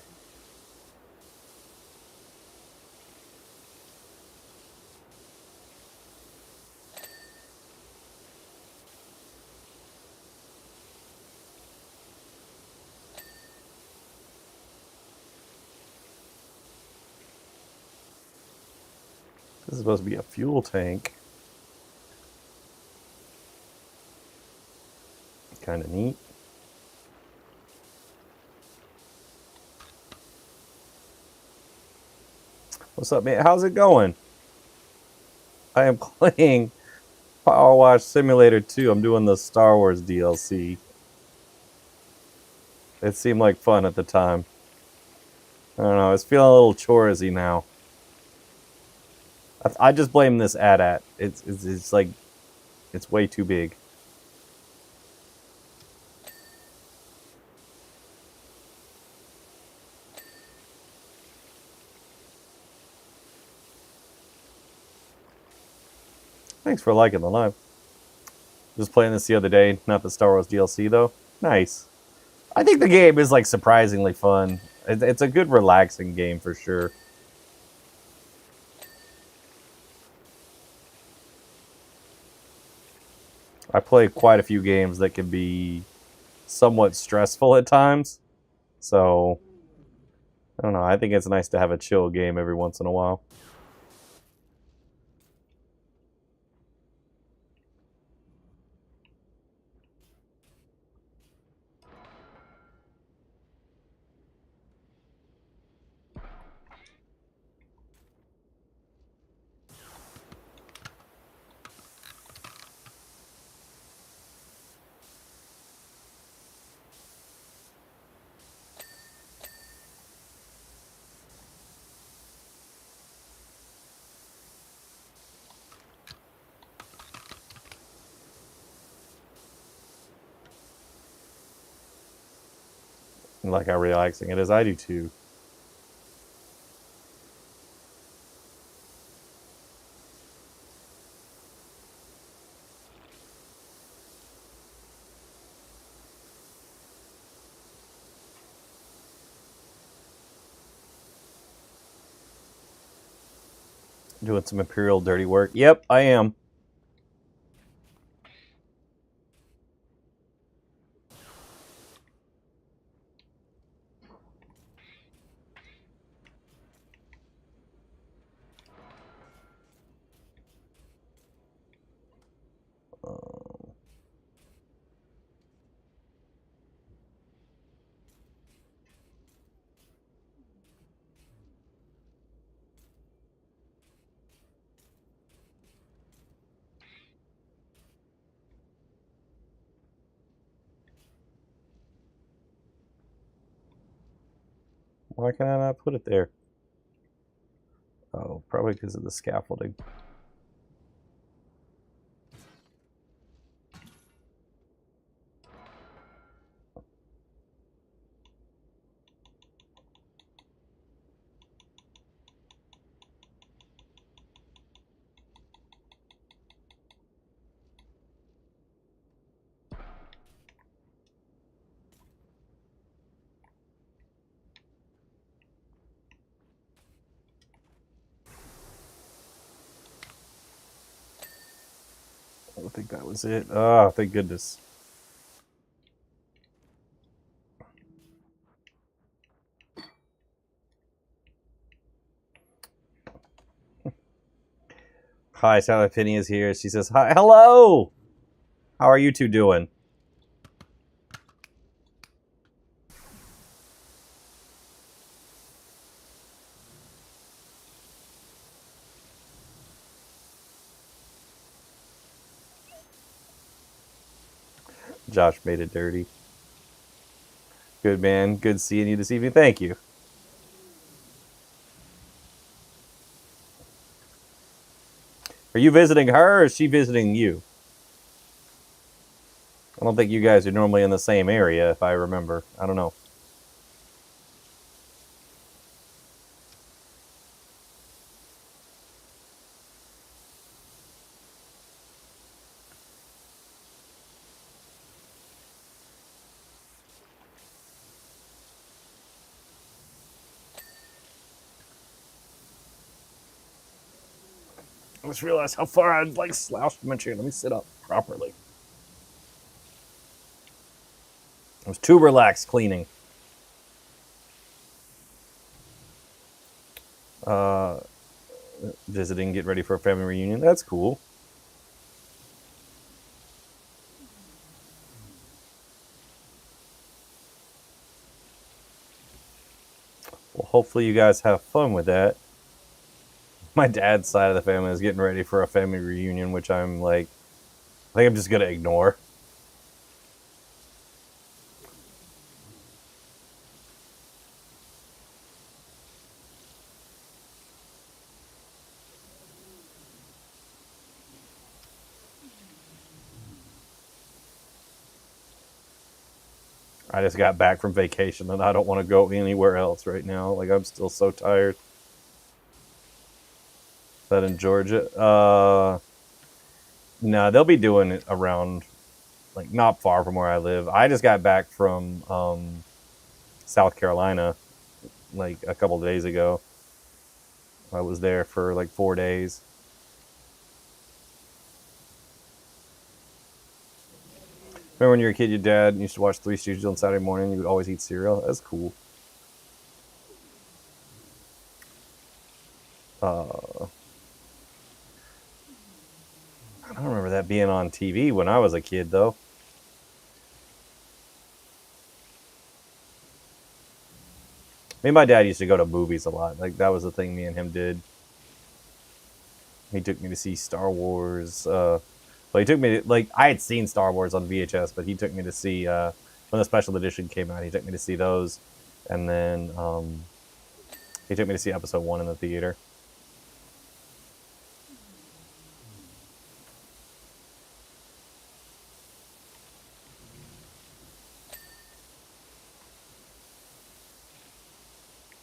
This is supposed to be a fuel tank. Kind of neat. What's up, man? How's it going? I am playing Power Wash Simulator 2. I'm doing the Star Wars DLC. It seemed like fun at the time. I don't know. It's feeling a little choresy now. I just blame this AT-AT. It's like, it's way too big. Thanks for liking the live. Just playing this the other day, not the Star Wars DLC though. Nice. I think the game is like surprisingly fun. It's a good relaxing game for sure. I play quite a few games that can be somewhat stressful at times. So, I don't know. I think it's nice to have a chill game every once in a while. And like how relaxing it is, I do too. Doing some Imperial dirty work. Yep, I am. Why can I not put it there? Oh, probably because of the scaffolding. I think that was it. Oh, thank goodness. Hi, Sally Finney is here. She says, hi, hello! How are you two doing? Josh made it dirty. Good, man. Good seeing you this evening. Thank you. Are you visiting her or is she visiting you? I don't think you guys are normally in the same area, if I remember. I don't know. I just realized how far I'd like slouched my chair. Let me sit up properly. I was too relaxed cleaning. visiting, get ready for a family reunion. That's cool. Well, hopefully you guys have fun with that. My dad's side of the family is getting ready for a family reunion, which I'm like, I think I'm just gonna ignore. I just got back from vacation and I don't want to go anywhere else right now. Like I'm still so tired. That in Georgia, no, they'll be doing it around, like not far from where I live. I just got back from South Carolina like a couple of days ago. I was there for like 4 days. Remember when you were a kid, your dad used to watch Three Stooges on Saturday morning? You would always eat cereal. That's cool. Uh, I don't remember that being on TV when I was a kid, though. Me and my dad used to go to movies a lot. Like that was the thing me and him did. He took me to see Star Wars. Well, he took me to, like I had seen Star Wars on VHS, but he took me to see when the special edition came out. He took me to see those, and then he took me to see Episode 1 in the theater.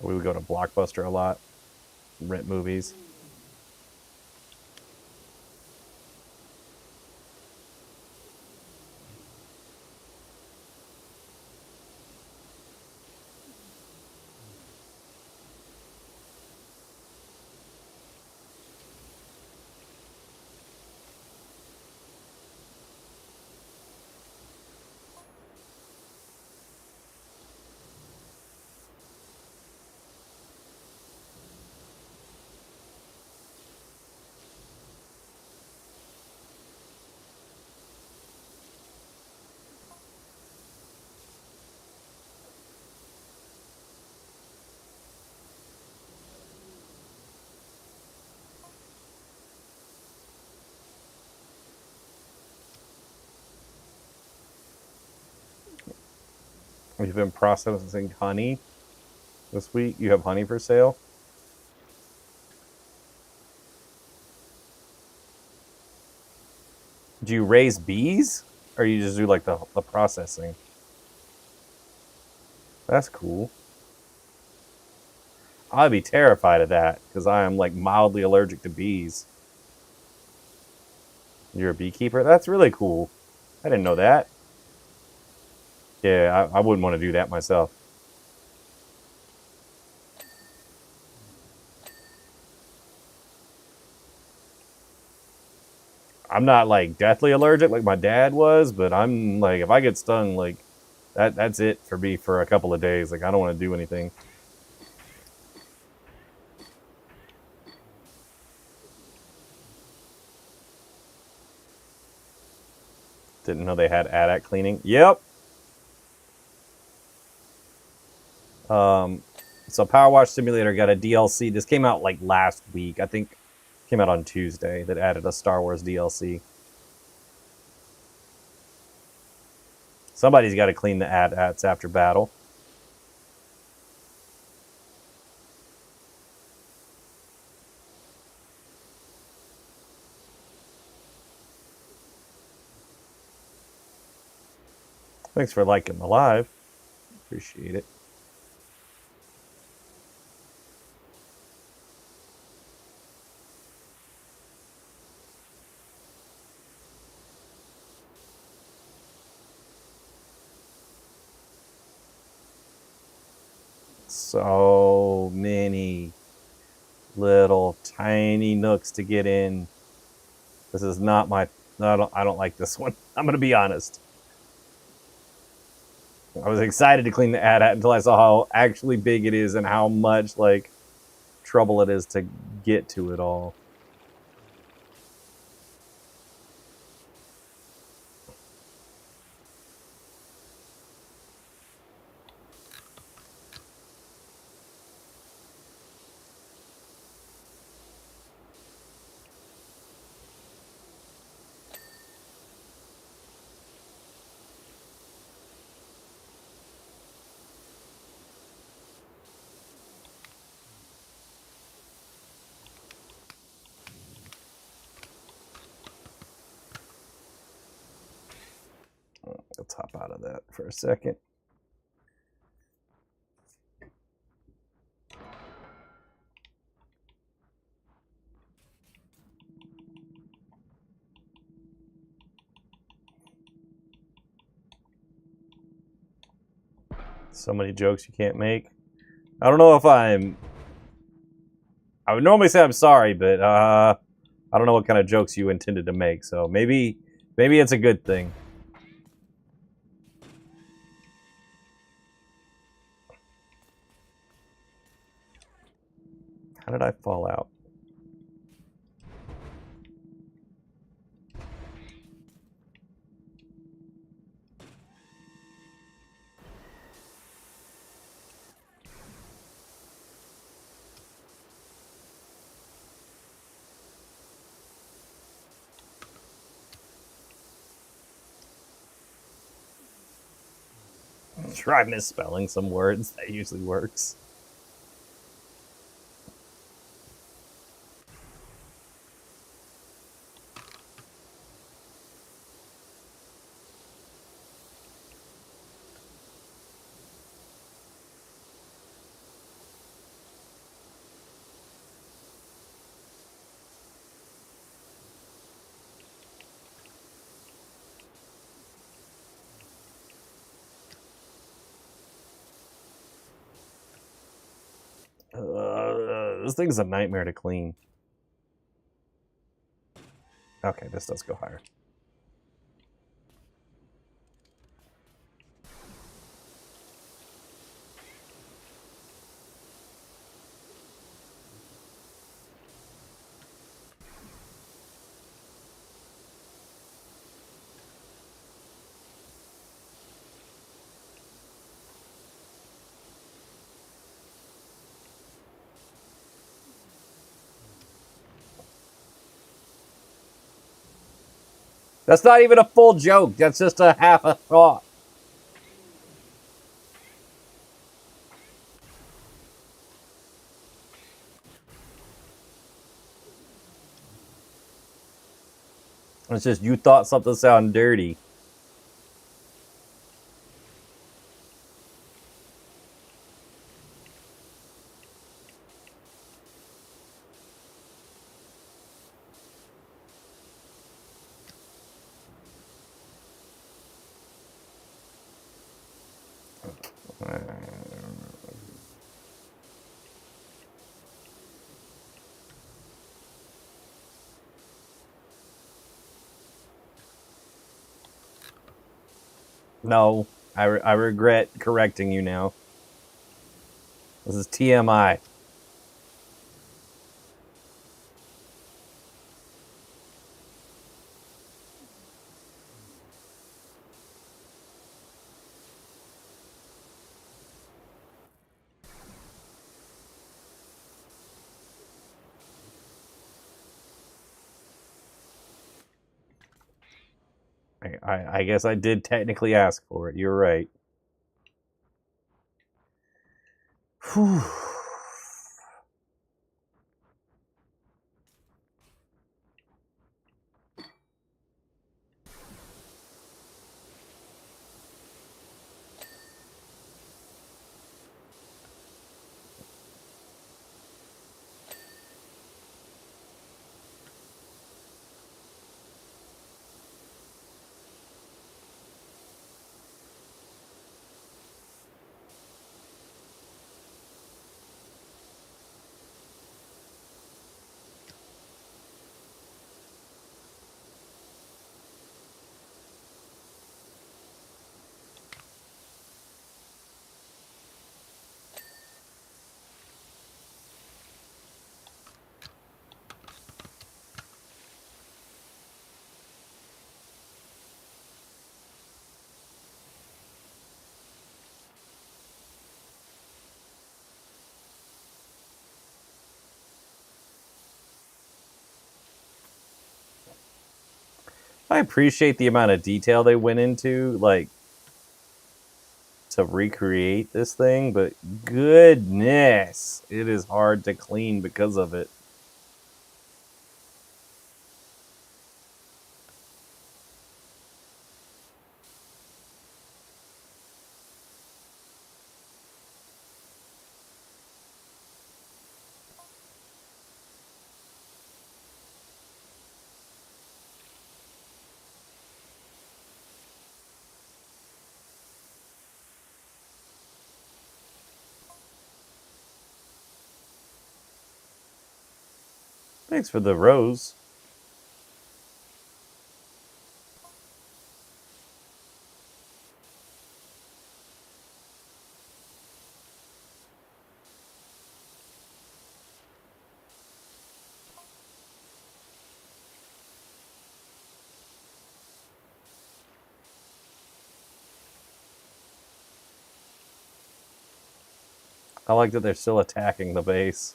We would go to Blockbuster a lot, rent movies. We've been processing honey this week. You have honey for sale? Do you raise bees, or you just do like the processing? That's cool. I'd be terrified of that because I am like mildly allergic to bees. You're a beekeeper? That's really cool. I didn't know that. Yeah, I wouldn't want to do that myself. I'm not like deathly allergic like my dad was, but I'm like if I get stung, like that's it for me for a couple of days. Like I don't want to do anything. Didn't know they had AT-AT cleaning. Yep. Um, so Power Wash Simulator got a DLC. This came out like last week. I think came out on Tuesday that added a Star Wars DLC. Somebody's got to clean the AT-ATs after battle. Thanks for liking the live. Appreciate it. So many little tiny nooks to get in. This is not my. No, I don't like this one. I'm gonna be honest. I was excited to clean the AT-AT until I saw how actually big it is and how much like trouble it is to get to it all. Let's hop out of that for a second. So many jokes you can't make. I don't know if I would normally say I'm sorry, but I don't know what kind of jokes you intended to make. So maybe it's a good thing. How did I fall out? Try misspelling some words. That usually works. This thing's a nightmare to clean. Okay, this does go higher. That's not even a full joke. That's just a half a thought. It's just you thought something sounded dirty. No, I regret correcting you now. This is TMI. I guess I did technically ask for it. You're right. Whew. I appreciate the amount of detail they went into, like, to recreate this thing, but goodness, it is hard to clean because of it. Thanks for the rose. I like that they're still attacking the base.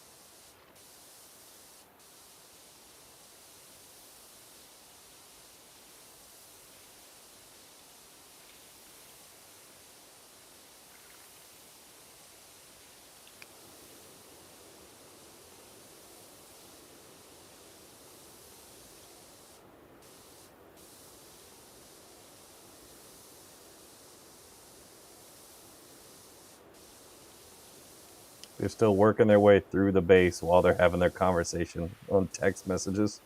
They're still working their way through the base while they're having their conversation on text messages.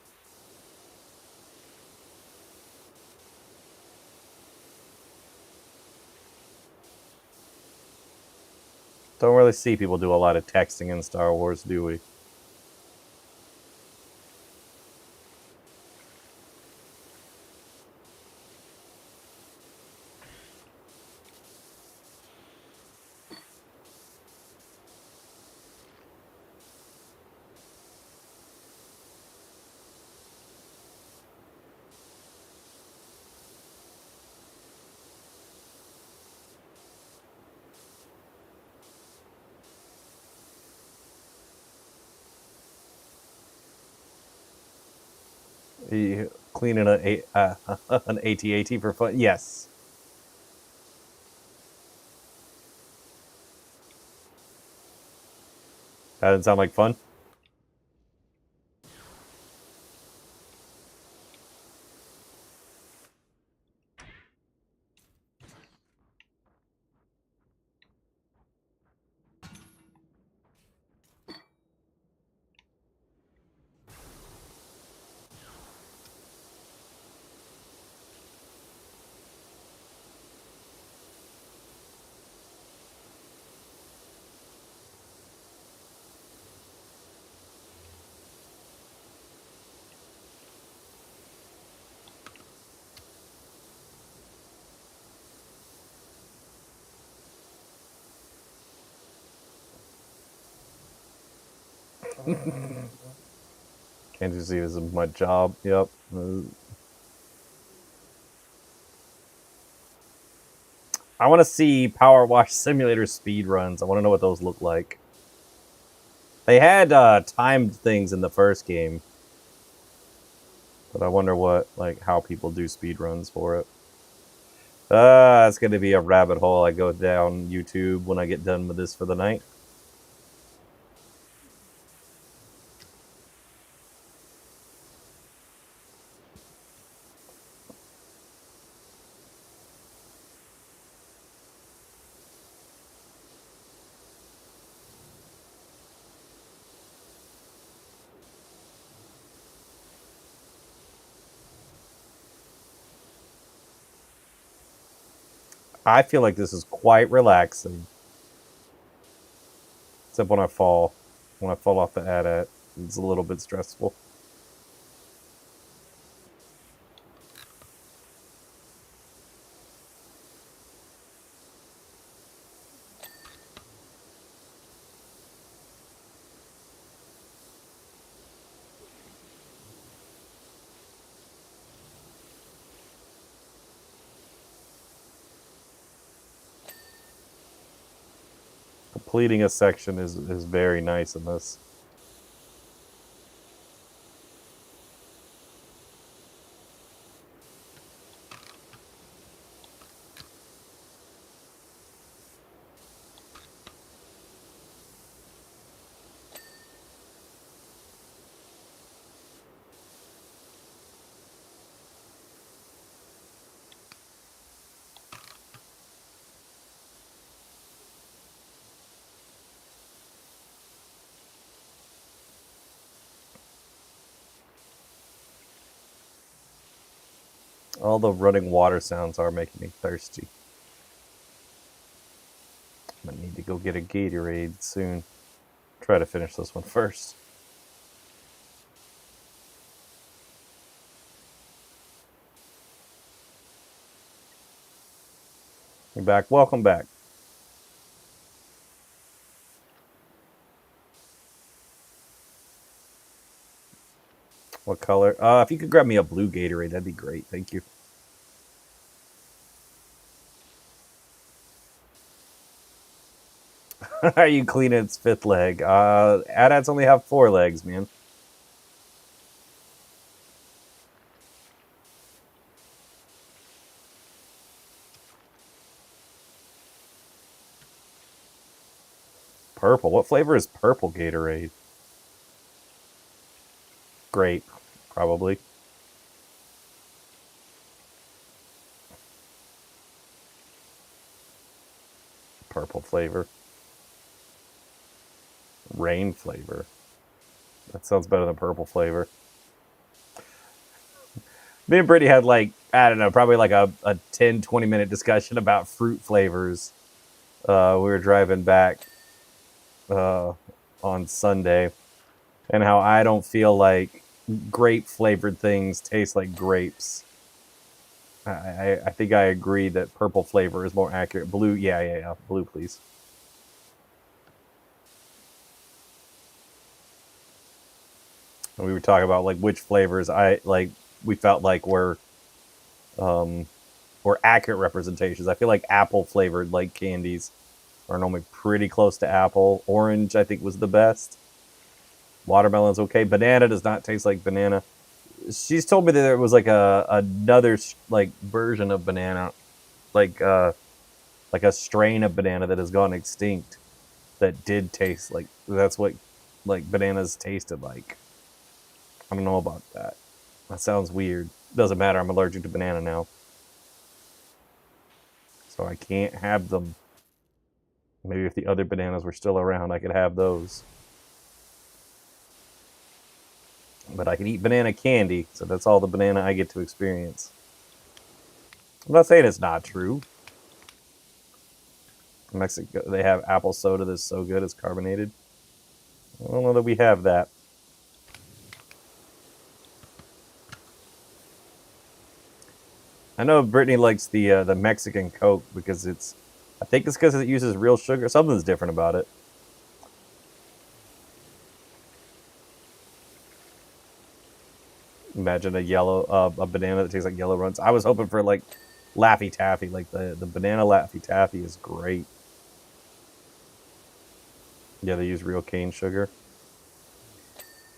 Don't really see people do a lot of texting in Star Wars, do we? You cleaning an AT-AT for fun? Yes. That didn't sound like fun. Can't you see this is my job? Yep. I want to see Power Wash Simulator speed runs. I want to know what those look like. They had timed things in the first game, but I wonder what, like, how people do speed runs for it. It's going to be a rabbit hole I go down YouTube when I get done with this for the night. I feel like this is quite relaxing. Except when I fall. When I fall off the AT-AT, it's a little bit stressful. Completing a section is very nice in this. All the running water sounds are making me thirsty. I need to go get a Gatorade soon. Try to finish this one first. You're back. Welcome back. What color? If you could grab me a blue Gatorade, that'd be great. Thank you. Are you cleaning its fifth leg? AT-ATs only have 4 legs, man. Purple. What flavor is purple Gatorade? Grape, probably. Purple flavor. Rain flavor. That sounds better than purple flavor. Me and Brittany had like, I don't know, probably like a 10, 20-minute discussion about fruit flavors. We were driving back on Sunday, and how I don't feel like grape flavored things taste like grapes. I think I agree that purple flavor is more accurate. Blue, yeah. Blue, please. And we were talking about like which flavors we felt like were accurate representations. I feel like apple flavored like candies are normally pretty close to apple. Orange, I think, was the best. Watermelon's okay. Banana does not taste like banana. She's told me that there was like another like version of banana, like a strain of banana that has gone extinct that did taste like that's what like bananas tasted like. I don't know about that. That sounds weird. Doesn't matter. I'm allergic to banana now, so I can't have them. Maybe if the other bananas were still around, I could have those. But I can eat banana candy, so that's all the banana I get to experience. I'm not saying it's not true. In Mexico, they have apple soda that's so good it's carbonated. I don't know that we have that. I know Brittany likes the Mexican Coke because it's. I think it's because it uses real sugar. Something's different about it. Imagine a banana that tastes like yellow runs. I was hoping for like Laffy Taffy. Like the banana Laffy Taffy is great. Yeah, they use real cane sugar.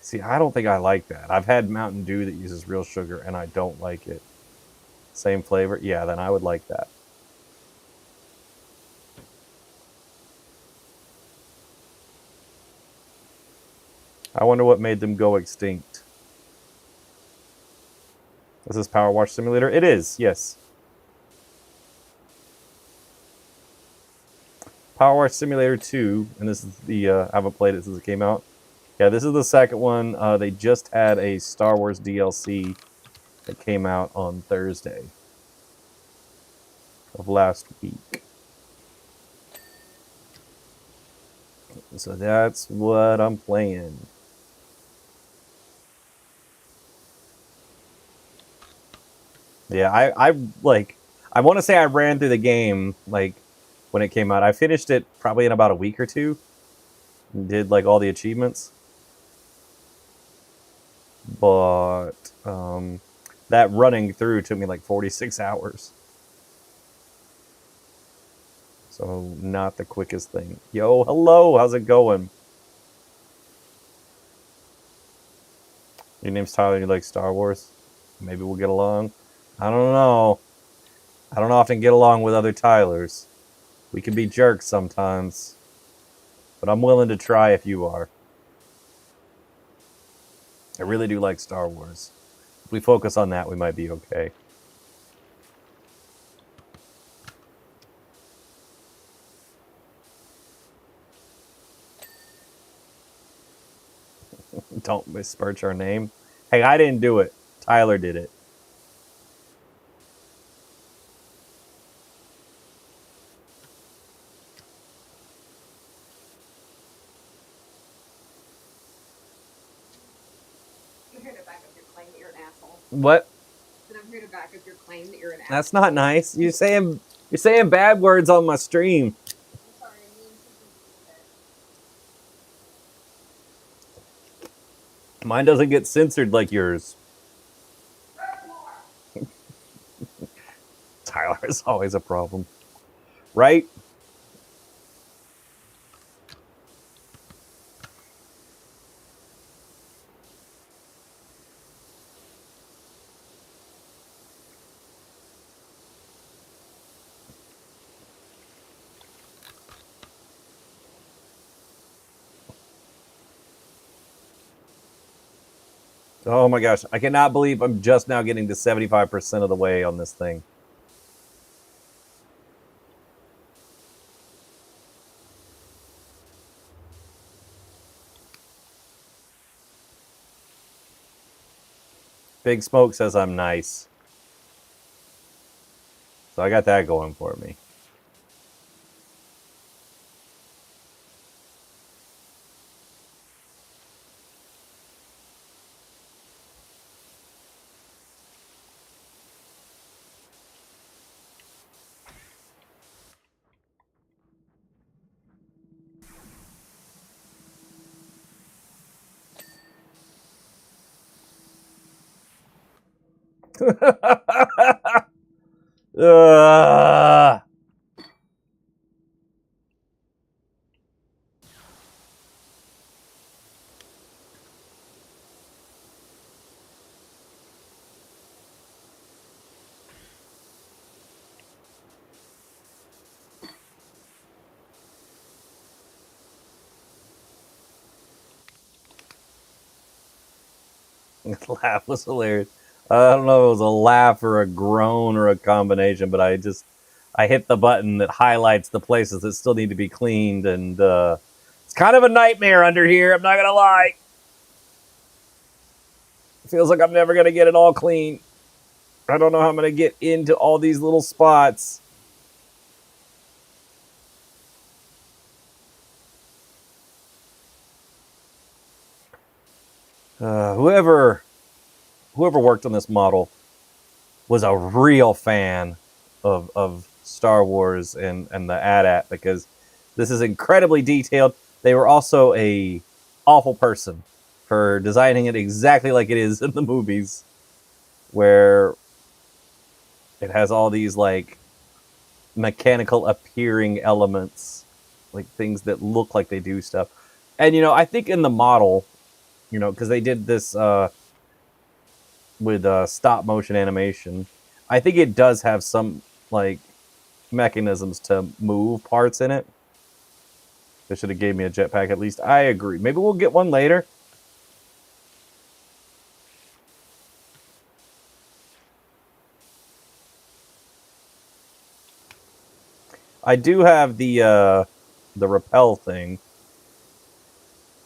See, I don't think I like that. I've had Mountain Dew that uses real sugar, and I don't like it. Same flavor? Yeah, then I would like that. I wonder what made them go extinct. Is this Power Wash Simulator? It is, yes. Power Wash Simulator 2, and this is the, I haven't played it since it came out. Yeah, this is the second one. They just had a Star Wars DLC that came out on Thursday of last week. So that's what I'm playing. Yeah, I like, I want to say I ran through the game like when it came out. I finished it probably in about a week or two. Did like all the achievements. But that running through took me like 46 hours. So not the quickest thing. Yo, hello, how's it going? Your name's Tyler and you like Star Wars? Maybe we'll get along. I don't know. I don't often get along with other Tylers. We can be jerks sometimes. But I'm willing to try if you are. I really do like Star Wars. If we focus on that, we might be okay. Don't besmirch our name. Hey, I didn't do it. Tyler did it. What? Then I'm here to back up your claim that you're an asshole. That's not nice. You're saying bad words on my stream. I'm sorry, I mean something. Mine doesn't get censored like yours. Tyler is always a problem. Right? Oh my gosh. I cannot believe I'm just now getting to 75% of the way on this thing. Big Smoke says I'm nice. So I got that going for me. The laugh was hilarious. I don't know if it was a laugh or a groan or a combination, but I hit the button that highlights the places that still need to be cleaned, and it's kind of a nightmare under here. I'm not gonna lie. It feels like I'm never gonna get it all clean. I don't know how I'm gonna get into all these little spots. Whoever worked on this model was a real fan of Star Wars and the AT-AT, because this is incredibly detailed. They were also a awful person for designing it exactly like it is in the movies, where it has all these like mechanical appearing elements, like things that look like they do stuff. And I think in the model, because they did this with stop motion animation, I think it does have some like mechanisms to move parts in it. They should have gave me a jetpack at least. I agree. Maybe we'll get one later. I do have the rappel thing,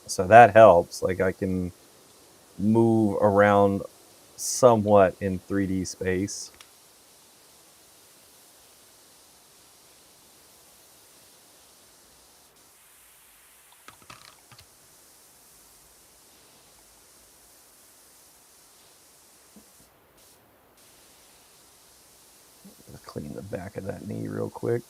so that helps. Like I can move around somewhat in 3D space. Let's clean the back of that knee real quick.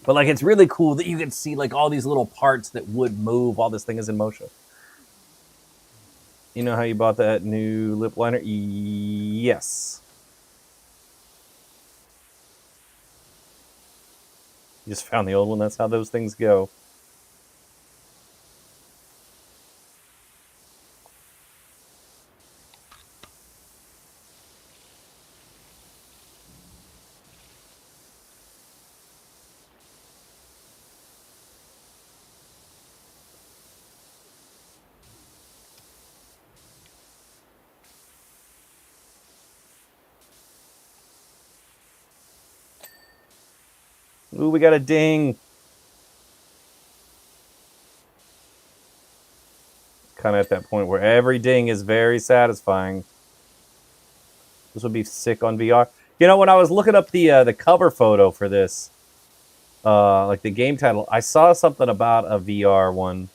But like, it's really cool that you can see like all these little parts that would move while this thing is in motion. You know how you bought that new lip liner? Yes. You just found the old one. That's how those things go. Ooh, we got a ding. Kind of at that point where every ding is very satisfying. This would be sick on VR. You know, when I was looking up the cover photo for this, like the game title, I saw something about a VR one.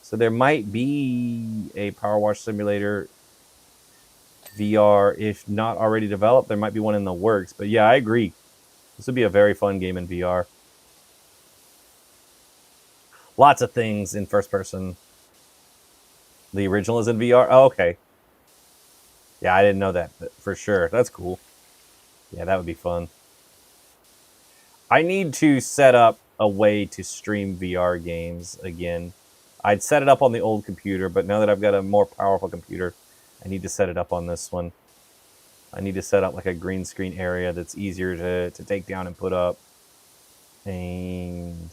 So there might be a Power Wash Simulator VR, if not already developed. There might be one in the works. But yeah, I agree. This would be a very fun game in VR. Lots of things in first person. The original is in VR? Oh, okay. Yeah, I didn't know that for sure. That's cool. Yeah, that would be fun. I need to set up a way to stream VR games again. I'd set it up on the old computer, but now that I've got a more powerful computer, I need to set it up on this one. I need to set up like a green screen area that's easier to take down and put up. And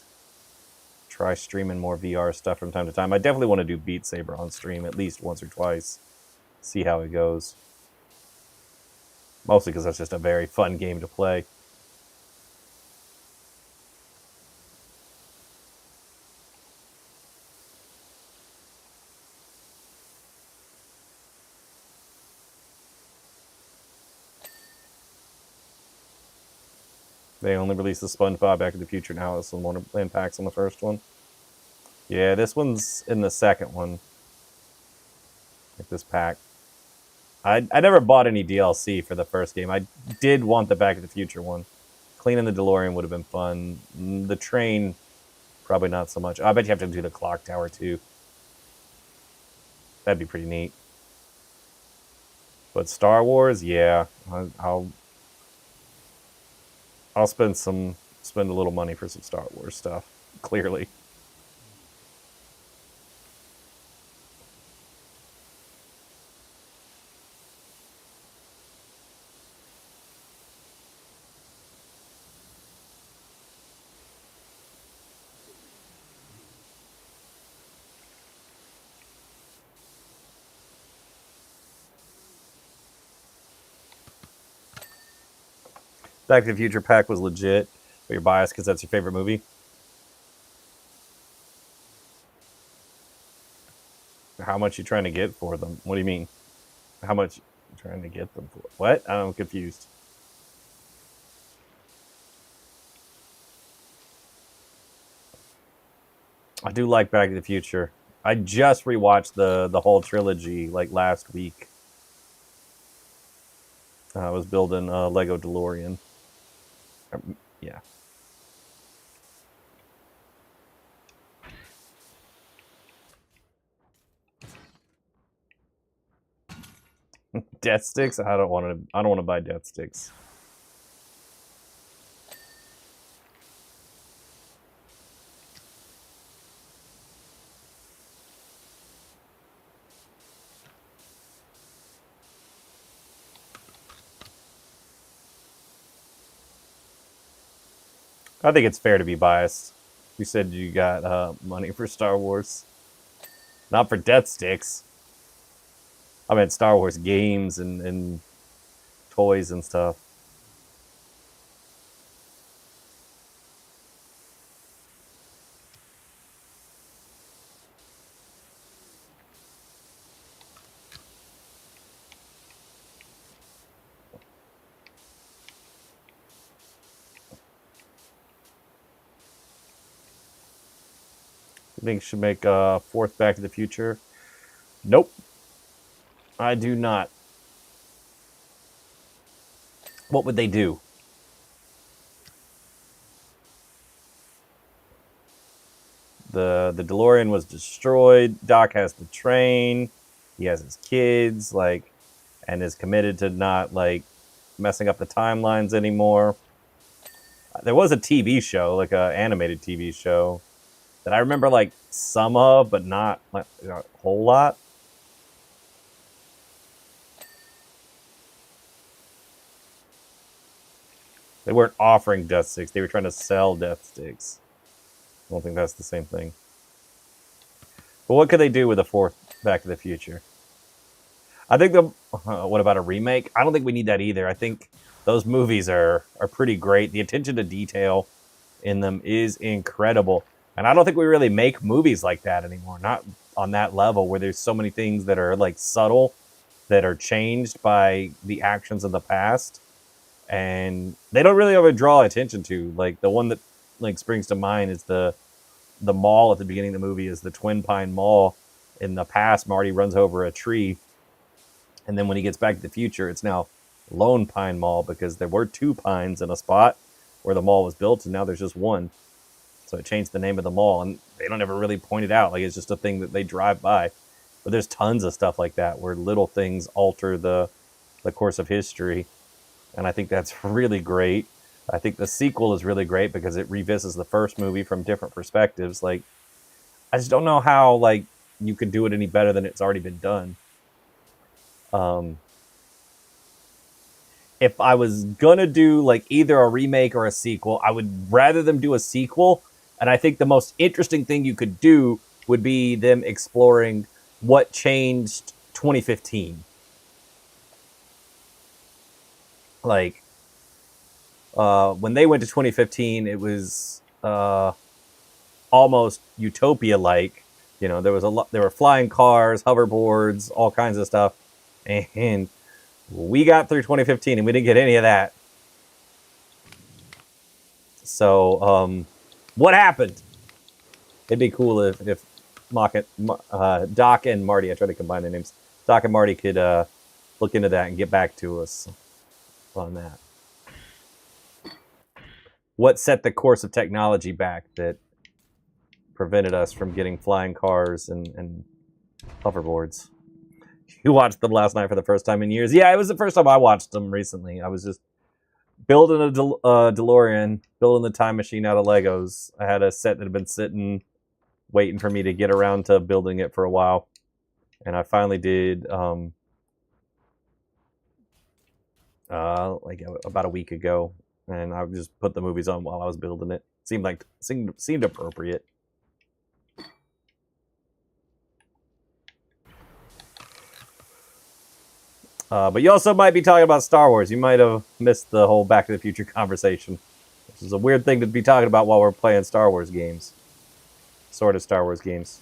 try streaming more VR stuff from time to time. I definitely want to do Beat Saber on stream at least once or twice. See how it goes. Mostly because that's just a very fun game to play. They only released the SpongeBob Back to the Future and Alice in Wonderland packs on the first one. Yeah, this one's in the second one. Like this pack. I never bought any DLC for the first game. I did want the Back to the Future one. Cleaning the DeLorean would have been fun. The train, probably not so much. I bet you have to do the clock tower too. That'd be pretty neat. But Star Wars, yeah, I'll spend a little money for some Star Wars stuff. Clearly. Back to the Future pack was legit, but you're biased because that's your favorite movie. How much you trying to get for them? What do you mean? How much you trying to get them for? What? I'm confused. I do like Back to the Future. I just rewatched the whole trilogy like last week. I was building a Lego DeLorean. Yeah. Death sticks? I don't want to buy death sticks. I think it's fair to be biased. You said you got money for Star Wars. Not for death sticks. I meant Star Wars games and toys and stuff. You think should make a fourth Back to the Future? Nope. I do not. What would they do? The DeLorean was destroyed. Doc has the train. He has his kids, like, and is committed to not like messing up the timelines anymore. There was a TV show, like a animated TV show, that I remember like some of, but not like a whole lot. They weren't offering death sticks. They were trying to sell death sticks. I don't think that's the same thing. But what could they do with a fourth Back to the Future? I think what about a remake? I don't think we need that either. I think those movies are pretty great. The attention to detail in them is incredible. And I don't think we really make movies like that anymore. Not on that level where there's so many things that are like subtle that are changed by the actions of the past, and they don't really ever draw attention to. Like the one that like springs to mind is the mall at the beginning of the movie is the Twin Pine Mall. In the past, Marty runs over a tree, and then when he gets back to the future, it's now Lone Pine Mall because there were two pines in a spot where the mall was built, and now there's just one. So it changed the name of the mall, and they don't ever really point it out. Like it's just a thing that they drive by. But there's tons of stuff like that where little things alter the course of history, and I think that's really great. I think the sequel is really great because it revisits the first movie from different perspectives. Like I just don't know how like you could do it any better than it's already been done. Um, if I was gonna do like either a remake or a sequel, I would rather them do a sequel. And I think the most interesting thing you could do would be them exploring what changed 2015. Like when they went to 2015, it was almost utopia-like. You know, there was a lot. There were flying cars, hoverboards, all kinds of stuff, and we got through 2015 and we didn't get any of that. So, what happened? It'd be cool if Doc and Marty, I try to combine their names, Doc and Marty could look into that and get back to us on that. What set the course of technology back that prevented us from getting flying cars and hoverboards? You watched them last night for the first time in years. Yeah, it was the first time I watched them recently. I was just building a DeLorean, building the time machine out of Legos. I had a set that had been sitting, waiting for me to get around to building it for a while. And I finally did like about a week ago. And I just put the movies on while I was building it. Seemed appropriate. But you also might be talking about Star Wars. You might have missed the whole Back to the Future conversation, which is a weird thing to be talking about while we're playing Star Wars games. Sort of Star Wars games.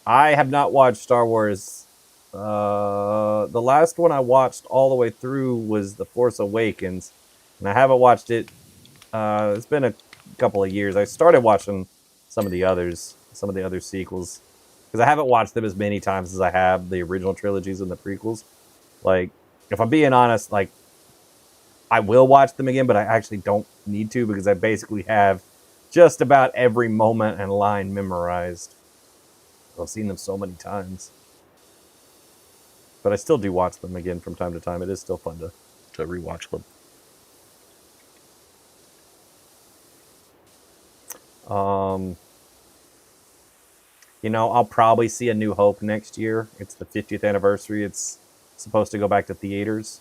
I have not watched Star Wars. The last one I watched all the way through was The Force Awakens, and I haven't watched it. It's been a couple of years. I started watching some of the other sequels, because I haven't watched them as many times as I have the original trilogies and the prequels. Like, if I'm being honest, like, I will watch them again, but I actually don't need to because I basically have just about every moment and line memorized. I've seen them so many times. But I still do watch them again from time to time. It is still fun to rewatch them. You know, I'll probably see A New Hope next year. It's the 50th anniversary. It's supposed to go back to theaters.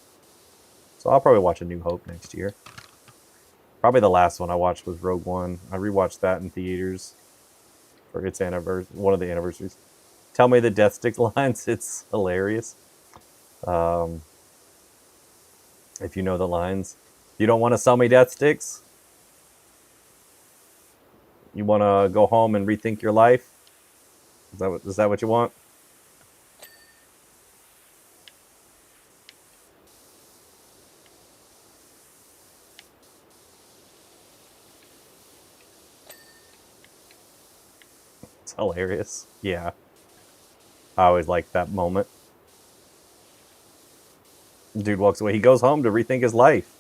So I'll probably watch A New Hope next year. Probably the last one I watched was Rogue One. I rewatched that in theaters for its one of the anniversaries. Tell me the Death Stick lines. It's hilarious. If you know the lines. You don't want to sell me Death Sticks? You want to go home and rethink your life? Is that what you want? It's hilarious. Yeah. I always like that moment. Dude walks away. He goes home to rethink his life.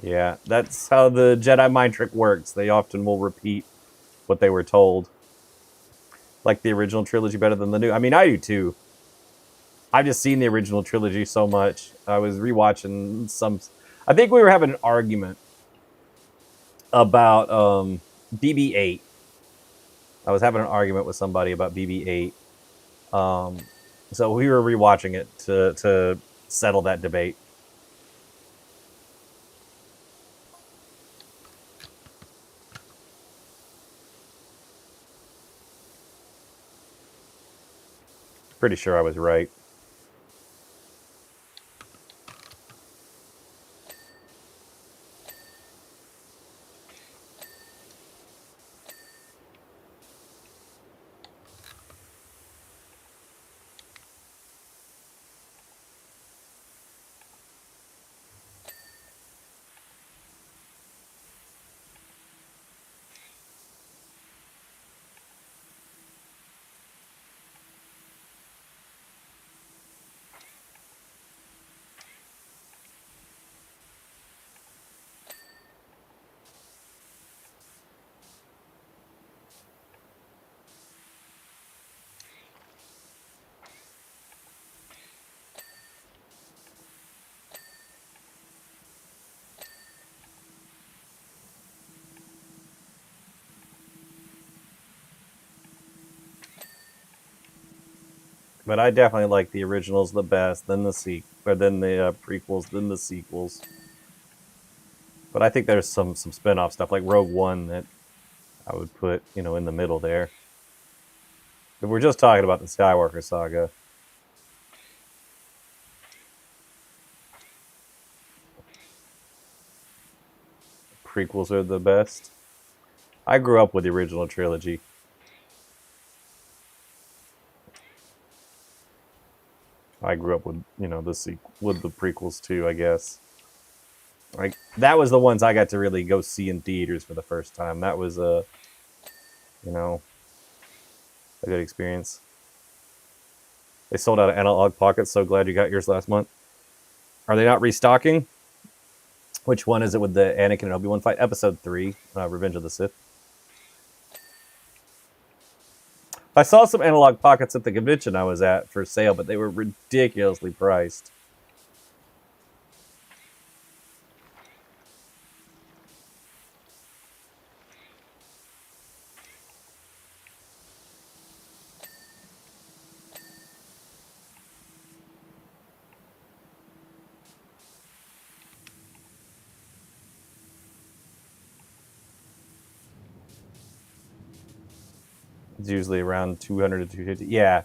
Yeah, that's how the Jedi mind trick works. They often will repeat what they were told. Like the original trilogy better than the new. I mean, I do too. I've just seen the original trilogy so much. I was rewatching some. I think we were having an argument about BB-8. I was having an argument with somebody about BB-8. So we were rewatching it to settle that debate. Pretty sure I was right. But I definitely like the originals the best, then the prequels, then the sequels. But I think there's some spin-off stuff like Rogue One that I would put, in the middle there. If we're just talking about the Skywalker saga. Prequels are the best. I grew up with the original trilogy. I grew up with, with the prequels too, I guess. Like that was the ones I got to really go see in theaters for the first time. That was a good experience. They sold out of Analog Pockets. So glad you got yours last month. Are they not restocking? Which one is it with the Anakin and Obi-Wan fight? Episode 3, Revenge of the Sith. I saw some Analog Pockets at the convention I was at for sale, but they were ridiculously priced. It's usually around 200 to 250. Yeah,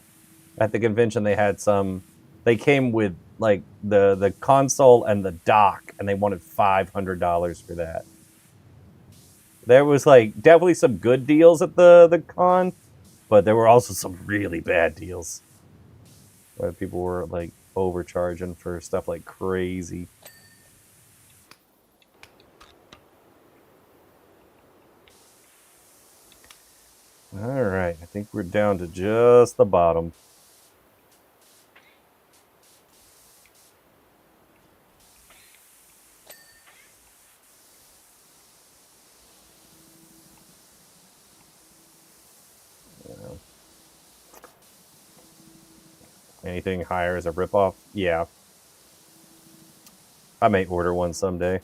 at the convention they had some. They came with like the console and the dock, and they wanted $500 for that. There was like definitely some good deals at the con, but there were also some really bad deals where people were like overcharging for stuff like crazy. All right, I think we're down to just the bottom. Anything higher is a ripoff. Yeah, I may order one someday.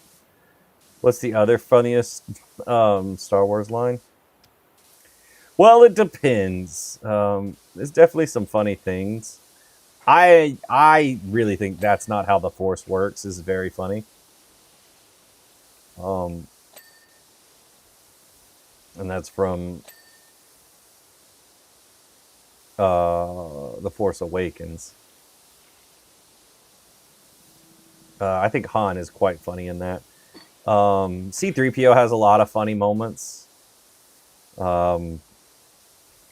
What's the other funniest Star Wars line? Well, it depends. There's definitely some funny things. I really think that's not how the Force works is very funny. And that's from The Force Awakens. I think Han is quite funny in that. C-3PO has a lot of funny moments.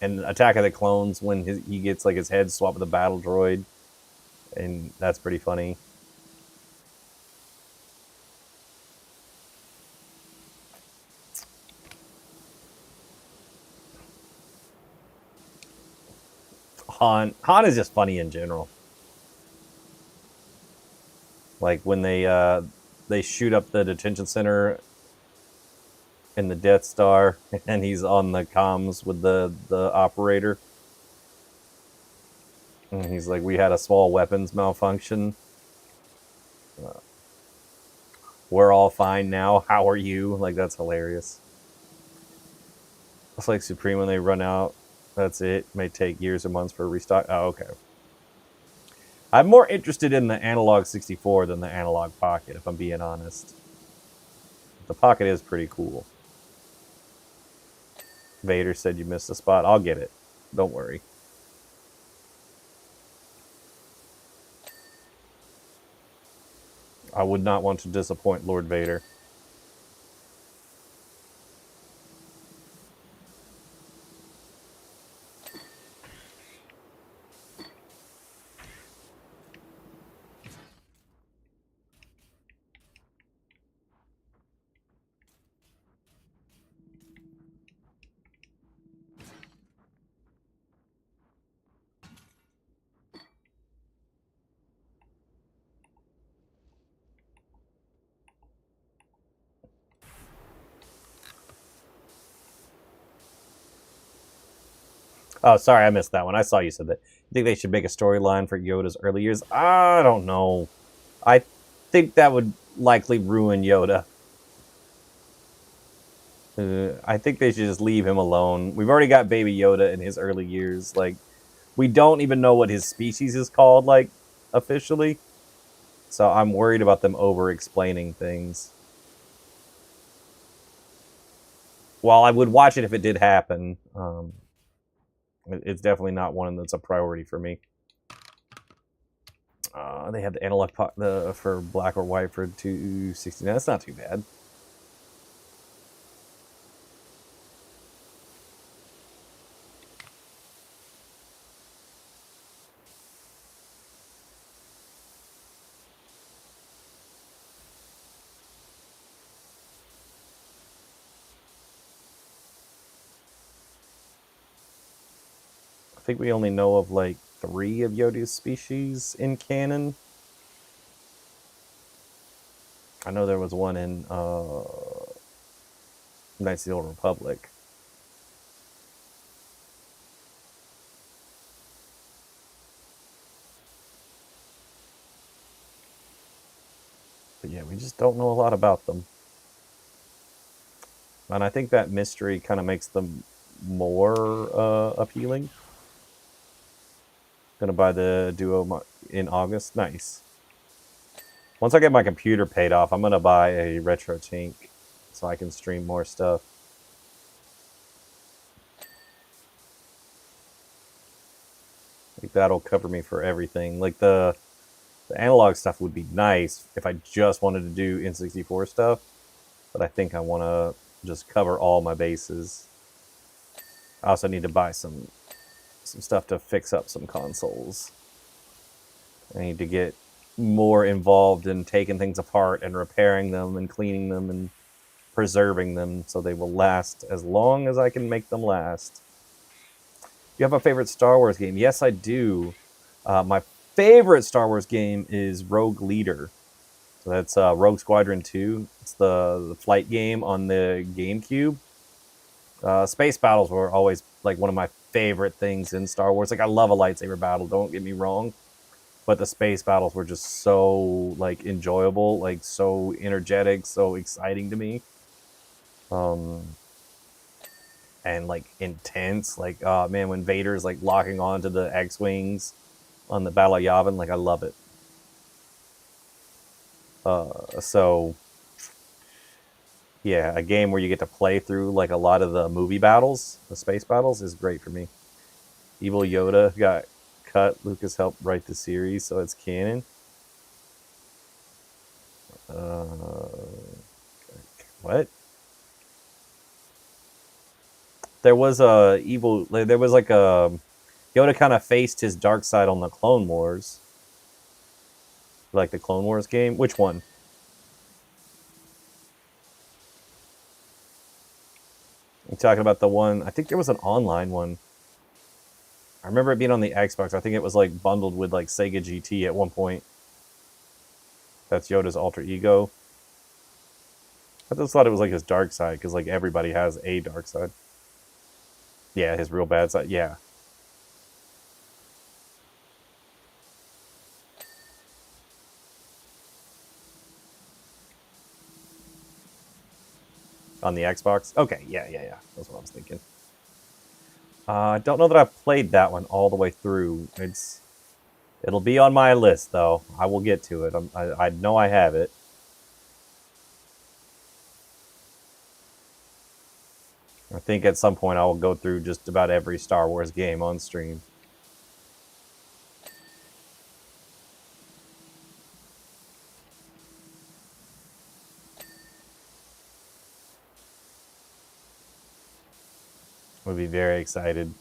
And Attack of the Clones when he gets like his head swapped with a battle droid, and that's pretty funny. Han is just funny in general. Like when they shoot up the detention center in the Death Star, and he's on the comms with the operator, and he's like, "We had a small weapons malfunction. We're all fine now. How are you?" Like that's hilarious. It's like Supreme when they run out. That's it. May take years or months for a restock. Oh, okay. I'm more interested in the Analog 64 than the Analog Pocket, if I'm being honest. The Pocket is pretty cool. Vader said you missed a spot. I'll get it. Don't worry. I would not want to disappoint Lord Vader. Oh, sorry, I missed that one. I saw you said that. You think they should make a storyline for Yoda's early years? I don't know. I think that would likely ruin Yoda. I think they should just leave him alone. We've already got Baby Yoda in his early years. Like, We don't even know what his species is called, like, officially. So I'm worried about them over-explaining things. While I would watch it if it did happen, it's definitely not one that's a priority for me. They have the analog for black or white for 269. That's not too bad. I think we only know of like 3 of Yoda's species in canon. I know there was one in Knights of the Old Republic. But yeah, we just don't know a lot about them. And I think that mystery kind of makes them more appealing. Gonna buy the Duo in August. Nice. Once I get my computer paid off, I'm gonna buy a Retro Tink so I can stream more stuff. I think that'll cover me for everything. Like the analog stuff would be nice if I just wanted to do N64 stuff, but I think I want to just cover all my bases. I also need to buy some stuff to fix up some consoles. I need to get more involved in taking things apart and repairing them and cleaning them and preserving them so they will last as long as I can make them last. You have a favorite Star Wars game? Yes, I do. My favorite Star Wars game is Rogue Leader. So that's Rogue Squadron 2. It's the flight game on the GameCube. Space battles were always like one of my favorite things in Star Wars. Like I love a lightsaber battle, don't get me wrong, but the space battles were just so like enjoyable, like so energetic, so exciting to me. And like intense. Like man, when Vader's like locking onto the X-wings on the Battle of Yavin, like I love it. So yeah, a game where you get to play through like a lot of the movie battles, the space battles, is great for me. Evil Yoda got cut. Lucas helped write the series, so it's canon. What? There was a evil. There was like a Yoda kind of faced his dark side on the Clone Wars, like the Clone Wars game. Which one? I'm talking about the one. I think there was an online one. I remember it being on the Xbox. I think it was like bundled with like Sega GT at one point. That's Yoda's alter ego. I just thought it was like his dark side because like everybody has a dark side. Yeah, his real bad side. Yeah. On the Xbox. Okay, yeah. That's what I was thinking. I don't know that I've played that one all the way through. It'll be on my list though. I will get to it. I know I have it. I think at some point I will go through just about every Star Wars game on stream. Would be very excited.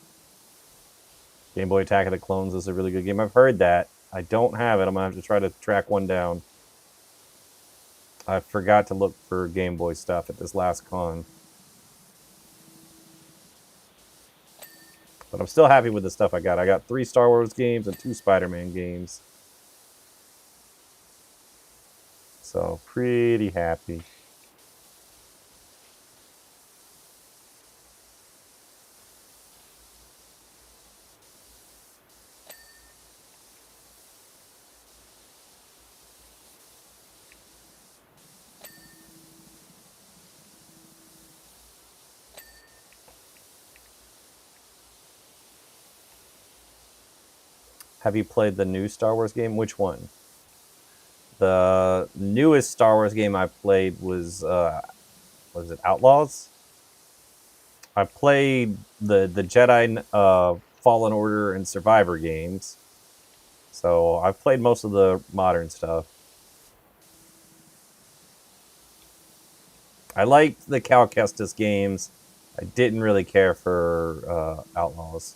Game Boy Attack of the Clones is a really good game. I've heard that. I don't have it. I'm gonna have to try to track one down. I forgot to look for Game Boy stuff at this last con. But I'm still happy with the stuff I got. I got 3 Star Wars games and 2 Spider-Man games. So, pretty happy. Have you played the new Star Wars game? Which one? The newest Star Wars game I played was it Outlaws? I played the Jedi Fallen Order and Survivor games. So I've played most of the modern stuff. I liked the Cal Kestis games. I didn't really care for Outlaws.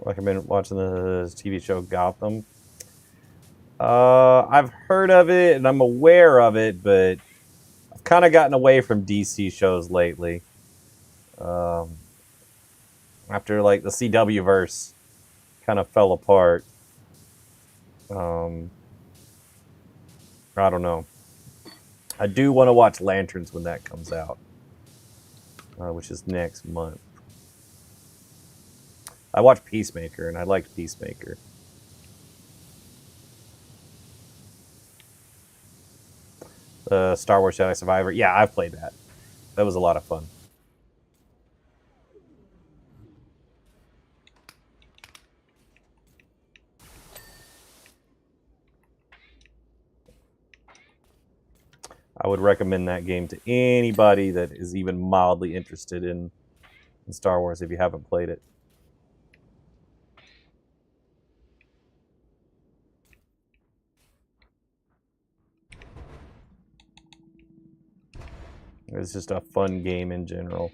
Like I've been watching the TV show Gotham. I've heard of it and I'm aware of it, but I've kind of gotten away from DC shows lately. After like the CW verse kind of fell apart. I don't know. I do want to watch Lanterns when that comes out, which is next month. I watched Peacemaker and I liked Peacemaker. Star Wars Jedi Survivor. Yeah, I've played that. That was a lot of fun. I would recommend that game to anybody that is even mildly interested in Star Wars if you haven't played it. It's just a fun game in general.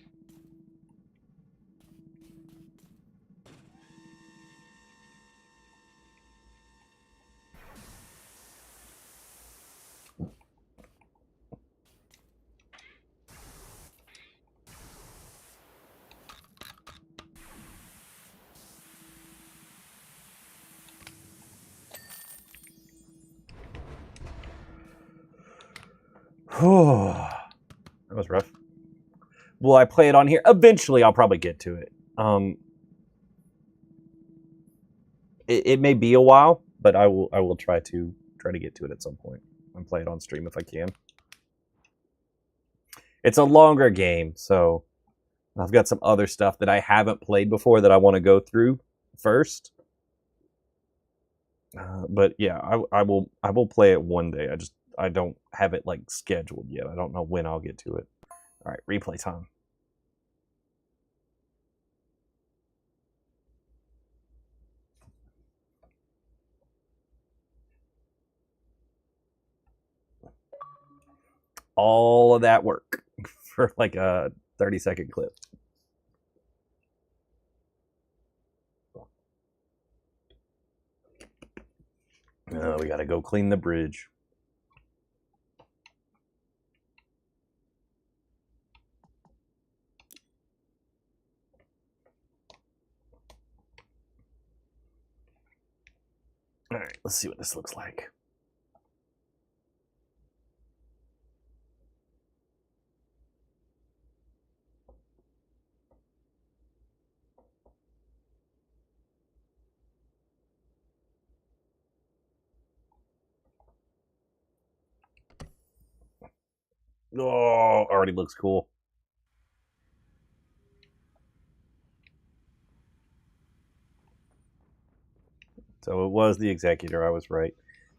That was rough. Will I play it on here? Eventually, I'll probably get to it. It may be a while, but I will try to get to it at some point and play it on stream if I can. It's a longer game, so I've got some other stuff that I haven't played before that I want to go through first. But yeah, I will play it one day. I don't have it like scheduled yet. I don't know when I'll get to it. All right, replay time. All of that work for like a 30-second clip. We gotta go clean the bridge. All right, let's see what this looks like. Oh, already looks cool. So it was the Executor. I was right.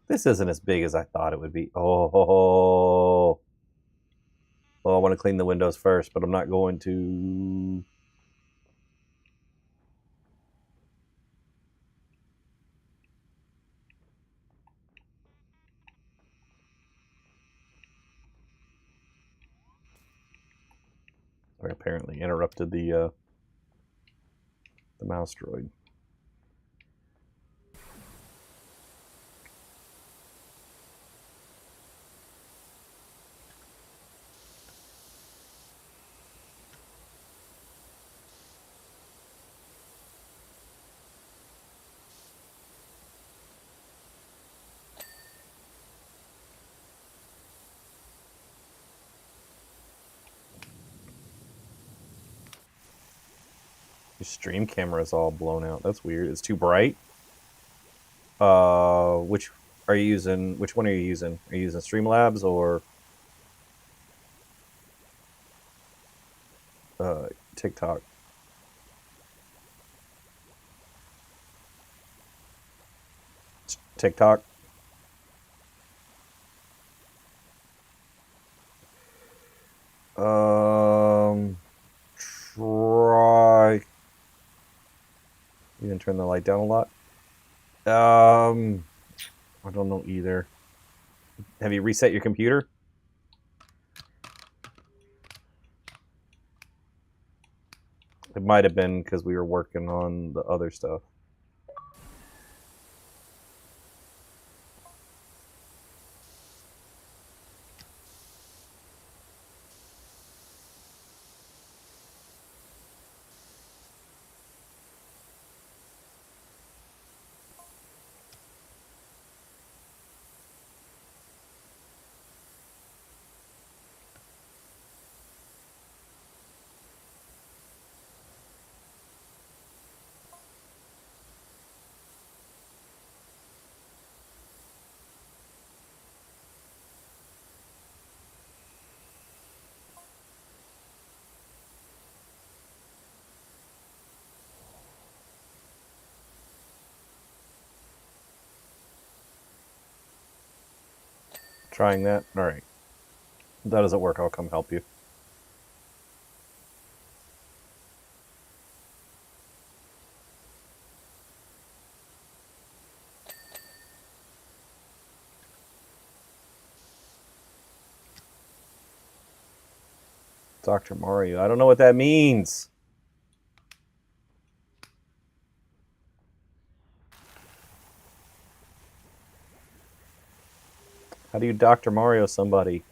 This isn't as big as I thought it would be. Oh, I want to clean the windows first, but I'm not going to. I apparently interrupted the The mouse droid. Your stream camera is all blown out. That's weird. It's too bright. Which are you using? Which one are you using? Are you using Streamlabs or TikTok? TikTok. Try. You can turn the light down a lot. I don't know either. Have you reset your computer? It might have been because we were working on the other stuff. Trying that. All right. If that doesn't work, I'll come help you. Dr. Mario. I don't know what that means. How do you Dr. Mario somebody?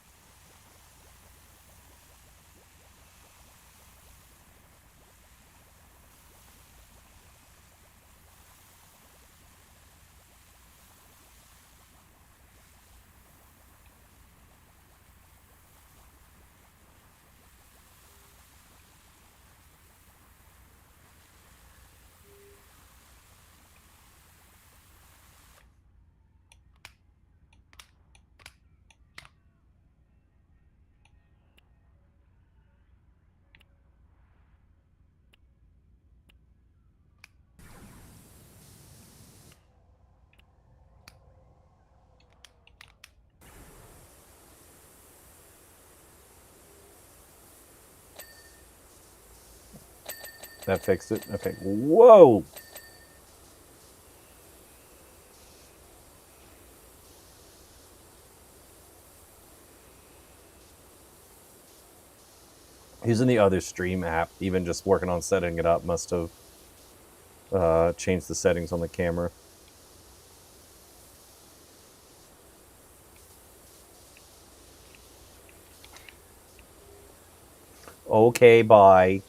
That fixed it? Okay. Whoa! Using the other stream app, even just working on setting it up, must have changed the settings on the camera. Okay, bye.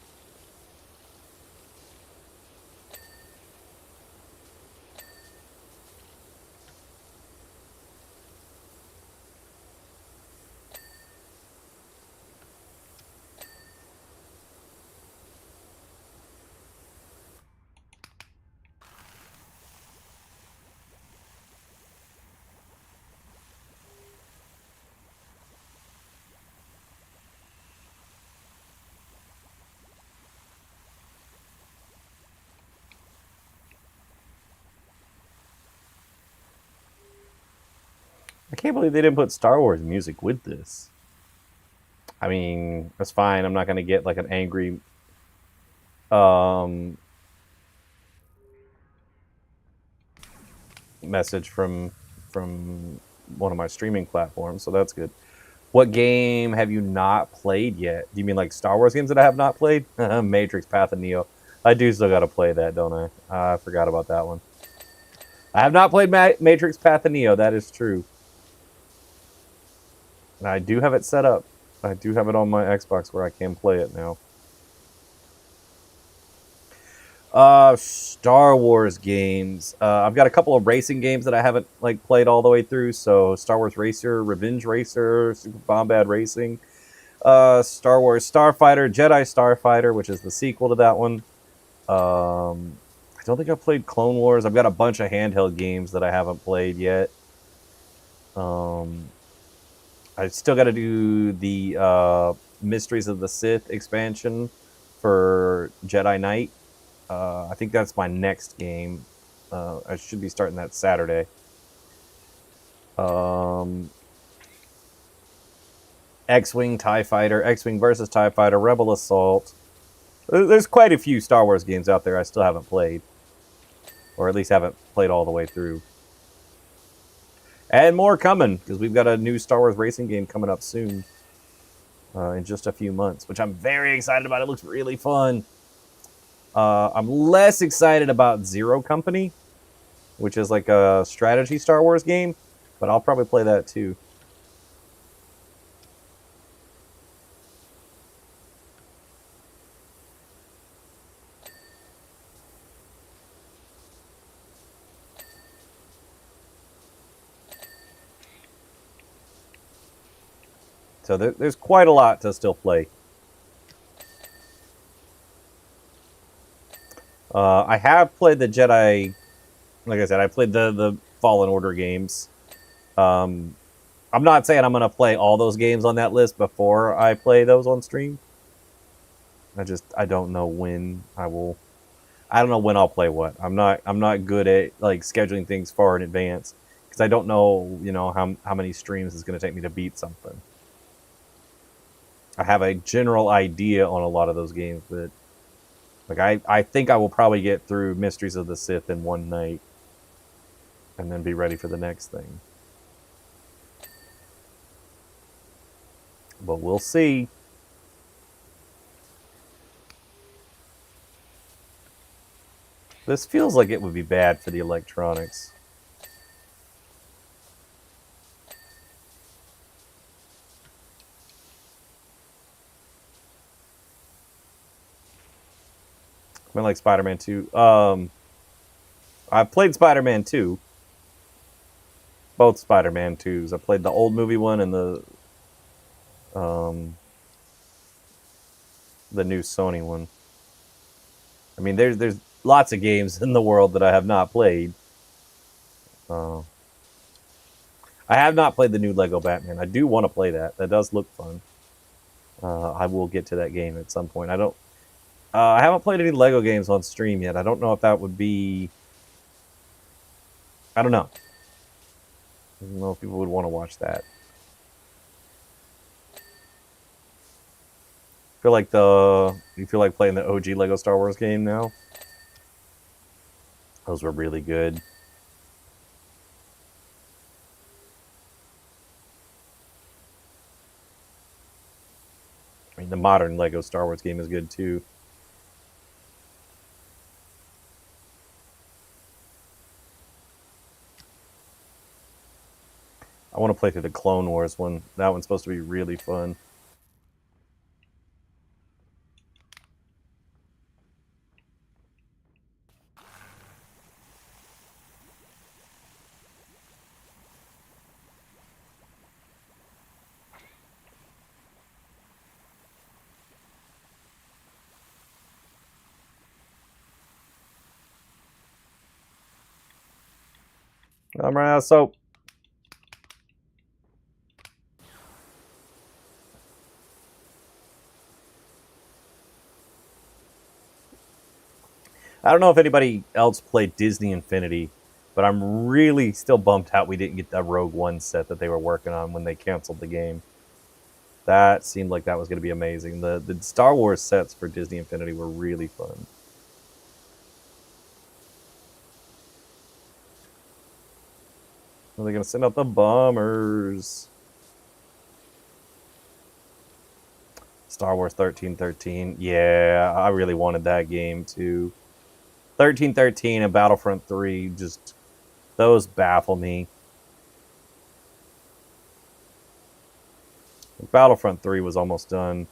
I can't believe they didn't put Star Wars music with this. I mean, that's fine. I'm not going to get like an angry message from one of my streaming platforms, so that's good. What game have you not played yet? Do you mean like Star Wars games that I have not played? Matrix, Path of Neo. I do still got to play that, don't I? I forgot about that one. I have not played Matrix Path of Neo. That is true. And I do have it set up. I do have it on my Xbox where I can play it now. Star Wars games. I've got a couple of racing games that I haven't like played all the way through. So Star Wars Racer, Revenge Racer, Super Bombad Racing, Star Wars Starfighter, Jedi Starfighter, which is the sequel to that one. I don't think I've played Clone Wars. I've got a bunch of handheld games that I haven't played yet. I still got to do the Mysteries of the Sith expansion for Jedi Knight. I think that's my next game. I should be starting that Saturday. X-Wing, TIE Fighter, X-Wing versus TIE Fighter, Rebel Assault. There's quite a few Star Wars games out there I still haven't played. Or at least haven't played all the way through. And more coming, because we've got a new Star Wars racing game coming up soon. In just a few months, which I'm very excited about. It looks really fun. I'm less excited about Zero Company, which is like a strategy Star Wars game, but I'll probably play that too. So there's quite a lot to still play. I have played the Jedi, like I said, I played the Fallen Order games. I'm not saying I'm going to play all those games on that list before I play those on stream. I don't know when I will. I don't know when I'll play what. I'm not good at like scheduling things far in advance because I don't know, how many streams it's going to take me to beat something. I have a general idea on a lot of those games, but like I think I will probably get through Mysteries of the Sith in one night and then be ready for the next thing. But we'll see. This feels like it would be bad for the electronics. I mean, like Spider-Man 2. I've played Spider-Man 2. Both Spider-Man 2s. I played the old movie one and the new Sony one. I mean, there's lots of games in the world that I have not played. I have not played the new Lego Batman. I do want to play that. That does look fun. I will get to that game at some point. I haven't played any Lego games on stream yet. I don't know if that would be. I don't know. I don't know if people would want to watch that. You feel like playing the OG Lego Star Wars game now? Those were really good. I mean, the modern Lego Star Wars game is good too. I want to play through the Clone Wars one. That one's supposed to be really fun. I'm running out of soap. I don't know if anybody else played Disney Infinity, but I'm really still bummed out we didn't get that Rogue One set that they were working on when they canceled the game. That seemed like that was going to be amazing. The Star Wars sets for Disney Infinity were really fun. Are they going to send out the bombers? Star Wars 1313. Yeah, I really wanted that game too. 1313 and Battlefront 3, just those baffle me. Battlefront 3 was almost done.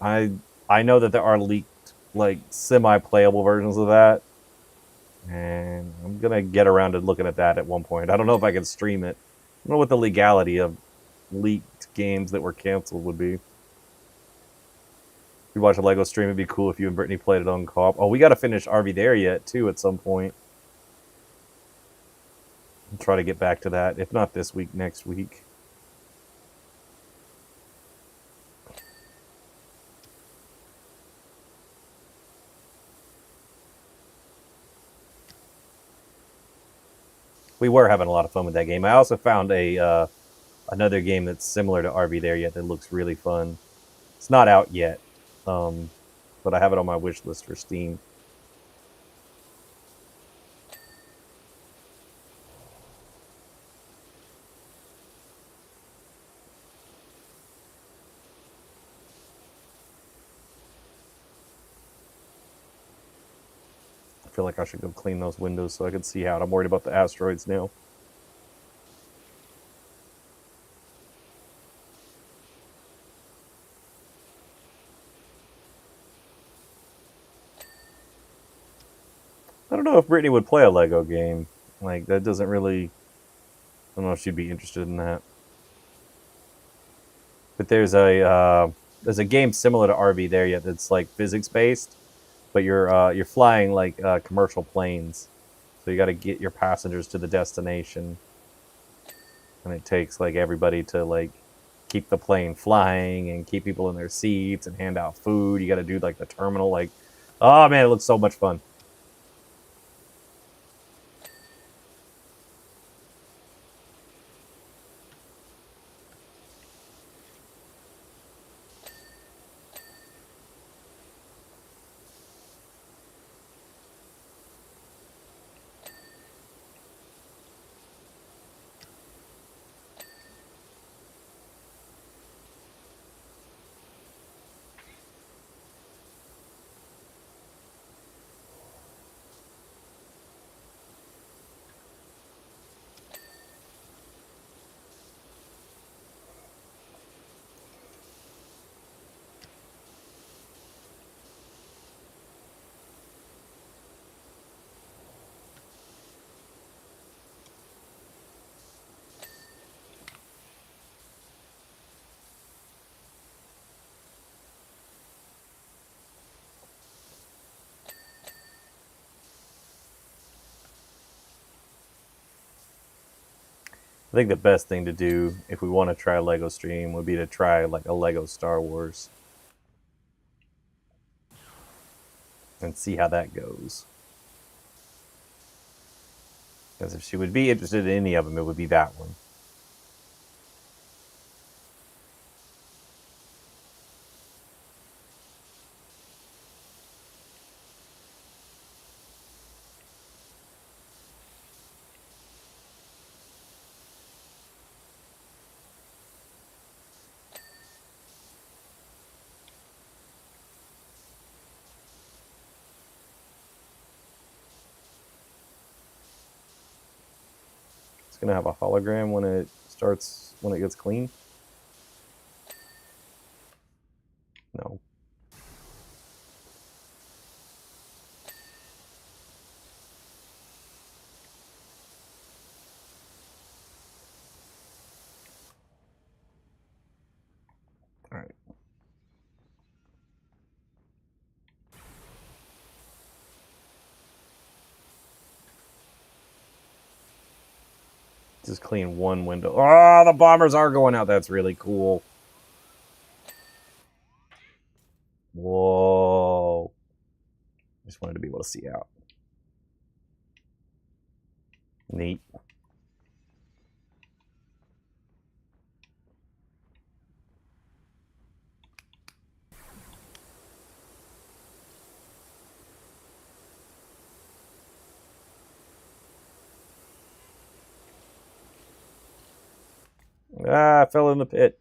I I know that there are leaked like semi-playable versions of that, and I'm gonna get around to looking at that at one point. I don't know if I can stream it. I don't know what the legality of leaked games that were canceled would be. If you watch a Lego stream, it'd be cool if you and Brittany played it on co-op. Oh, we got to finish Are We There Yet too at some point. I'll try to get back to that. If not this week, next week. We were having a lot of fun with that game. I also found a another game that's similar to RV There Yet that looks really fun. It's not out yet, but I have it on my wish list for Steam. I feel like I should go clean those windows so I can see out. I'm worried about the asteroids now. I don't know if Brittany would play a Lego game. Like, that doesn't really... I don't know if she'd be interested in that. But there's a game similar to RV There Yet that's like physics-based, but you're flying like commercial planes. So you got to get your passengers to the destination. And it takes like everybody to like keep the plane flying and keep people in their seats and hand out food. You got to do like the terminal. Like, oh man, it looks so much fun. I think the best thing to do if we want to try a Lego stream would be to try like a Lego Star Wars and see how that goes. Because if she would be interested in any of them, it would be that one. It's gonna have a hologram when it starts, when it gets clean. No. All right. Just clean one window. Oh, the bombers are going out. That's really cool. Whoa. Just wanted to be able to see out. Neat. Ah, I fell in the pit.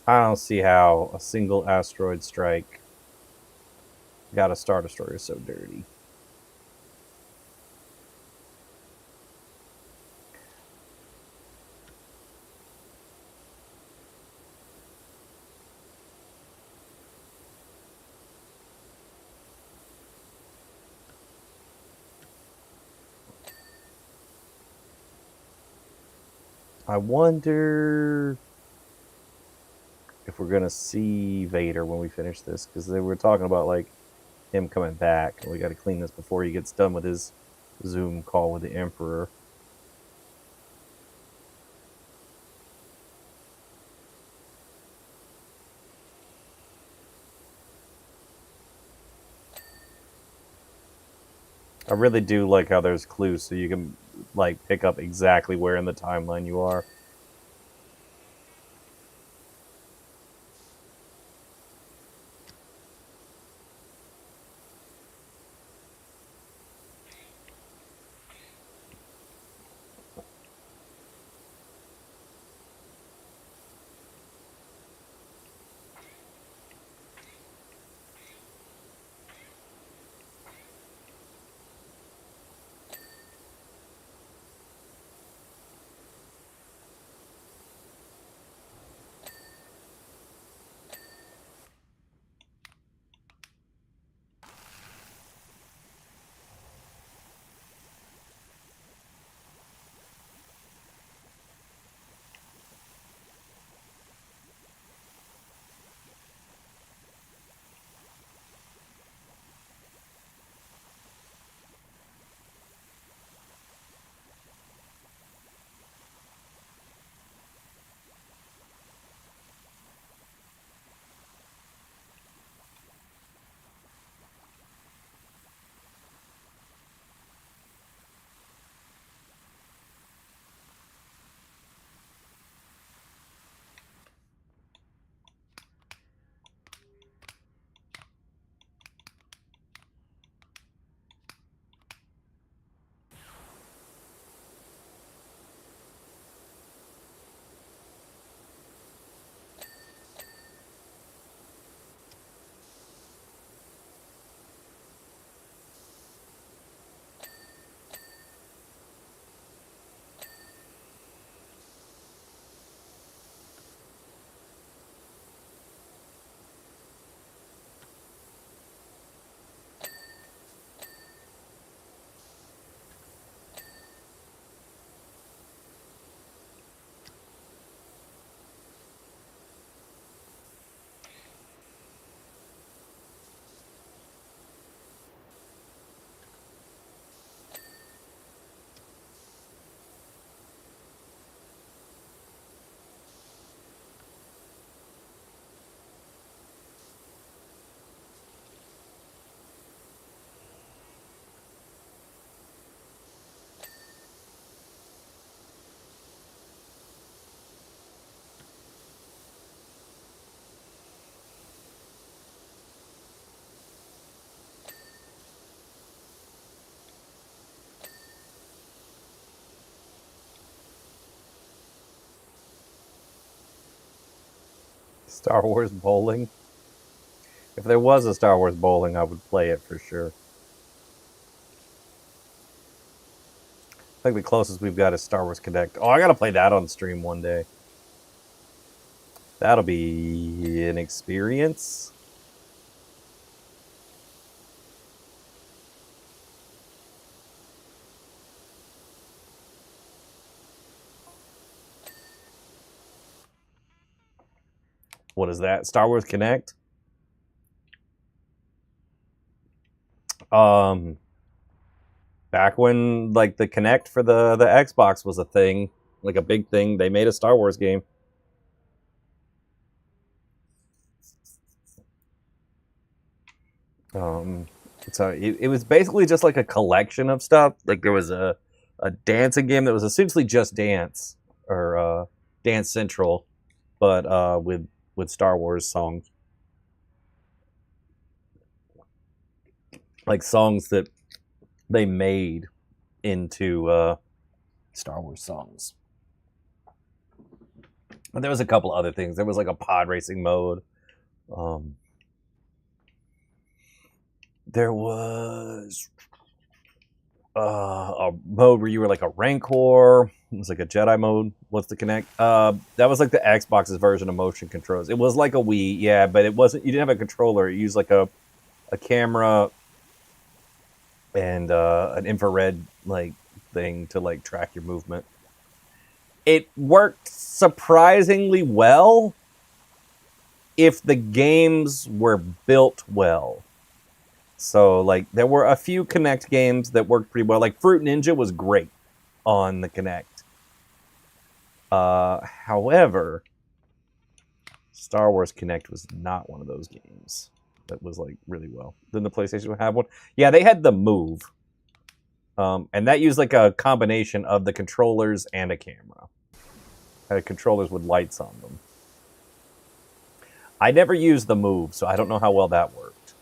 I don't see how a single asteroid strike got a Star Destroyer so dirty. I wonder if we're gonna see Vader when we finish this, because they were talking about like him coming back, and we got to clean this before he gets done with his Zoom call with the Emperor. I really do like how there's clues, so you can like pick up exactly where in the timeline you are. Star Wars bowling. If there was a Star Wars bowling, I would play it for sure. I think the closest we've got is Star Wars Connect. Oh, I gotta play that on stream one day. That'll be an experience. What is that? Star Wars Connect? Um, back when like the Connect for the Xbox was a thing, like a big thing, they made a Star Wars game. Um, so it was basically just like a collection of stuff. Like there was a dancing game that was essentially just dance or Dance Central, but with Star Wars songs, like songs that they made into Star Wars songs. But there was a couple other things. There was like a pod racing mode. There was a mode where you were like a Rancor. It was like a Jedi mode. What's the Connect? That was like the Xbox's version of motion controls. It was like a Wii, yeah, but it wasn't. You didn't have a controller. You used like a camera and an infrared like thing to like track your movement. It worked surprisingly well if the games were built well. So, like, there were a few Kinect games that worked pretty well. Like, Fruit Ninja was great on the Kinect. However, Star Wars Kinect was not one of those games that was, like, really well. Didn't the PlayStation have one? Yeah, they had the Move. And that used, like, a combination of the controllers and a camera. Had controllers with lights on them. I never used the Move, so I don't know how well that worked.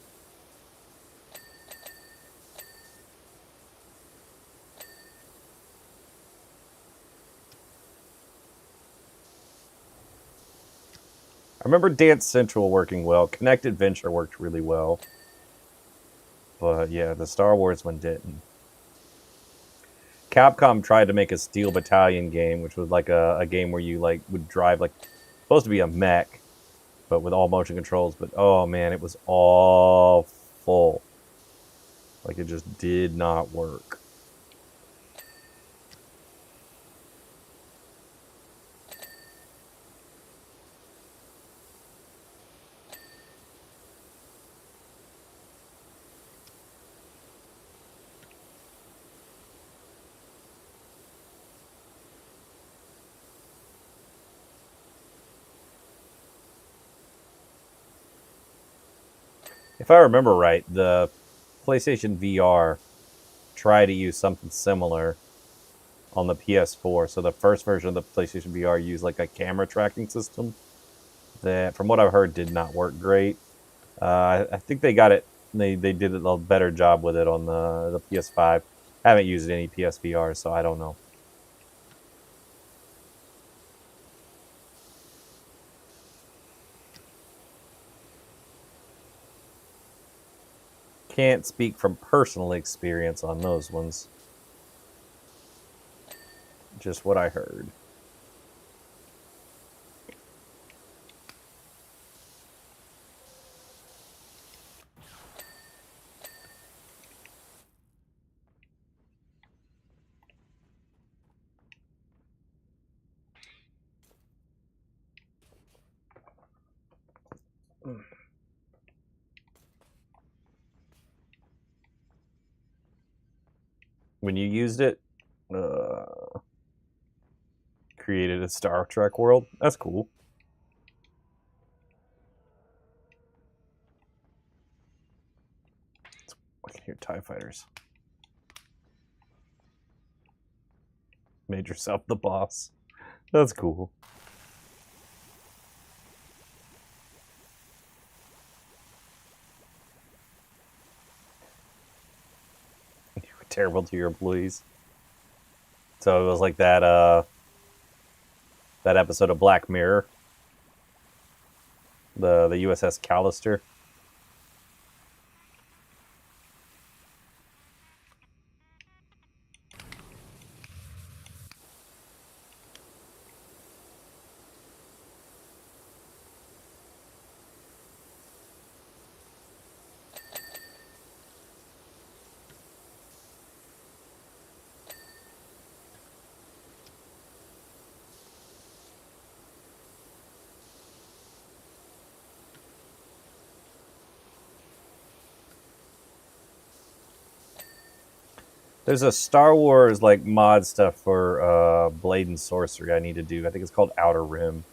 I remember Dance Central working well. Kinect Adventure worked really well. But yeah, the Star Wars one didn't. Capcom tried to make a Steel Battalion game, which was like a game where you like would drive like supposed to be a mech, but with all motion controls. But oh man, it was awful. Like it just did not work. If I remember right, the PlayStation VR tried to use something similar on the PS4. So the first version of the PlayStation VR used like a camera tracking system that, from what I've heard, did not work great. I think they got it. They did a better job with it on the PS5. I haven't used any PSVR, so I don't know. Can't speak from personal experience on those ones. Just what I heard. When you used it, created a Star Trek world. That's cool. I can hear TIE fighters. Made yourself the boss. That's cool. You were terrible to your employees. So it was like that that episode of Black Mirror. The USS Callister. There's a Star Wars like mod stuff for Blade and Sorcery I need to do. I think it's called Outer Rim.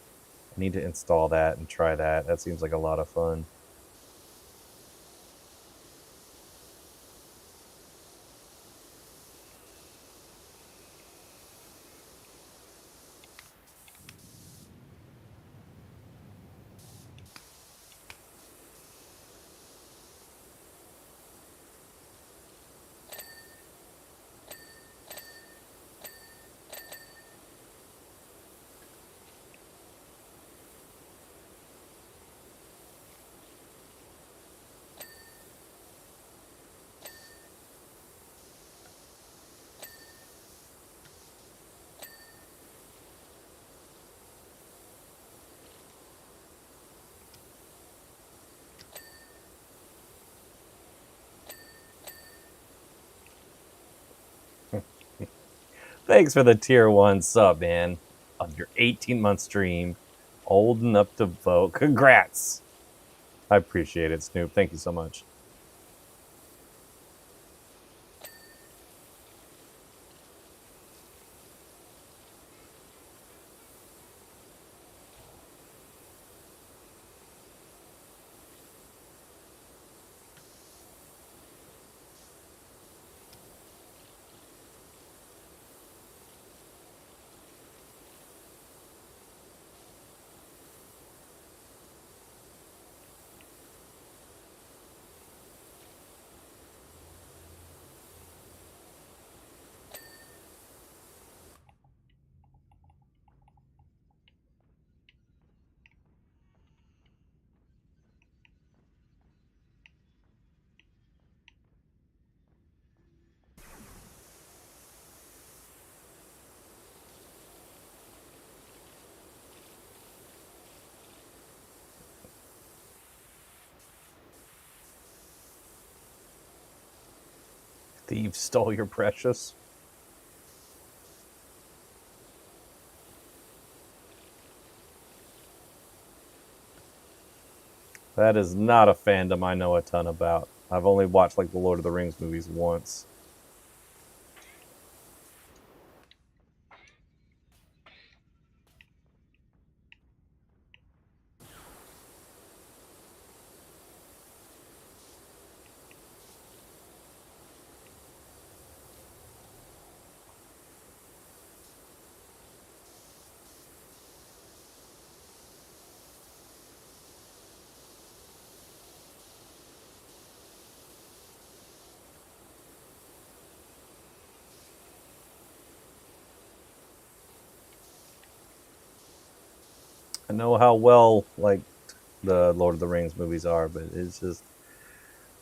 I need to install that and try that. That seems like a lot of fun. Thanks for the tier 1 sub, man. On your 18-month stream. Old enough to vote. Congrats. I appreciate it, Snoop. Thank you so much. Thief stole your precious. That is not a fandom I know a ton about. I've only watched like the Lord of the Rings movies once. I know how well like the Lord of the Rings movies are, but it's just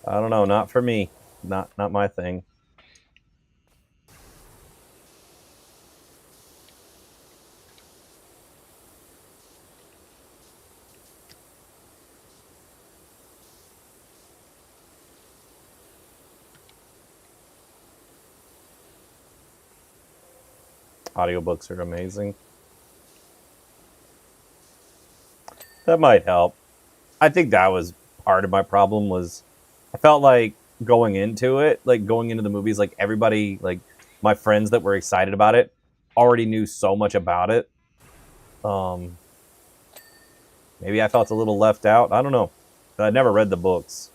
I don't know, not for me. Not my thing. Audiobooks are amazing. That might help. I think that was part of my problem was I felt like going into it, like going into the movies, like everybody, like my friends that were excited about it already knew so much about it. Maybe I felt a little left out. I don't know. I never read the books.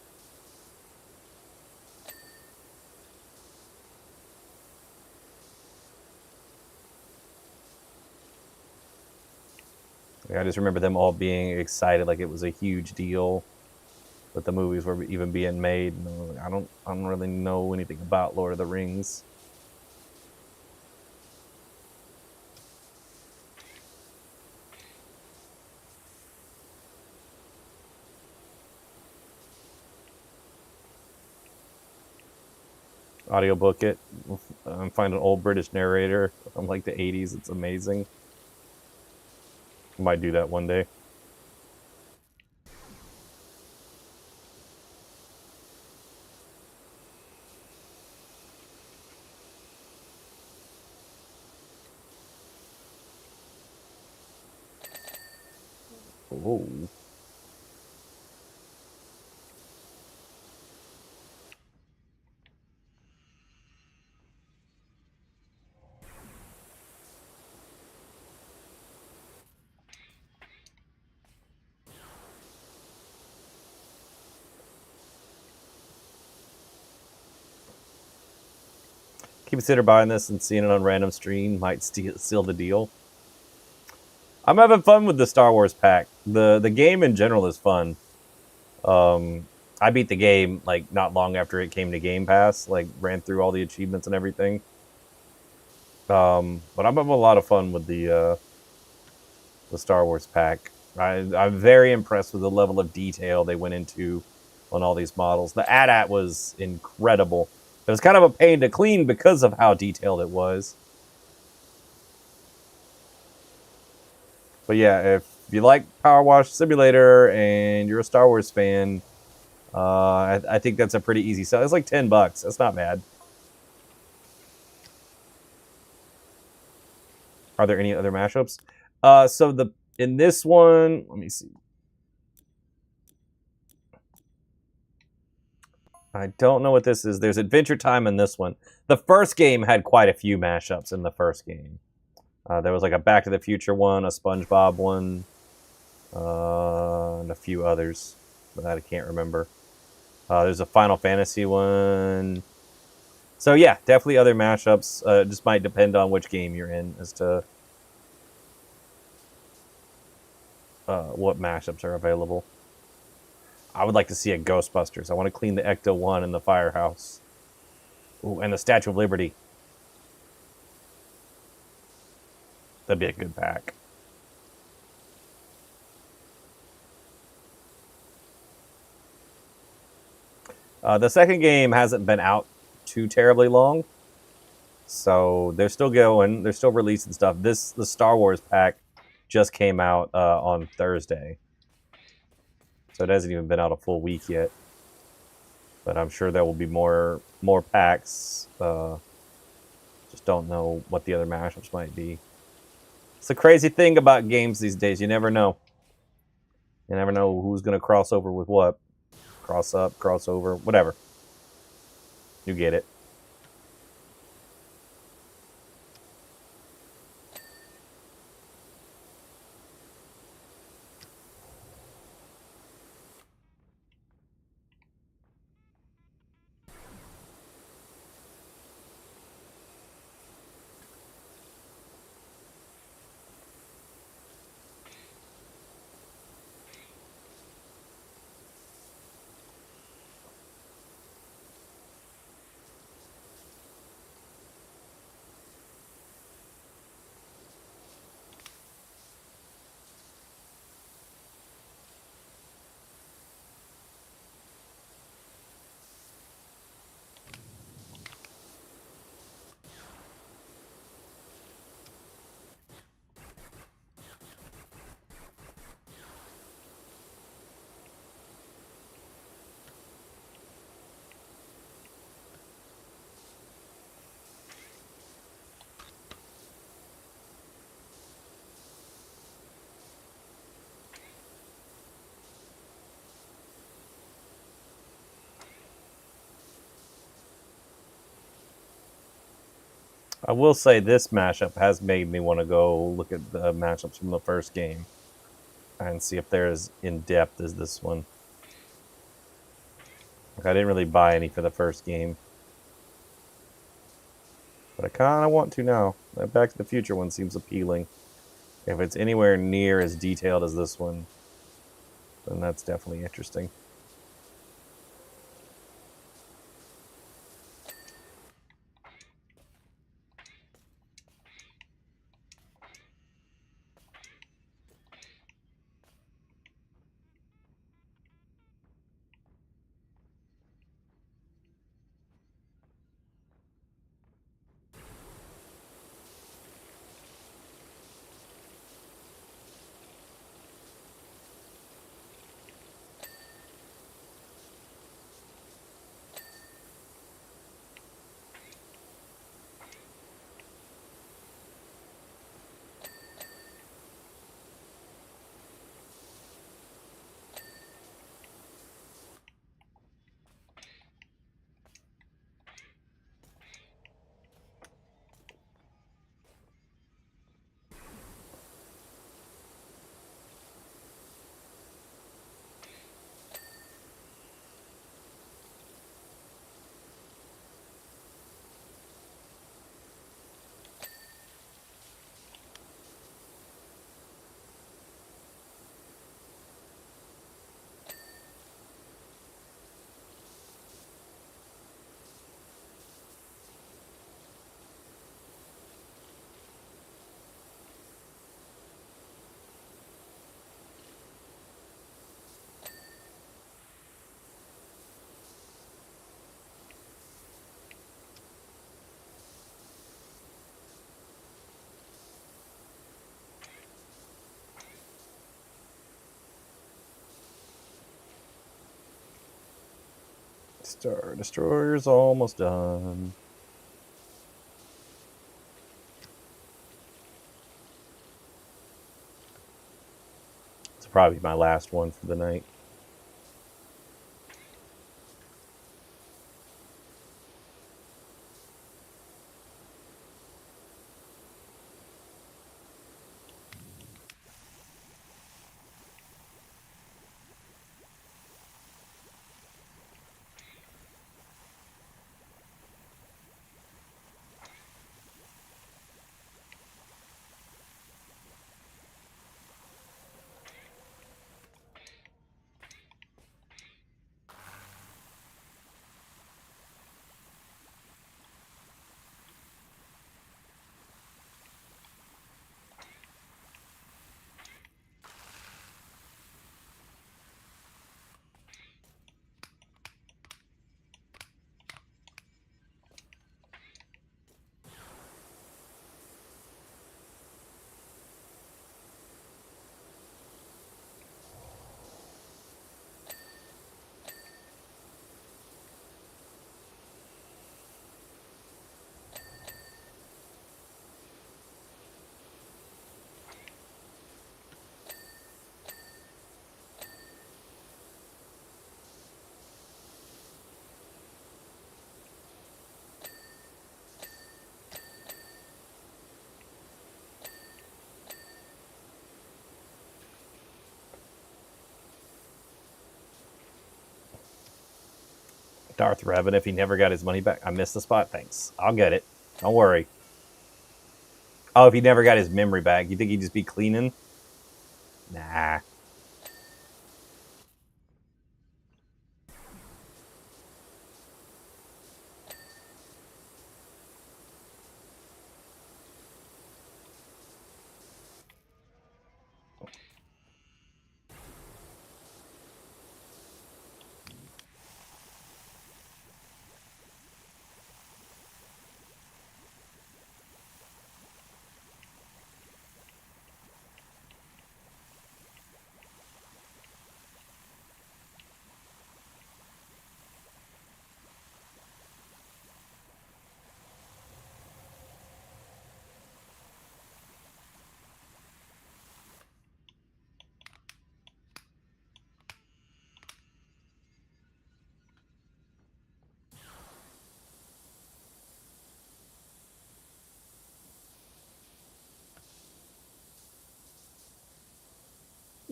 I just remember them all being excited, like it was a huge deal that the movies were even being made. I don't really know anything about Lord of the Rings. Audiobook it. Find an old British narrator from like the 80s. It's amazing. Might do that one day. Oh. Consider buying this and seeing it on random stream might seal the deal. I'm having fun with the Star Wars pack. The game in general is fun. I beat the game like not long after it came to Game Pass. Like ran through all the achievements and everything. But I'm having a lot of fun with the Star Wars pack. I'm very impressed with the level of detail they went into on all these models. The AT-AT was incredible. It was kind of a pain to clean because of how detailed it was. But yeah, if you like Power Wash Simulator and you're a Star Wars fan, I think that's a pretty easy sell. It's like $10. That's not bad. Are there any other mashups? So in this one, let me see. I don't know what this is. There's Adventure Time in this one. The first game had quite a few mashups in the first game. There was like a Back to the Future one, a SpongeBob one, and a few others, but I can't remember. There's a Final Fantasy one. So yeah, definitely other mashups. It just might depend on which game you're in as to what mashups are available. I would like to see a Ghostbusters. I want to clean the Ecto 1 and the Firehouse. Ooh, and the Statue of Liberty. That'd be a good pack. The second game hasn't been out too terribly long. So they're still going. They're still releasing stuff. The Star Wars pack just came out on Thursday. So it hasn't even been out a full week yet. But I'm sure there will be more packs. Just don't know what the other mashups might be. It's the crazy thing about games these days. You never know. You never know who's going to cross over with what. Cross up, cross over, whatever. You get it. I will say this mashup has made me want to go look at the matchups from the first game and see if they're as in-depth as this one. Like, I didn't really buy any for the first game. But I kind of want to now. That Back to the Future one seems appealing. If it's anywhere near as detailed as this one, then that's definitely interesting. Star Destroyer's almost done. probably my last one for the night. Darth Revan, if he never got his money back. I missed the spot. Thanks. I'll get it. Don't worry. Oh, if he never got his memory back, you think he'd just be cleaning? Nah.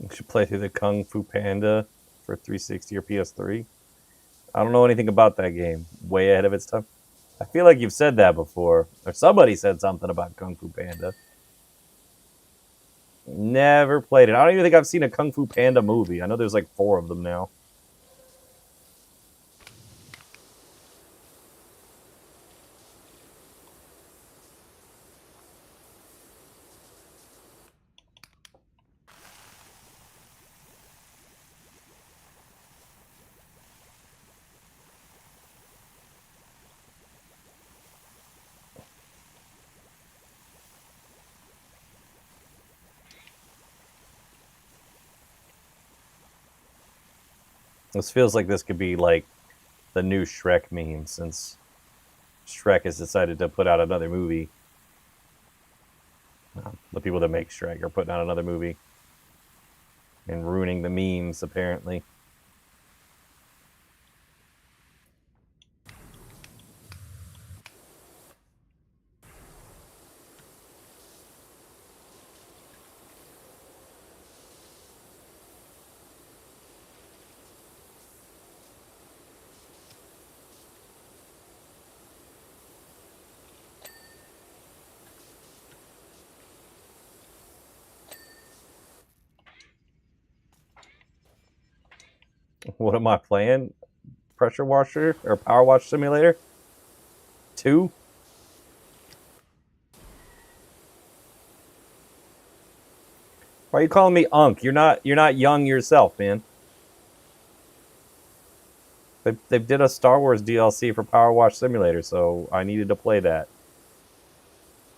You should play through the Kung Fu Panda for 360 or PS3. I don't know anything about that game. Way ahead of its time. I feel like you've said that before. Or somebody said something about Kung Fu Panda. Never played it. I don't even think I've seen a Kung Fu Panda movie. I know there's like 4 of them now. This feels like this could be like the new Shrek meme, since Shrek has decided to put out another movie. The people that make Shrek are putting out another movie and ruining the memes, apparently. What am I playing? Pressure washer or power wash simulator? 2? Why are you calling me Unk? You're not young yourself, man. They did a Star Wars DLC for Power Wash Simulator, so I needed to play that.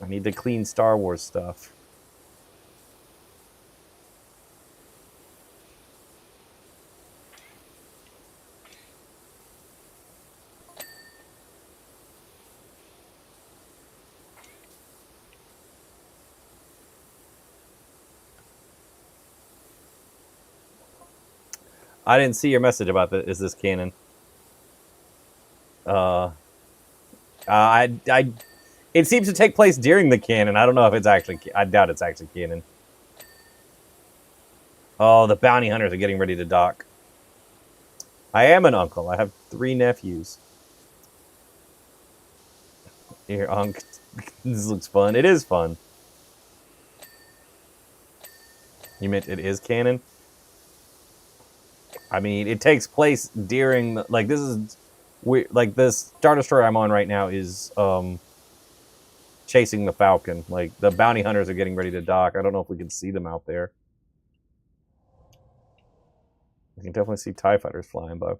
I need to clean Star Wars stuff. I didn't see your message about the is this canon. I it seems to take place during the canon. I don't know if it's actually. I doubt it's actually canon. Oh, the bounty hunters are getting ready to dock. I am an uncle. I have 3 nephews. Here, Unc. This looks fun. It is fun. You meant it is canon? I mean, it takes place during the, like this is like this Star Destroyer I'm on right now is chasing the Falcon. Like the bounty hunters are getting ready to dock. I don't know if we can see them out there. You can definitely see TIE fighters flying by.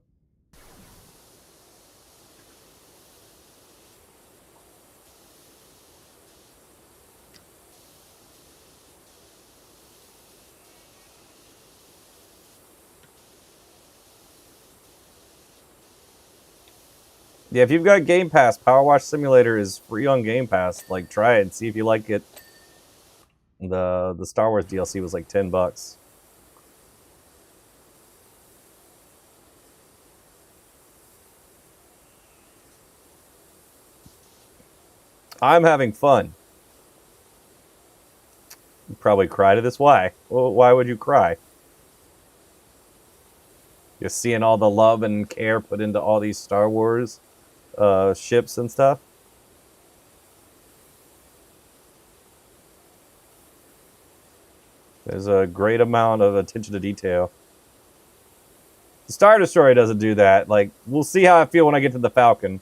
Yeah, if you've got Game Pass, Power Wash Simulator is free on Game Pass. Like, try it and see if you like it. The Star Wars DLC was like $10. I'm having fun. You probably cry to this. Why? Well, why would you cry? You're seeing all the love and care put into all these Star Wars ships and stuff. There's a great amount of attention to detail. The Star Destroyer doesn't do that. Like, we'll see how I feel when I get to the Falcon.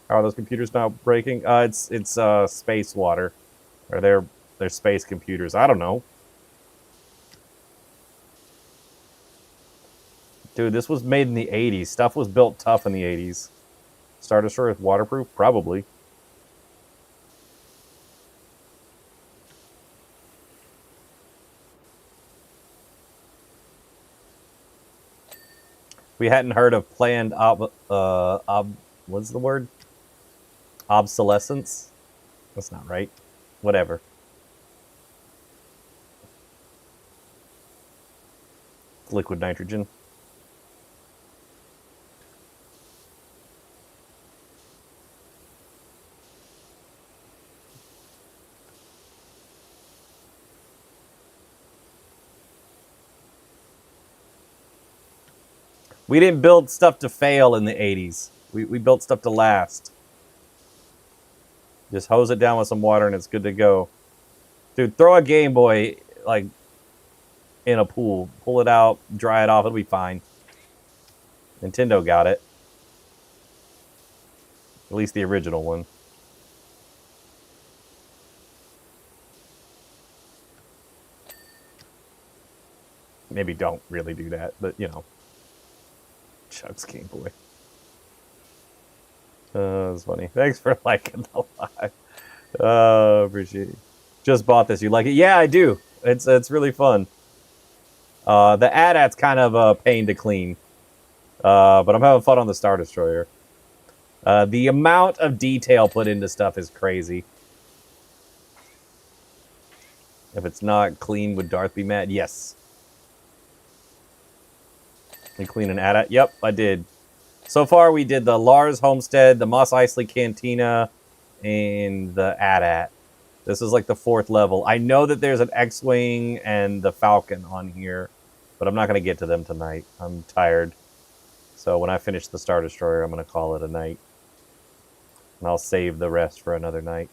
How are those computers now breaking? It's space water, or they're space computers. I don't know. Dude, this was made in the 80s. Stuff was built tough in the 80s. Star Destroyer is waterproof? Probably. We hadn't heard of planned what's the word? Obsolescence? That's not right. Whatever. Liquid nitrogen. We didn't build stuff to fail in the 80s. We built stuff to last. Just hose it down with some water and it's good to go. Dude, throw a Game Boy, like, in a pool. Pull it out, dry it off, it'll be fine. Nintendo got it. At least the original one. Maybe don't really do that, but, you know. Chuck's Game Boy. That's funny. Thanks for liking the live. Appreciate it. Just bought this. You like it? Yeah, I do. It's really fun. The AT-AT's kind of a pain to clean. But I'm having fun on the Star Destroyer. The amount of detail put into stuff is crazy. If it's not clean, would Darth be mad? Yes. You clean an AT-AT? Yep, I did. So far, we did the Lars Homestead, the Mos Eisley Cantina, and the AT-AT. This is like the 4th level. I know that there's an X-Wing and the Falcon on here, but I'm not going to get to them tonight. I'm tired. So when I finish the Star Destroyer, I'm going to call it a night. And I'll save the rest for another night.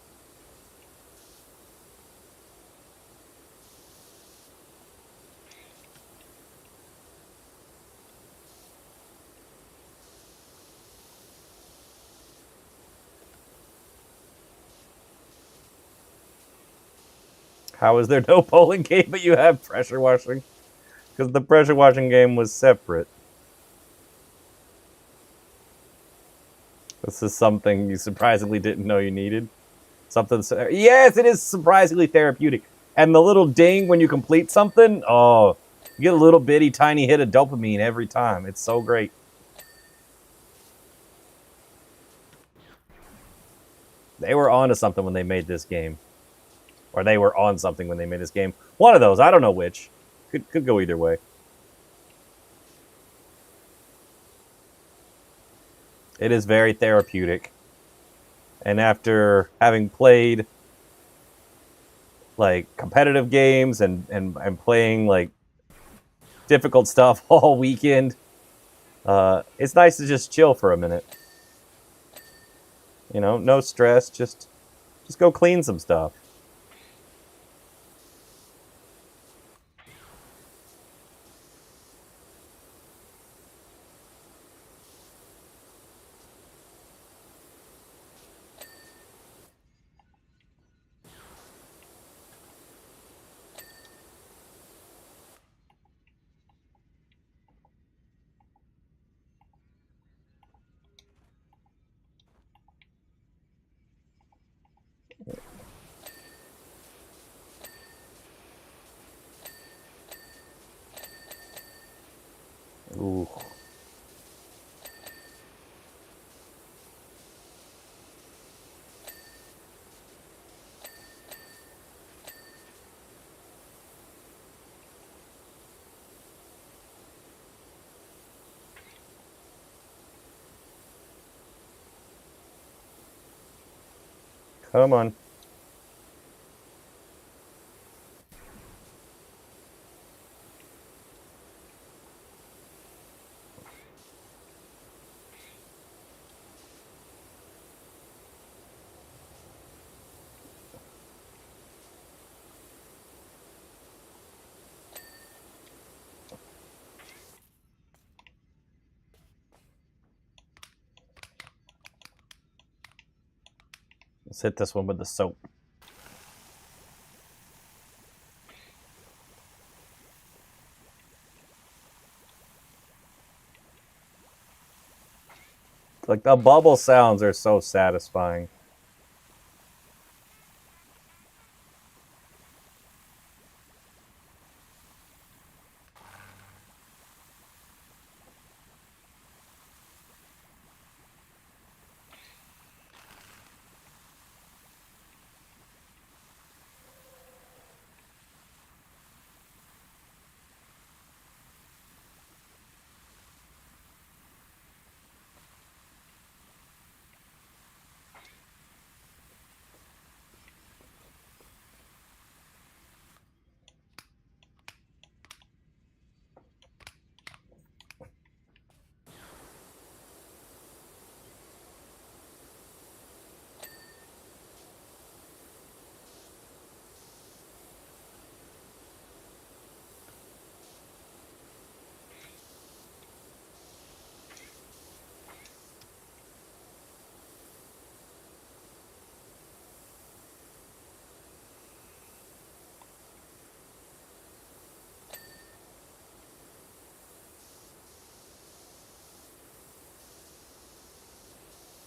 How is there no bowling game, but you have pressure washing? Because the pressure washing game was separate. This is something you surprisingly didn't know you needed. Something. Yes, it is surprisingly therapeutic. And the little ding when you complete something, oh, you get a little bitty tiny hit of dopamine every time. It's so great. They were onto something when they made this game. Or they were on something when they made this game. One of those. I don't know which. Could go either way. It is very therapeutic. And after having played like competitive games and playing like difficult stuff all weekend, it's nice to just chill for a minute. You know, no stress, just go clean some stuff. Ooh. Come on. Let's hit this one with the soap. Like the bubble sounds are so satisfying.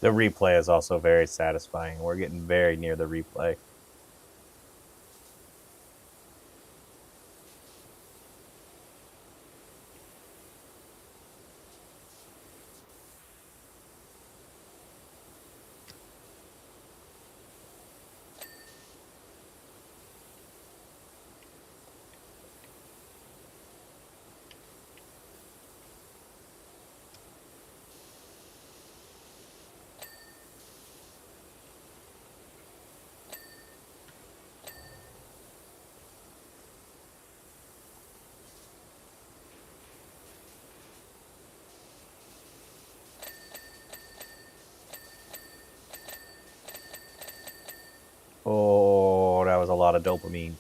The replay is also very satisfying. We're getting very near the replay. Oh, that was a lot of dopamine.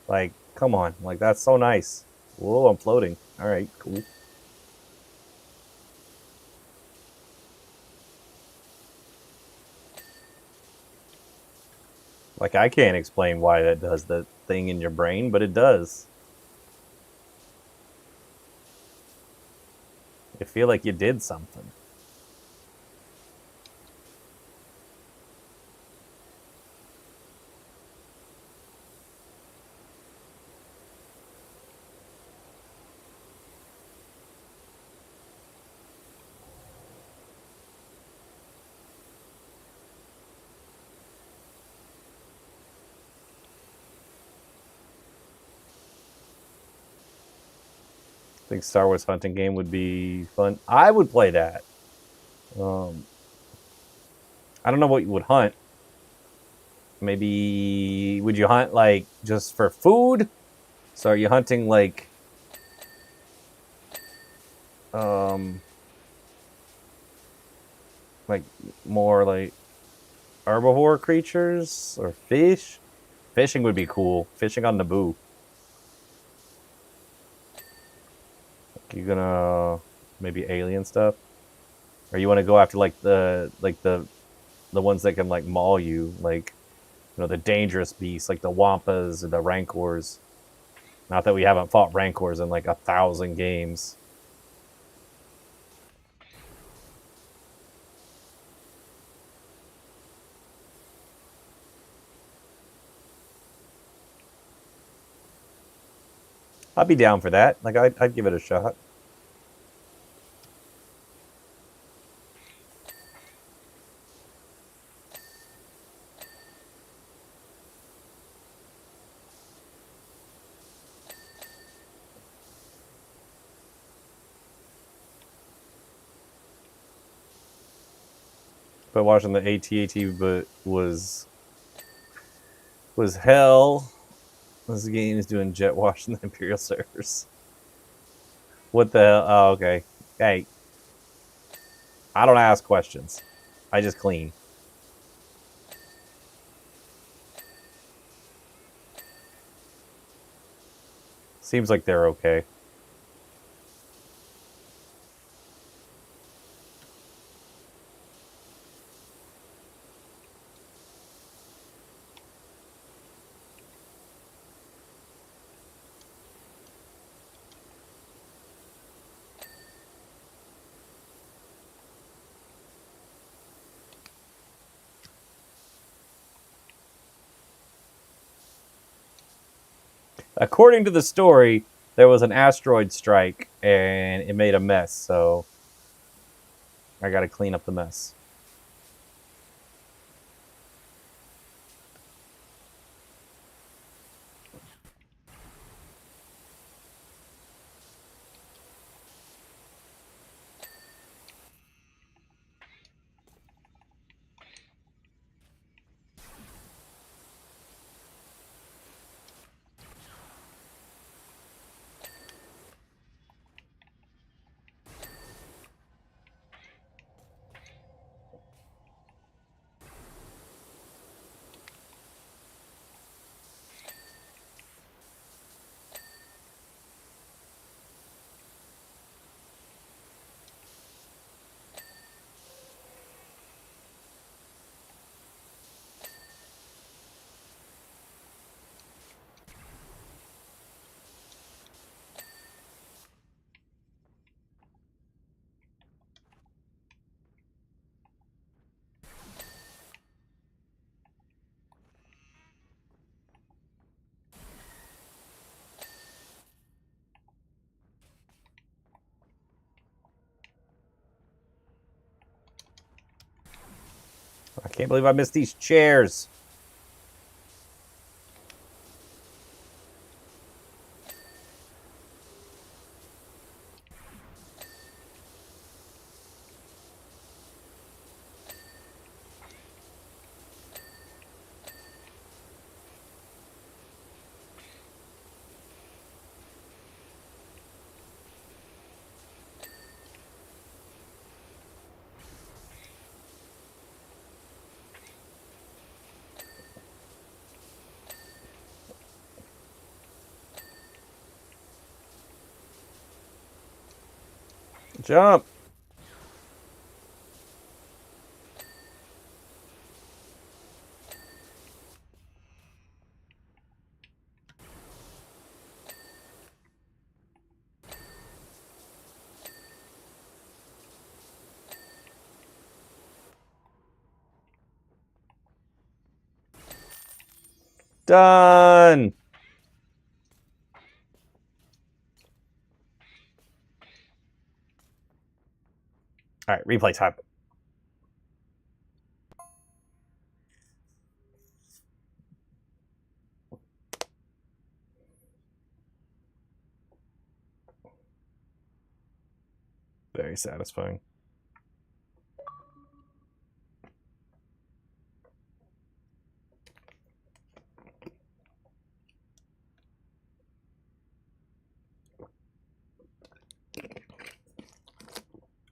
Like, come on. Like, that's so nice. Whoa, I'm floating. All right, cool. Like, I can't explain why that does the thing in your brain, but it does. You feel like you did something. I think Star Wars hunting game would be fun. I would play that. I don't know what you would hunt. Maybe would you hunt like just for food? So are you hunting like um like more like herbivore creatures or fish? Fishing would be cool. Fishing on Naboo. You gonna maybe alien stuff, or you want to go after like the ones that can like maul you, like the dangerous beasts, like the wampas or the rancors. Not that we haven't fought rancors in like 1,000 games. I'd be down for that. Like I'd give it a shot. But watching the AT-AT but was hell. This game is doing jet wash in the Imperial servers. What the hell? Oh, okay. Hey, I don't ask questions. I just clean. Seems like they're okay. According to the story, there was an asteroid strike and it made a mess, so I gotta clean up the mess. I can't believe I missed these chairs. Jump. Done. All right, replay time. Very satisfying.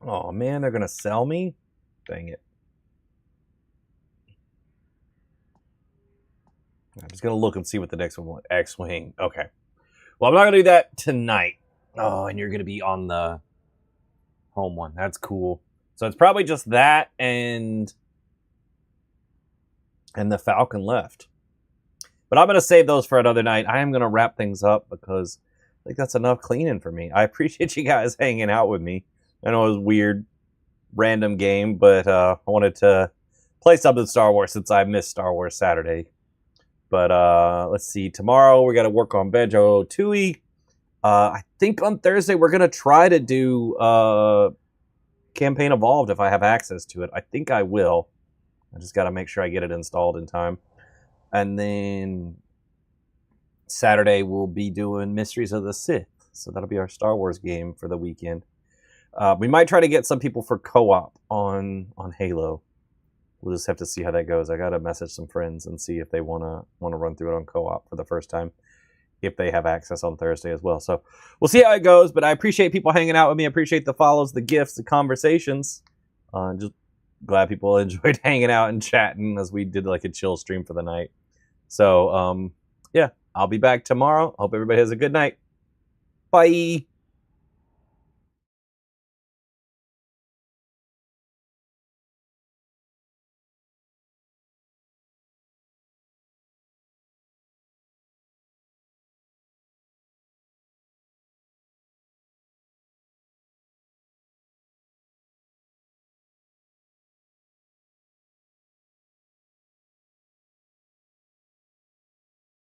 Oh man, they're gonna sell me? Dang it. I'm just gonna look and see what the next one was. X-Wing. Okay. Well, I'm not gonna do that tonight. Oh, and you're gonna be on the home one. That's cool. So it's probably just that and the Falcon left. But I'm gonna save those for another night. I am gonna wrap things up because I think that's enough cleaning for me. I appreciate you guys hanging out with me. I know it was a weird, random game, but I wanted to play something Star Wars since I missed Star Wars Saturday. But let's see. Tomorrow we got to work on Banjo Tooie. I think on Thursday we're gonna try to do Campaign Evolved if I have access to it. I think I will. I just got to make sure I get it installed in time. And then Saturday we'll be doing Mysteries of the Sith. So that'll be our Star Wars game for the weekend. We might try to get some people for co-op on Halo. We'll just have to see how that goes. I gotta message some friends and see if they wanna run through it on co-op for the first time, if they have access on Thursday as well. So we'll see how it goes. But I appreciate people hanging out with me. I appreciate the follows, the gifts, the conversations. Just glad people enjoyed hanging out and chatting as we did like a chill stream for the night. So yeah, I'll be back tomorrow. Hope everybody has a good night. Bye.